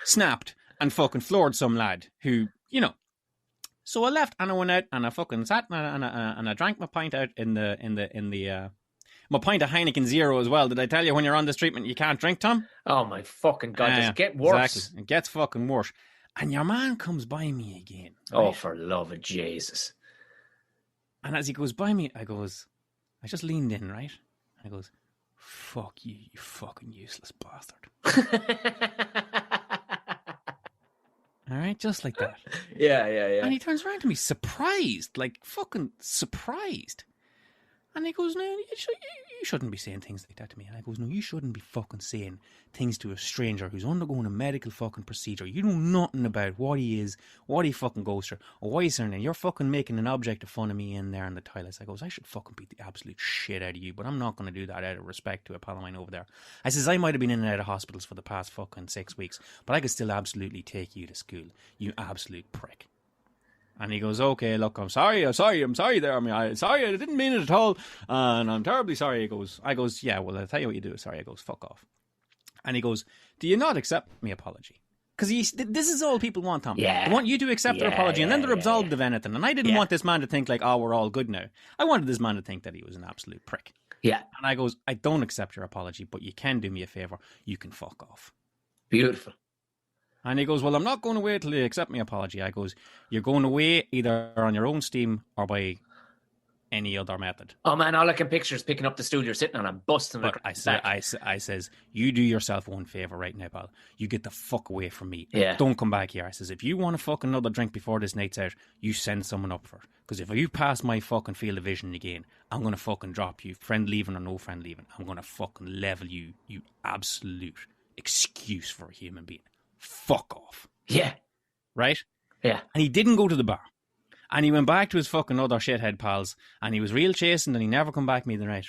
snapped and fucking floored some lad who, you know. So I left and I went out and I fucking sat and I drank my pint out in the my pint of Heineken Zero as well. Did I tell you when you're on this treatment you can't drink, Tom? Oh my fucking God, does it get worse? Exactly. It gets fucking worse. And your man comes by me again. Right? Oh, for love of Jesus. And as he goes by me, I just leaned in, right? And I goes, fuck you, you fucking useless bastard. All right, just like that. Yeah. And he turns around to me, surprised, like fucking surprised. And he goes, no, you shouldn't be saying things like that to me. And I goes, no, you shouldn't be fucking saying things to a stranger who's undergoing a medical fucking procedure. You know nothing about what he is, what he fucking goes through, or why he's saying, you're fucking making an object of fun of me in there in the toilets. I goes, I should fucking beat the absolute shit out of you, but I'm not going to do that out of respect to a pal of mine over there. I says, I might have been in and out of hospitals for the past fucking 6 weeks, but I could still absolutely take you to school, you absolute prick. And he goes, okay, look, I'm sorry there. Sorry, I didn't mean it at all. And I'm terribly sorry. I goes, yeah, well, I'll tell you what you do. Sorry. I goes, fuck off. And he goes, do you not accept my apology? Because this is all people want, Tom. Yeah. They want you to accept their apology and then they're absolved of anything. And I didn't want this man to think like, oh, we're all good now. I wanted this man to think that he was an absolute prick. Yeah. And I goes, I don't accept your apology, but you can do me a favour. You can fuck off. Beautiful. And he goes, well, I'm not going away till you accept my apology. I goes, you're going away either on your own steam or by any other method. Oh, man, all I can picture is picking up the stool you're sitting on and busting it. I says, you do yourself one favour right now, pal. You get the fuck away from me. Yeah. Don't come back here. I says, if you want to fuck another drink before this night's out, you send someone up for it. Because if you pass my fucking field of vision again, I'm going to fucking drop you, friend leaving or no friend leaving. I'm going to fucking level you, you absolute excuse for a human being. Fuck off. Yeah. Right? Yeah. And he didn't go to the bar. And he went back to his fucking other shithead pals. And he was real chasing and he never come back to me the night.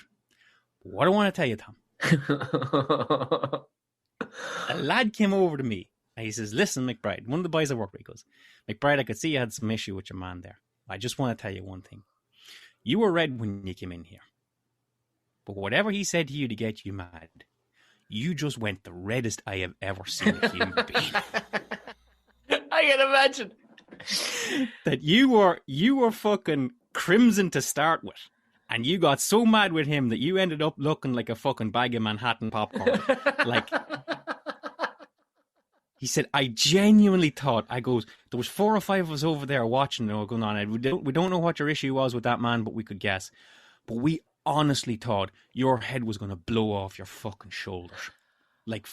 But what I want to tell you, Tom. A lad came over to me. And he says, listen, McBride. One of the boys I work with, he goes, McBride, I could see you had some issue with your man there. I just want to tell you one thing. You were red when you came in here. But whatever he said to you to get you mad, you just went the reddest I have ever seen a human being. I can imagine. That you were fucking crimson to start with. And you got so mad with him that you ended up looking like a fucking bag of Manhattan popcorn. Like, he said, I genuinely thought, I goes, there was 4 or 5 of us over there watching it all going on. We don't know what your issue was with that man, but we could guess. But we honestly thought your head was going to blow off your fucking shoulders. Like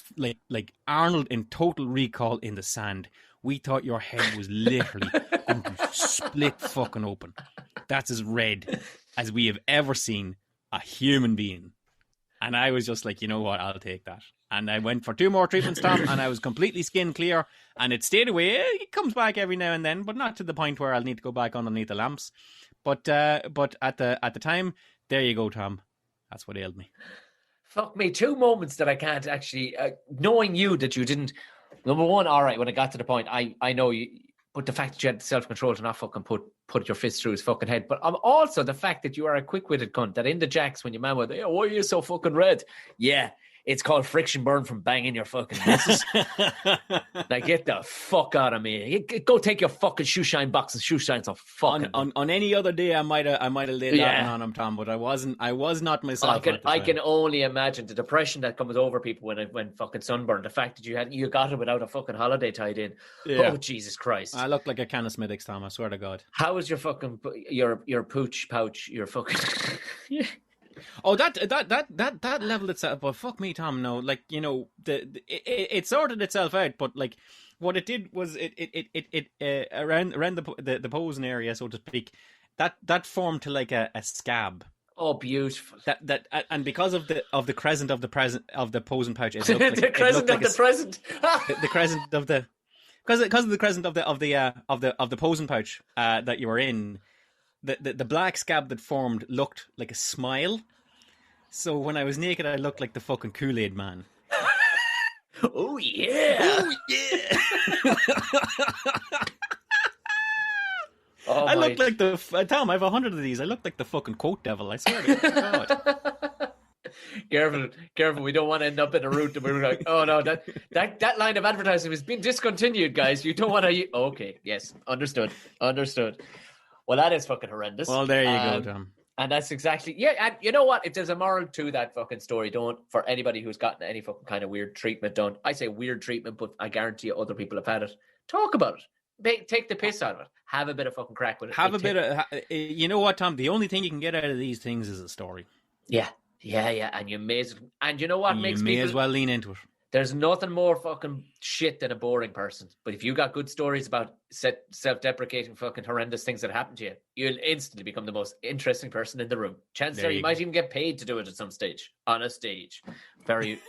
Arnold in Total Recall in the sand. We thought your head was literally going to split fucking open. That's as red as we have ever seen a human being. And I was just like, you know what, I'll take that. And I went for 2 more treatments, Tom, and I was completely skin clear. And it stayed away. It comes back every now and then, but not to the point where I'll need to go back underneath the lamps. But at the time, there you go, Tom. That's what ailed me. Fuck me. 2 moments that I can't actually... knowing you that you didn't... Number one, all right, when I got to the point, I know you... But the fact that you had the self-control to not fucking put your fist through his fucking head. But also the fact that you are a quick-witted cunt, that in the jacks when your man went, why are you so fucking red? Yeah, it's called friction burn from banging your fucking missus. Like, get the fuck out of me. Go take your fucking shoe shine box and shoe shine some fucking... On any other day, I might have laid that one on him, Tom, but I was not myself. I can only imagine the depression that comes over people when fucking sunburned. The fact that you got it without a fucking holiday tied in. Yeah. Oh, Jesus Christ. I look like a can of Smithwick's, Tom, I swear to God. How is your fucking... Your pooch pouch, your fucking... Yeah. Oh, that leveled itself. But fuck me, Tom. No, like, you know, it sorted itself out. But like, what it did was it around the posing area, so to speak, that formed to like a scab. Oh, beautiful. That and because of the crescent of the posing pouch, it looked like, the crescent of the present. The crescent of the because of the crescent of the posing pouch that you were in. the black scab that formed looked like a smile. So when I was naked, I looked like the fucking Kool-Aid man. Oh yeah! Oh yeah! Oh, I look like the Tom. I have 100 of these. I look like the fucking coat devil. I swear to God. Careful! We don't want to end up in a route that we're like, oh no, that line of advertising has been discontinued, guys. You don't want to. Okay, yes, understood. Well, that is fucking horrendous. Well, there you go, Tom. And that's exactly, and you know what? If there's a moral to that fucking story, don't, for anybody who's gotten any fucking kind of weird treatment done, I say weird treatment, but I guarantee you other people have had it. Talk about it. Take the piss out of it. Have a bit of fucking crack with it. You know what, Tom? The only thing you can get out of these things is a story. Yeah. And you may, and you know what makes people... You may as well lean into it. There's nothing more fucking shit than a boring person. But if you got good stories about self-deprecating fucking horrendous things that happen to you, you'll instantly become the most interesting person in the room. Chances are you might even get paid to do it at some stage. On a stage. Very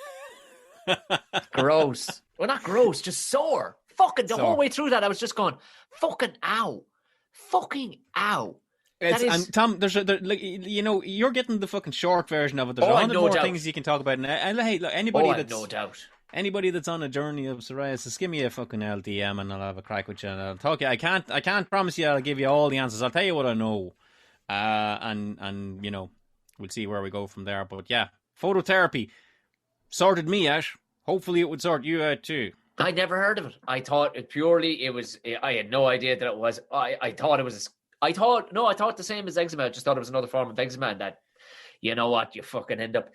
gross. Well, not gross, just sore. Fucking the whole way through that, I was just going, fucking ow. Fucking ow. And Tom, you're getting the fucking short version of it. There's 100 more things you can talk about. And hey, look, anybody that's on a journey of psoriasis, give me a fucking LDM and I'll have a crack with you and I'll talk. I can't promise you I'll give you all the answers. I'll tell you what I know, and we'll see where we go from there. But yeah, phototherapy sorted me out. Hopefully, it would sort you out too. I never heard of it. I thought it was. I had no idea that it was. I thought it was. I thought the same as eczema. I just thought it was another form of eczema, and that, you know what, you fucking end up,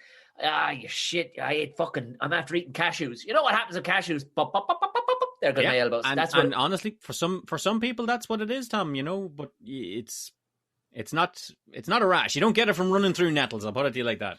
you shit, I'm after eating cashews. You know what happens with cashews? Pop, pop, pop, pop, pop, pop. There go my elbows. And honestly, for some people, that's what it is, Tom, but it's not a rash. You don't get it from running through nettles, I'll put it to you like that.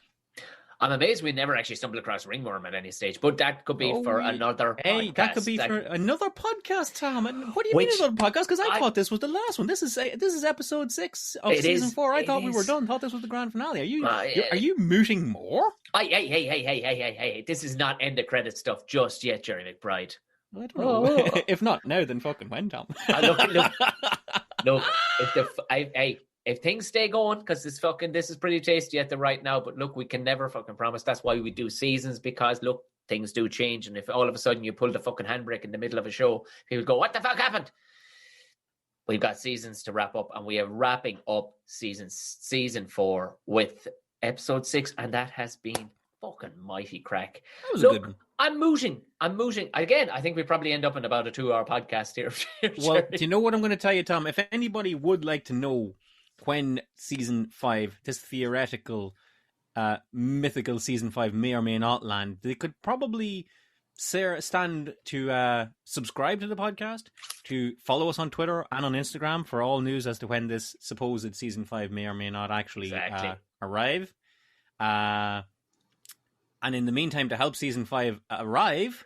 I'm amazed we never actually stumbled across ringworm at any stage, but that could be for another podcast. That could be for another podcast, Tom. And what do you mean another podcast? Because I thought this was the last one. This is episode 6 of season 4. I thought we were done. Thought this was the grand finale. Are you mooting more? Hey! This is not end of credit stuff just yet, Jerry McBride. I don't know. If not now, then fucking when, Tom? Look. If things stay going, because this is pretty tasty at the right now, but look, we can never fucking promise. That's why we do seasons, because look, things do change. And if all of a sudden you pull the fucking handbrake in the middle of a show, people go, what the fuck happened? We've got seasons to wrap up, and we are wrapping up season 4 with episode 6, and that has been fucking mighty crack. That was a good one. I'm mooting. Again, I think we probably end up in about a 2-hour podcast here. Well, do you know what I'm going to tell you, Tom? If anybody would like to know when season 5, this theoretical, mythical season 5 may or may not land, they could probably stand to subscribe to the podcast, to follow us on Twitter and on Instagram for all news as to when this supposed season 5 may or may not actually arrive. And in the meantime, to help season 5 arrive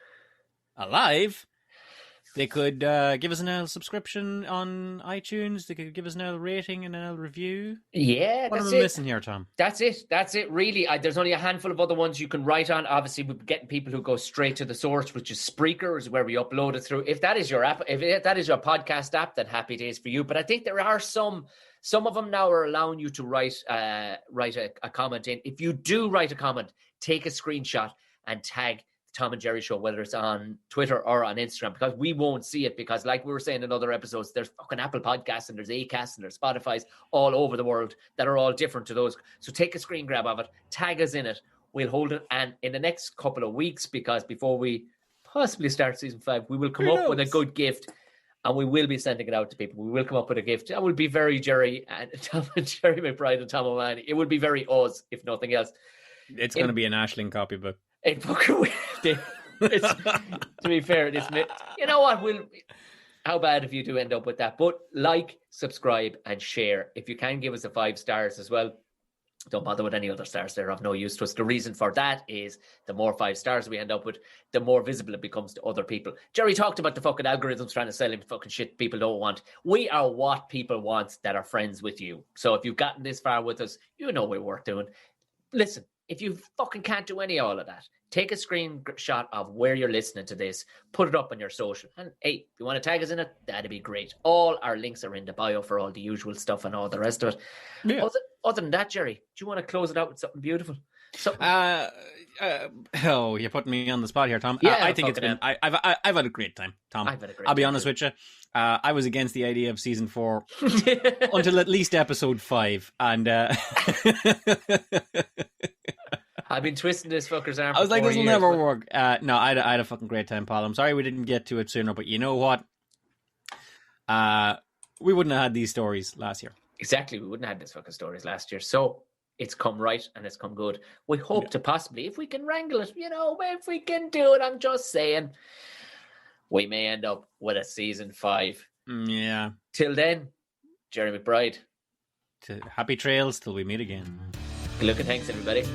alive, they could give us an subscription on iTunes. They could give us an rating and a review. Yeah, what am I missing here, Tom? That's it. Really, there's only a handful of other ones you can write on. Obviously, we're getting people who go straight to the source, which is Spreaker, is where we upload it through. If that is your app, if that is your podcast app, then happy days for you. But I think there are some of them now are allowing you to write a comment in. If you do write a comment, take a screenshot and tag Tom and Jerry Show, whether it's on Twitter or on Instagram, because we won't see it, because like we were saying in other episodes, there's fucking Apple Podcasts and there's Acast and there's Spotify's all over the world that are all different to those. So take a screen grab of it, tag us in it, we'll hold it, and in the next couple of weeks, because before we possibly start season 5, we will come up with a good gift, and we will be sending it out to people. We will come up with a gift. That will be very Jerry and Tom and Jerry McBride and Tom O'Mahony. It would be very us, if nothing else. It's going to be an Aisling copybook. To be fair, you know what? How bad if you do end up with that? But like, subscribe, and share. If you can, give us a 5 stars as well. Don't bother with any other stars; they're of no use to us. The reason for that is the more 5 stars we end up with, the more visible it becomes to other people. Jerry talked about the fucking algorithms trying to sell him fucking shit people don't want. We are what people want that are friends with you. So if you've gotten this far with us, you know we're worth doing. Listen. if you fucking can't do any of all of that, take a screenshot of where you're listening to this, put it up on your social. And hey, if you want to tag us in it, that'd be great. All our links are in the bio for all the usual stuff and all the rest of it. Yeah. Other than that, Jerry, do you want to close it out with something beautiful? Oh, you're putting me on the spot here, Tom. Yeah, I think it's been. I've had a great time, Tom. I'll be honest with you. I was against the idea of season 4 until at least episode 5, and I've been twisting this fucker's arm. I was like, this will never work. No, I had a fucking great time, Paul. I'm sorry we didn't get to it sooner, but you know what? We wouldn't have had these stories last year. Exactly, we wouldn't have had these fucking stories last year. So it's come right and it's come good. We hope to possibly, if we can wrangle it, if we can do it, I'm just saying, we may end up with a season 5. Yeah. Till then, Jerry McBride. Happy trails till we meet again. Good looking, thanks everybody.